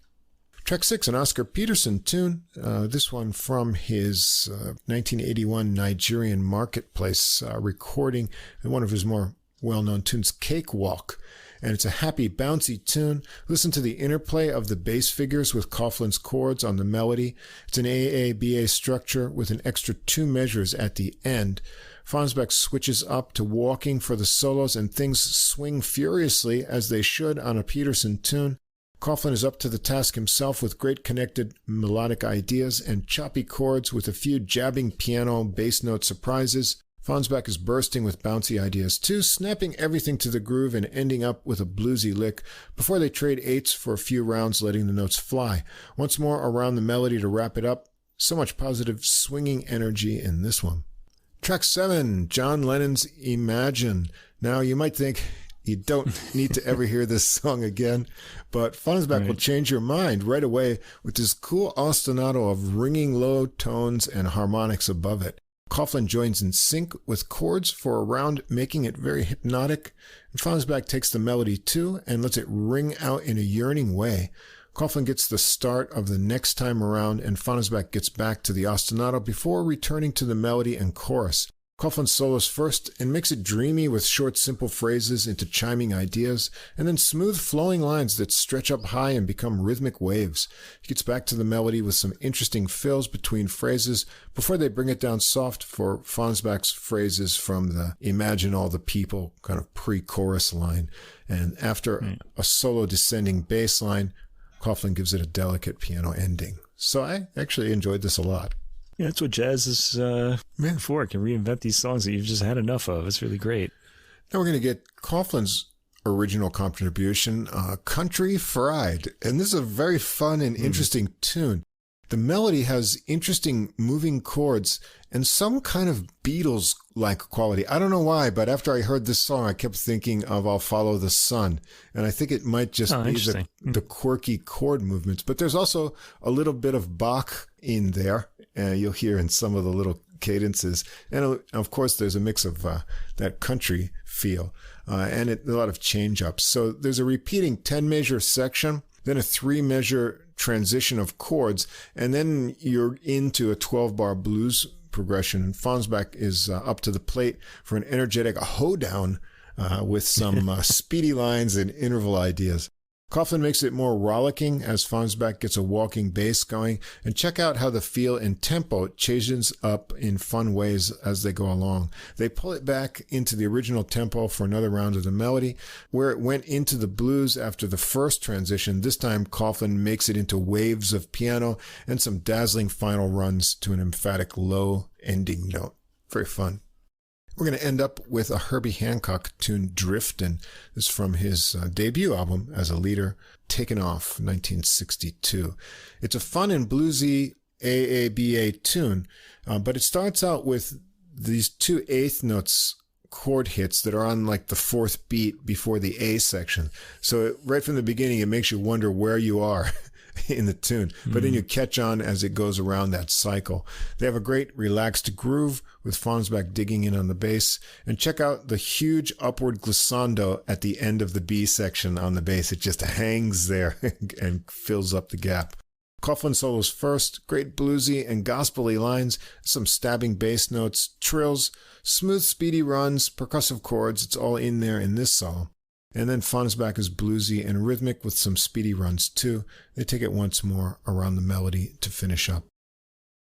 Track 6, an Oscar Peterson tune, this one from his 1981 Nigerian Marketplace recording, and one of his more well-known tunes, Cakewalk. And it's a happy, bouncy tune. Listen to the interplay of the bass figures with Kauflin's chords on the melody. It's an AABA structure with an extra 2 measures at the end. Fonnesbæk switches up to walking for the solos, and things swing furiously, as they should on a Peterson tune. Kauflin is up to the task himself with great connected melodic ideas and choppy chords with a few jabbing piano bass note surprises. Fonnesbæk is bursting with bouncy ideas too, snapping everything to the groove and ending up with a bluesy lick before they trade eights for a few rounds, letting the notes fly. Once more around the melody to wrap it up. So much positive swinging energy in this one. Track 7, John Lennon's Imagine. Now you might think you don't need to ever hear this song again, but Fonnesbæk will change your mind right away with this cool ostinato of ringing low tones and harmonics above it. Kauflin joins in sync with chords for a round, making it very hypnotic. And Fonnesbæk takes the melody too and lets it ring out in a yearning way. Kauflin gets the start of the next time around, and Fonnesbæk gets back to the ostinato before returning to the melody and chorus. Kauflin solos first and makes it dreamy with short, simple phrases into chiming ideas, and then smooth flowing lines that stretch up high and become rhythmic waves. He gets back to the melody with some interesting fills between phrases before they bring it down soft for Fonnesbæk's phrases from the Imagine All the People kind of pre-chorus line. And after a solo descending bass line, Kauflin gives it a delicate piano ending. So I actually enjoyed this a lot. Yeah, that's what jazz is for. It can reinvent these songs that you've just had enough of. It's really great. Now we're going to get Kauflin's original contribution, Country Fried. And this is a very fun and interesting tune. The melody has interesting moving chords and some kind of Beatles-like quality. I don't know why, but after I heard this song, I kept thinking of I'll Follow the Sun. And I think it might just be the quirky chord movements. But there's also a little bit of Bach in there. You'll hear in some of the little cadences. And of course, there's a mix of that country feel and a lot of change-ups. So there's a repeating 10-measure section, then a 3-measure transition of chords, and then you're into a 12-bar blues progression. And Fonnesbæk is up to the plate for an energetic hoedown with some speedy lines and interval ideas. Kauflin makes it more rollicking as Fonnesbæk gets a walking bass going, and check out how the feel and tempo changes up in fun ways as they go along. They pull it back into the original tempo for another round of the melody, where it went into the blues after the first transition. This time Kauflin makes it into waves of piano and some dazzling final runs to an emphatic low ending note. Very fun. We're going to end up with a Herbie Hancock tune, Driftin'. This is from his debut album as a leader, Taken Off, 1962. It's a fun and bluesy AABA tune, but it starts out with these 2 eighth notes chord hits that are on like the 4th beat before the A section. So right from the beginning, it makes you wonder where you are in the tune, but then you catch on as it goes around that cycle. They have a great relaxed groove with Fonnesbæk digging in on the bass, and check out the huge upward glissando at the end of the B section on the bass. It just hangs there and fills up the gap. Kauflin solos first, great bluesy and gospel-y lines, some stabbing bass notes, trills, smooth speedy runs, percussive chords. It's all in there in this solo. And then Fonnesbæk is bluesy and rhythmic with some speedy runs too. They take it once more around the melody to finish up.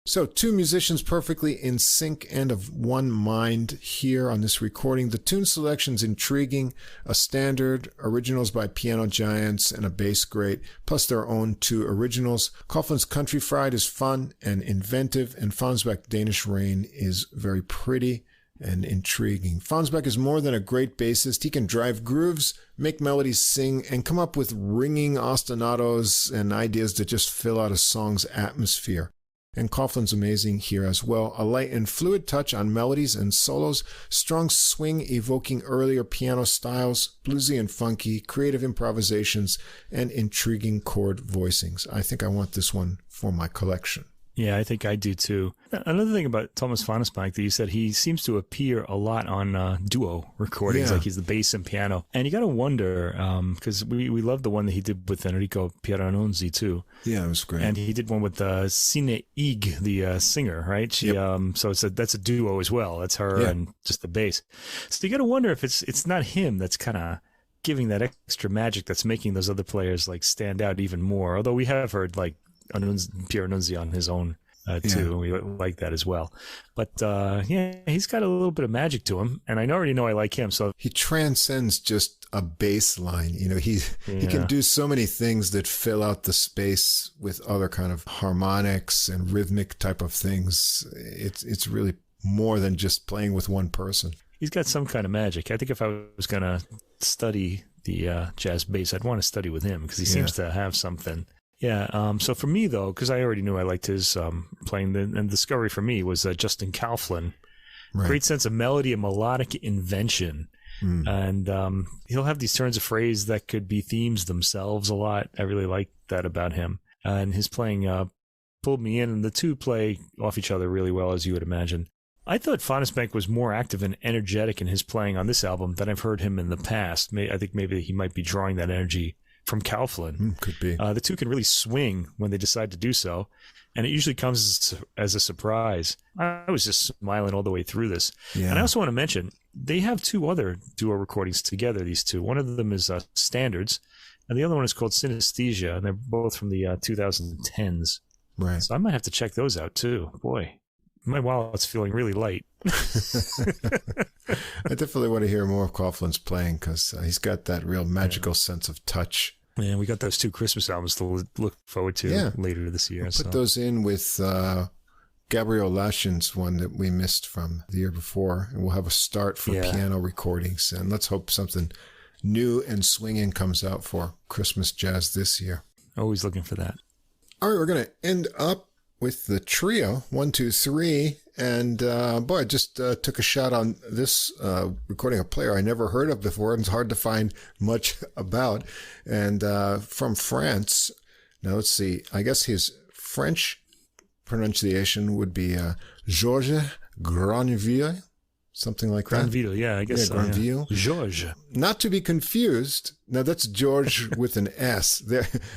So 2 musicians perfectly in sync and of one mind here on this recording. The tune selection's intriguing, a standard, originals by piano giants, and a bass great, plus their own 2 originals. Kauflin's Country Fried is fun and inventive, and Fonnesbæk's Danish Rain is very pretty and intriguing. Fonnesbæk is more than a great bassist. He can drive grooves, make melodies sing, and come up with ringing ostinatos and ideas that just fill out a song's atmosphere. And Kauflin's amazing here as well. A light and fluid touch on melodies and solos, strong swing evoking earlier piano styles, bluesy and funky, creative improvisations, and intriguing chord voicings. I think I want this one for my collection. Yeah, I think I do too. Another thing about Thomas Fonnesbæk that you said, he seems to appear a lot on duo recordings, like he's the bass and piano. And you got to wonder, because we love the one that he did with Enrico Pieranunzi too. Yeah, it was great. And he did one with C.P.E, the singer, right? She, so that's a duo as well. That's her and just the bass. So you got to wonder if it's not him that's kind of giving that extra magic that's making those other players like stand out even more. Although we have heard like Pierre Nunzi on his own too, and we like that as well. But he's got a little bit of magic to him, and I already know I like him. So he transcends just a bass line. You know, he can do so many things that fill out the space with other kind of harmonics and rhythmic type of things. It's really more than just playing with one person. He's got some kind of magic. I think if I was going to study the jazz bass, I'd want to study with him because he seems to have something. Yeah. So for me, though, because I already knew I liked his playing, and discovery for me was Justin Kauflin. Right. Great sense of melody and melodic invention. And he'll have these turns of phrase that could be themes themselves a lot. I really like that about him. And his playing pulled me in, and the two play off each other really well, as you would imagine. I thought Fonnesbæk was more active and energetic in his playing on this album than I've heard him in the past. I think maybe he might be drawing that energy from Kauflin. Could be. The two can really swing when they decide to do so, and it usually comes as a surprise. I was just smiling all the way through this. Yeah. And I also want to mention, they have two other duo recordings together, these two. One of them is Standards, and the other one is called Synesthesia, and they're both from the 2010s. Right. So I might have to check those out too. Boy, my wallet's feeling really light. I definitely want to hear more of Kauflin's playing because he's got that real magical sense of touch. Yeah, we got those two Christmas albums to look forward to later this year. We'll put those in with Gabriel Lashin's one that we missed from the year before, and we'll have a start for piano recordings. And let's hope something new and swinging comes out for Christmas jazz this year. Always looking for that. All right, we're going to end up with the trio, 1, 2, 3. And boy, I just took a shot on this recording, a player I never heard of before, and it's hard to find much about. And from France, now let's see, I guess his French pronunciation would be Georges Granville, something like that. Granville, yeah, I guess so. Granville. Yeah. Georges. Not to be confused. Now that's George with an S.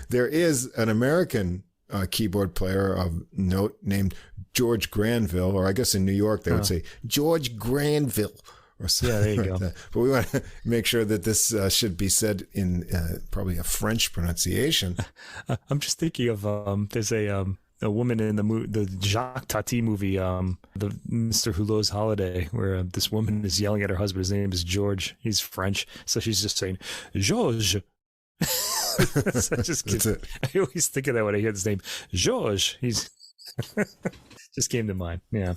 There is an American keyboard player of note named George Granville, or I guess in New York they would say George Granville or something. Yeah, there you like go. That. But we want to make sure that this should be said in probably a French pronunciation. I'm just thinking of there's a woman in the Jacques Tati movie, the Mr. Hulot's Holiday, where this woman is yelling at her husband. His name is George. He's French, so she's just saying Georges. That's it. I always think of that when I hear this name, Georges. He's just came to mind. Yeah.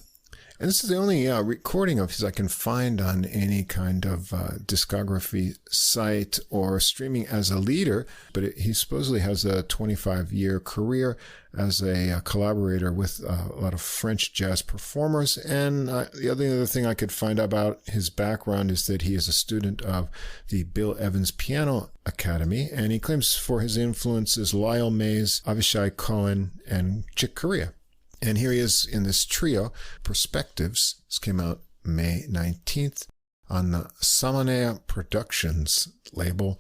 And this is the only recording of his I can find on any kind of discography site or streaming as a leader. But he supposedly has a 25-year career as a collaborator with a lot of French jazz performers. And the other thing I could find out about his background is that he is a student of the Bill Evans Piano Academy. And he claims for his influences Lyle Mays, Avishai Cohen, and Chick Corea. And here he is in this trio, Perspectives. This came out May 19th on the Samanea Productions label.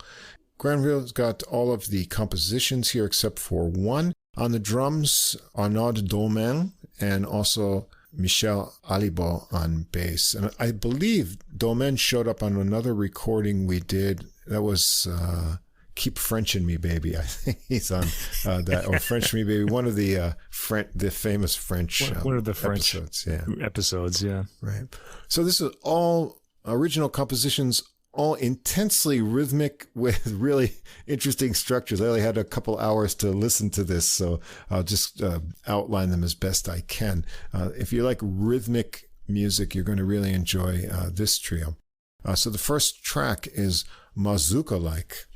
Granville's got all of the compositions here except for one. On the drums, Arnaud Dolmen, and also Michel Alibo on bass. And I believe Dolmen showed up on another recording we did. That was Keep French in Me, Baby. I think he's on that, or French in Me, Baby. One of the famous French one of the French episodes. Yeah. Right. So this is all original compositions, all intensely rhythmic with really interesting structures. I only had a couple hours to listen to this, so I'll just outline them as best I can. If you like rhythmic music, you're going to really enjoy this trio. So the first track is Mazurka-like.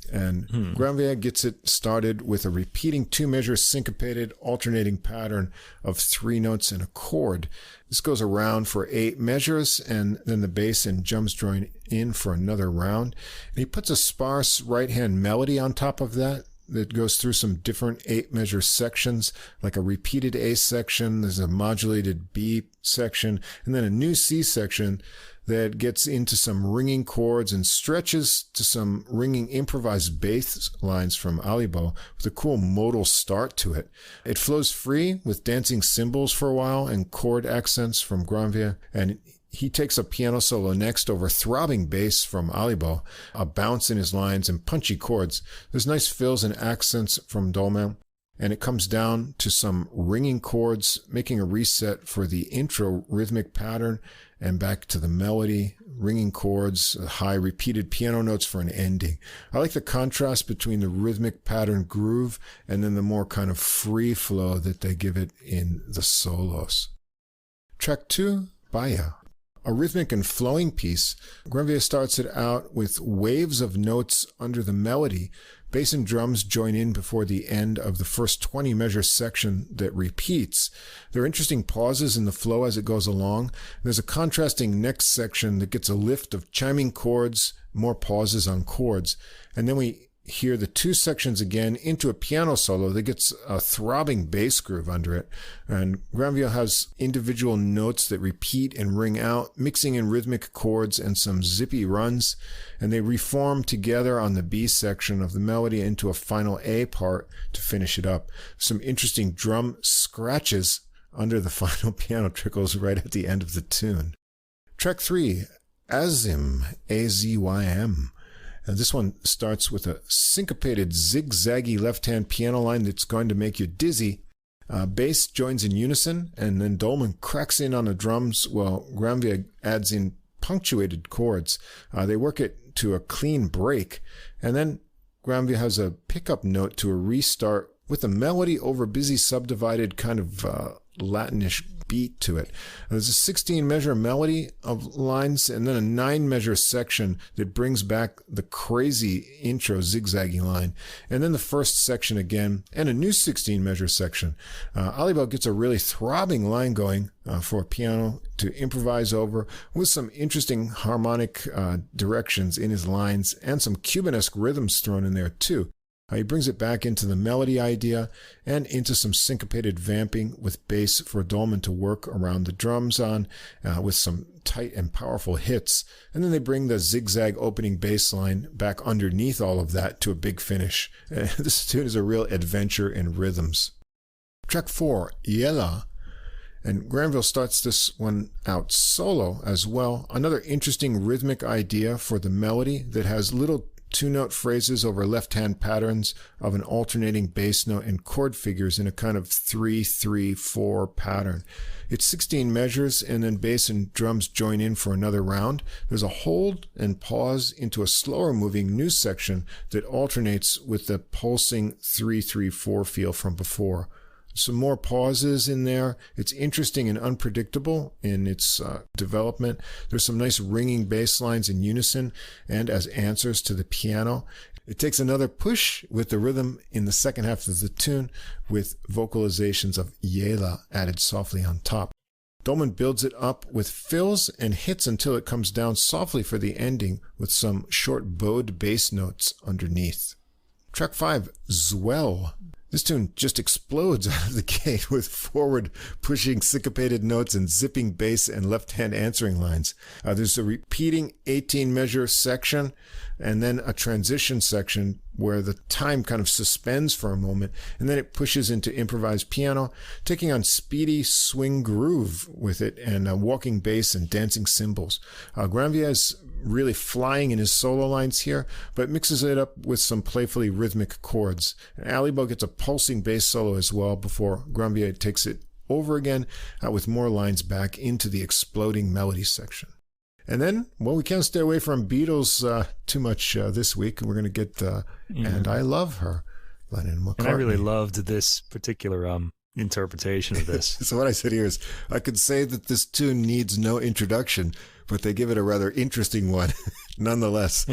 And Granville gets it started with a repeating 2-measure syncopated alternating pattern of 3 notes in a chord. This goes around for 8 measures, and then the bass and drums join in for another round. And he puts a sparse right-hand melody on top of that that goes through some different 8-measure sections, like a repeated A section, there's a modulated B section, and then a new C section that gets into some ringing chords and stretches to some ringing improvised bass lines from Alibo with a cool modal start to it. It flows free with dancing cymbals for a while and chord accents from Granville, and he takes a piano solo next over throbbing bass from Alibo, a bounce in his lines and punchy chords. There's nice fills and accents from Dolman, and it comes down to some ringing chords, making a reset for the intro rhythmic pattern and back to the melody, ringing chords, high repeated piano notes for an ending. I like the contrast between the rhythmic pattern groove and then the more kind of free flow that they give it in the solos. Track 2, Baya. A rhythmic and flowing piece, Granville starts it out with waves of notes under the melody. Bass and drums join in before the end of the first 20-measure section that repeats. There are interesting pauses in the flow as it goes along. There's a contrasting next section that gets a lift of chiming chords, more pauses on chords. And then we hear the 2 sections again into a piano solo that gets a throbbing bass groove under it. And Granville has individual notes that repeat and ring out, mixing in rhythmic chords and some zippy runs. And they reform together on the B section of the melody into a final A part to finish it up. Some interesting drum scratches under the final piano trickles right at the end of the tune. Track 3, Azym, A-Z-Y-M. This one starts with a syncopated, zigzaggy left-hand piano line that's going to make you dizzy. Bass joins in unison, and then Dolman cracks in on the drums while Granville adds in punctuated chords. They work it to a clean break, and then Granville has a pickup note to a restart with a melody over busy subdivided kind of Latinish beat to it. There's a 16-measure melody of lines and then a 9-measure section that brings back the crazy intro zigzaggy line, and then the first section again and a new 16-measure section. Alibo gets a really throbbing line going for a piano to improvise over with some interesting harmonic directions in his lines and some Cubanesque rhythms thrown in there too. He brings it back into the melody idea and into some syncopated vamping with bass for Dolman to work around the drums on with some tight and powerful hits. And then they bring the zigzag opening bass line back underneath all of that to a big finish. This tune is a real adventure in rhythms. Track 4, Yella. And Granville starts this one out solo as well. Another interesting rhythmic idea for the melody that has little 2-note phrases over left-hand patterns of an alternating bass note and chord figures in a kind of 3-3-4 pattern. It's 16 measures, and then bass and drums join in for another round. There's a hold and pause into a slower-moving new section that alternates with the pulsing 3-3-4 feel from before. Some more pauses in there. It's interesting and unpredictable in its development. There's some nice ringing bass lines in unison and as answers to the piano. It takes another push with the rhythm in the second half of the tune with vocalizations of Yella added softly on top. Dolman builds it up with fills and hits until it comes down softly for the ending with some short bowed bass notes underneath. Track 5, Zwell. This tune just explodes out of the gate with forward-pushing syncopated notes and zipping bass and left-hand answering lines. There's a repeating 18-measure section and then a transition section where the time kind of suspends for a moment, and then it pushes into improvised piano, taking on speedy swing groove with it and walking bass and dancing cymbals. Granville is really flying in his solo lines here, but mixes it up with some playfully rhythmic chords. And Alibo gets a pulsing bass solo as well before Granville takes it over again with more lines back into the exploding melody section. And then, well, we can't stay away from Beatles too much this week. We're going to get And I Love Her, Lennon McCartney. And I really loved this particular interpretation of this. So what I said here is, I could say that this tune needs no introduction, but they give it a rather interesting one nonetheless,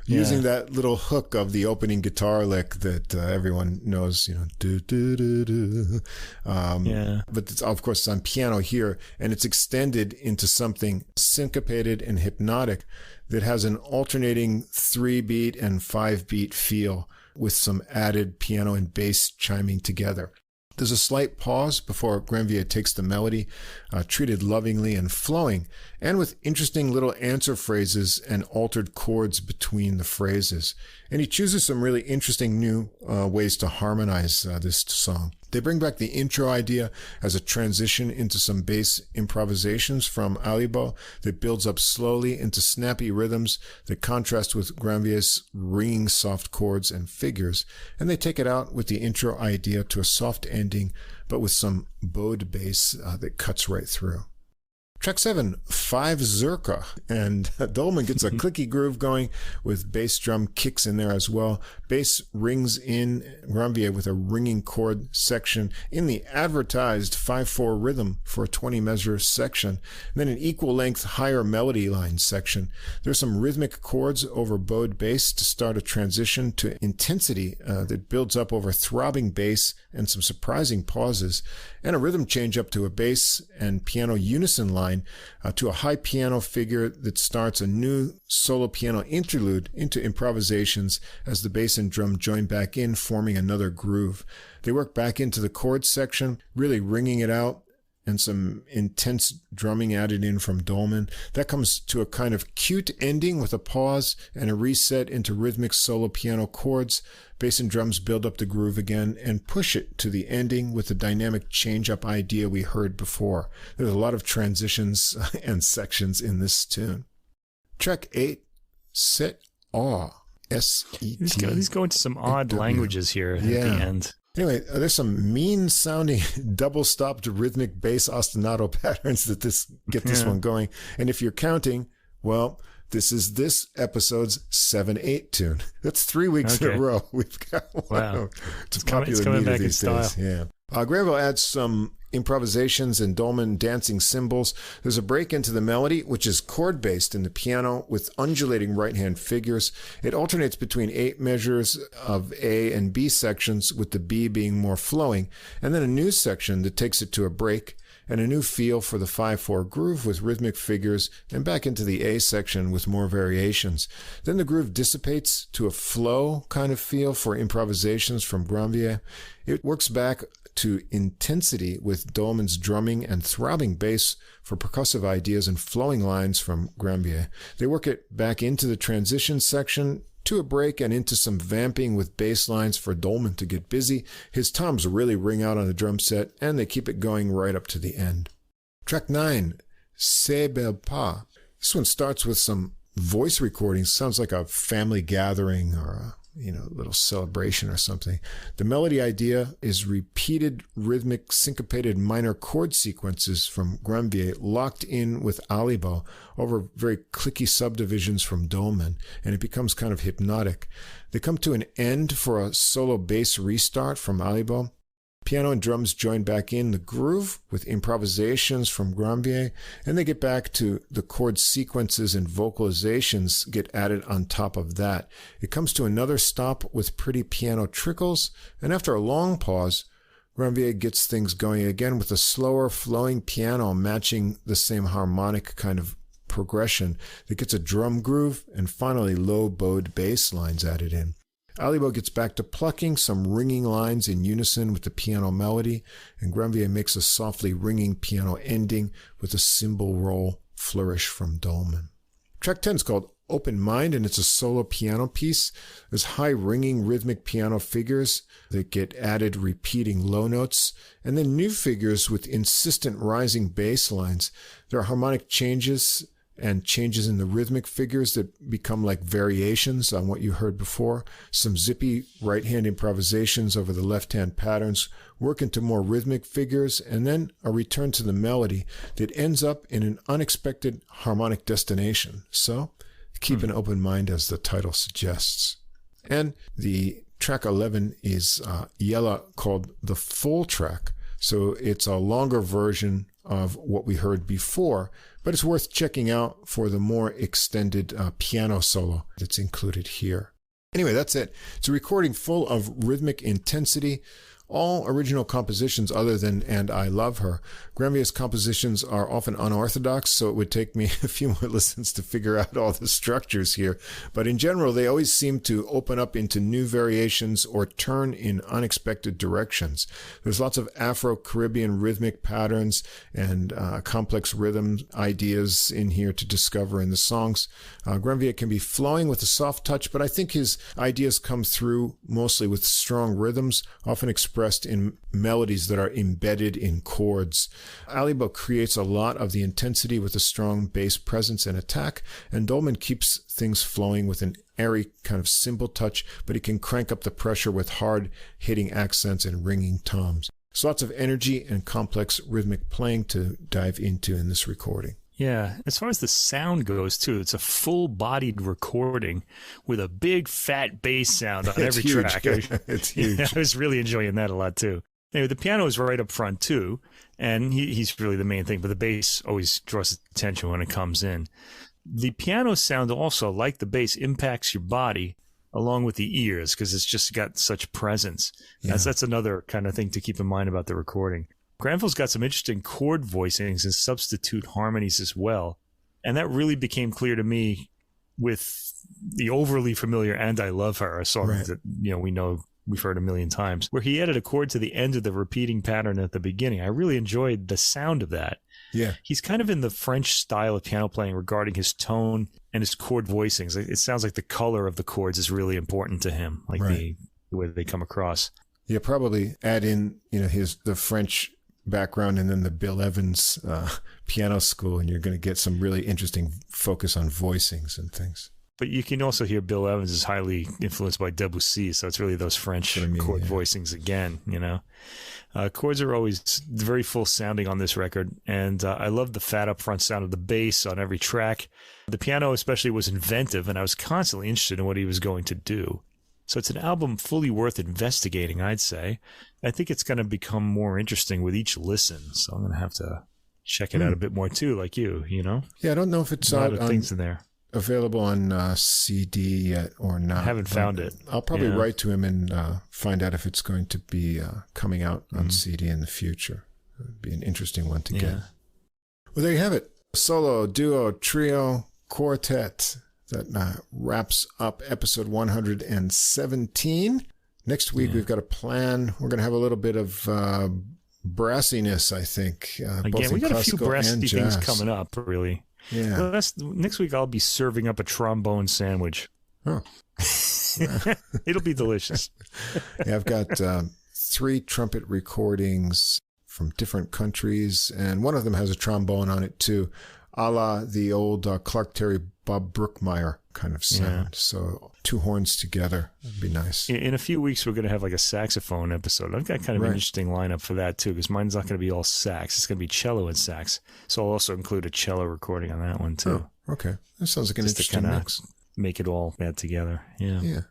using that little hook of the opening guitar lick that everyone knows, do, do, do, do. But it's, of course, it's on piano here, and it's extended into something syncopated and hypnotic that has an alternating 3-beat and 5-beat feel with some added piano and bass chiming together. There's a slight pause before Granville takes the melody, treated lovingly and flowing, and with interesting little answer phrases and altered chords between the phrases. And he chooses some really interesting new ways to harmonize this song. They bring back the intro idea as a transition into some bass improvisations from Alibo that builds up slowly into snappy rhythms that contrast with Granville's ringing soft chords and figures, and they take it out with the intro idea to a soft ending, but with some bowed bass that cuts right through. Track 7, 5 Zerka, and Dolman gets a clicky groove going with bass drum kicks in there as well. Bass rings in Granville with a ringing chord section in the advertised 5/4 rhythm for a 20-measure section, and then an equal length higher melody line section. There's some rhythmic chords over bowed bass to start a transition to intensity that builds up over throbbing bass and some surprising pauses, and a rhythm change up to a bass and piano unison line to a high piano figure that starts a new solo piano interlude into improvisations as the bass and drum join back in, forming another groove. They work back into the chord section, really ringing it out, and some intense drumming added in from Dolman. That comes to a kind of cute ending with a pause and a reset into rhythmic solo piano chords. Bass and drums build up the groove again and push it to the ending with the dynamic change-up idea we heard before. There's a lot of transitions and sections in this tune. Track 8, Set-A, S-E-T. He's going to some odd languages here at the end. Anyway, there's some mean-sounding double-stopped rhythmic bass ostinato patterns that get this one going. And if you're counting, well, this is this episode's 7/8 tune. That's 3 weeks in a row. We've got one. Wow. It's coming back in style. Yeah. Granville adds some improvisations and Dolman dancing cymbals. There's a break into the melody, which is chord-based in the piano with undulating right-hand figures. It alternates between 8 measures of A and B sections, with the B being more flowing, and then a new section that takes it to a break, and a new feel for the 5/4 groove with rhythmic figures, and back into the A section with more variations. Then the groove dissipates to a flow kind of feel for improvisations from Granville. It works back to intensity with Dolman's drumming and throbbing bass for percussive ideas and flowing lines from Granville. They work it back into the transition section to a break and into some vamping with bass lines for Dolman to get busy. His toms really ring out on the drum set, and they keep it going right up to the end. Track 9, C.P.E. This one starts with some voice recordings. Sounds like a family gathering or a little celebration or something. The melody idea is repeated rhythmic syncopated minor chord sequences from Granville locked in with Alibo over very clicky subdivisions from Dolman, and it becomes kind of hypnotic. They come to an end for a solo bass restart from Alibo. Piano and drums join back in the groove with improvisations from Granville, and they get back to the chord sequences and vocalizations get added on top of that. It comes to another stop with pretty piano trickles, and after a long pause, Granville gets things going again with a slower flowing piano matching the same harmonic kind of progression that gets a drum groove and finally low bowed bass lines added in. Alibo gets back to plucking some ringing lines in unison with the piano melody, and Granville makes a softly ringing piano ending with a cymbal roll flourish from Dolman. Track 10 is called Open Mind, and it's a solo piano piece. There's high ringing rhythmic piano figures that get added repeating low notes, and then new figures with insistent rising bass lines. There are harmonic changes and changes in the rhythmic figures that become like variations on what you heard before. Some zippy right-hand improvisations over the left-hand patterns work into more rhythmic figures, and then a return to the melody that ends up in an unexpected harmonic destination. So keep an open mind, as the title suggests. And the track 11 is Yella, called the full track. So it's a longer version of what we heard before, but it's worth checking out for the more extended piano solo that's included here. Anyway, that's it. It's a recording full of rhythmic intensity, all original compositions other than And I Love Her. Granville's compositions are often unorthodox, so it would take me a few more listens to figure out all the structures here. But in general, they always seem to open up into new variations or turn in unexpected directions. There's lots of Afro-Caribbean rhythmic patterns and complex rhythm ideas in here to discover in the songs. Granville can be flowing with a soft touch, but I think his ideas come through mostly with strong rhythms, often expressed in melodies that are embedded in chords. Alibo creates a lot of the intensity with a strong bass presence and attack, and Dolman keeps things flowing with an airy kind of cymbal touch, but he can crank up the pressure with hard-hitting accents and ringing toms. So lots of energy and complex rhythmic playing to dive into in this recording. Yeah, as far as the sound goes, too, it's a full-bodied recording with a big, fat bass sound on every track. It's huge. I was really enjoying that a lot, too. Anyway, the piano is right up front, too, and he's really the main thing, but the bass always draws attention when it comes in. The piano sound also, like the bass, impacts your body along with the ears because it's just got such presence. Yeah. That's another kind of thing to keep in mind about the recording. Granville's got some interesting chord voicings and substitute harmonies as well. And that really became clear to me with the overly familiar And I Love Her, a song that we know we've heard a million times, where he added a chord to the end of the repeating pattern at the beginning. I really enjoyed the sound of that. Yeah. He's kind of in the French style of piano playing regarding his tone and his chord voicings. It sounds like the color of the chords is really important to him, like the way they come across. Yeah, probably add in, the French background and then the Bill Evans piano school, and you're going to get some really interesting focus on voicings and things. But you can also hear Bill Evans is highly influenced by Debussy, so it's really those French chord voicings again, Chords are always very full sounding on this record, and I love the fat up front sound of the bass on every track. The piano especially was inventive, and I was constantly interested in what he was going to do. So it's an album fully worth investigating, I'd say. I think it's going to become more interesting with each listen, so I'm going to have to check it out a bit more too, like you, Yeah, I don't know if it's a lot of things in there. Available on CD yet or not. I haven't found it. I'll probably write to him and find out if it's going to be coming out on CD in the future. It would be an interesting one to get. Well, there you have it. Solo, duo, trio, quartet. That wraps up episode 117. Next week, we've got a plan. We're going to have a little bit of brassiness, I think. Again, we got a few brassy things coming up, really. Yeah. Well, next week I'll be serving up a trombone sandwich. Oh. It'll be delicious. Yeah, I've got 3 trumpet recordings from different countries, and one of them has a trombone on it too, a la the old Clark Terry, Bob Brookmeyer kind of sound. Yeah. So 2 horns together would be nice. In a few weeks, we're going to have like a saxophone episode. I've got kind of an interesting lineup for that too, because mine's not going to be all sax. It's going to be cello and sax. So I'll also include a cello recording on that one too. Oh, okay. That sounds like an interesting mix. Make it all add together. Yeah.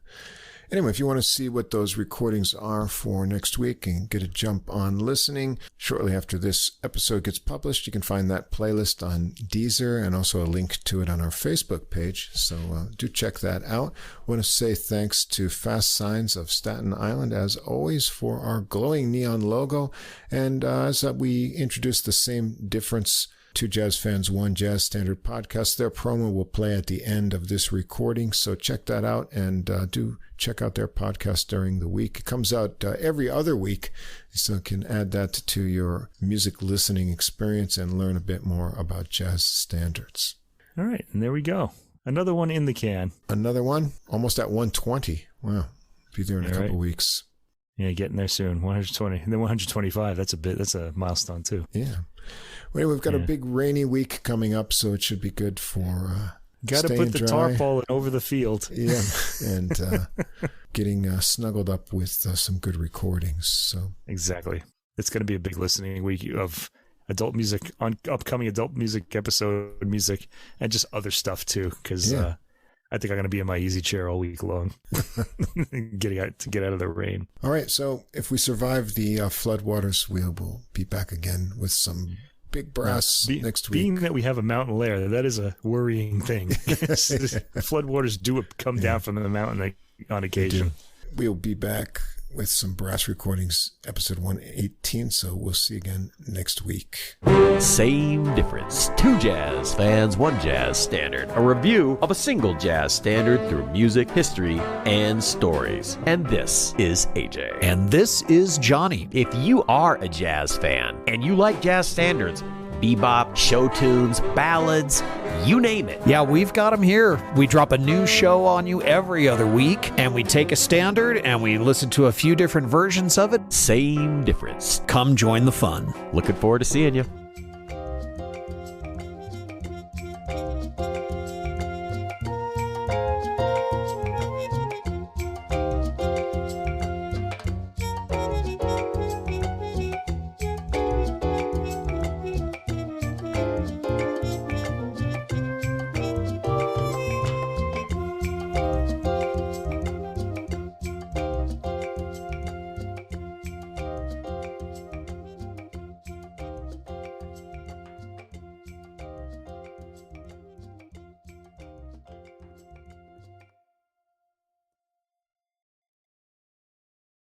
Anyway, if you want to see what those recordings are for next week and get a jump on listening, shortly after this episode gets published, you can find that playlist on Deezer and also a link to it on our Facebook page. So do check that out. I want to say thanks to Fast Signs of Staten Island, as always, for our glowing neon logo. And as we introduce the same difference, 2 Jazz Fans, 1 Jazz Standard podcast, their promo will play at the end of this recording. So check that out, and do check out their podcast during the week. It comes out every other week, so you can add that to your music listening experience and learn a bit more about jazz standards. All right, and there we go. Another one in the can. Another one? Almost at 120. Wow. Be there in a couple weeks. Yeah, getting there soon. 120. And then 125. That's a milestone too. Yeah. Well, we've got a big rainy week coming up, so it should be good for got to put the tarpaulin over the field. Yeah, and getting snuggled up with some good recordings. So exactly. It's going to be a big listening week of adult music, on upcoming adult music episode music, and just other stuff too, because I think I'm going to be in my easy chair all week long, get out of the rain. All right, so if we survive the floodwaters, we will be back again with some big brass next week. Being that we have a mountain layer, that is a worrying thing. Floodwaters do come down from the mountain on occasion. We'll be back with some brass recordings, episode 118. So we'll see you again next week. Same difference. 2 jazz fans, 1 jazz standard. A review of a single jazz standard through music, history, and stories. And this is AJ. And this is Johnny. If you are a jazz fan and you like jazz standards, bebop, show tunes, ballads, you name it. Yeah, we've got them here. We drop a new show on you every other week, and we take a standard and we listen to a few different versions of it. Same difference. Come join the fun. Looking forward to seeing you.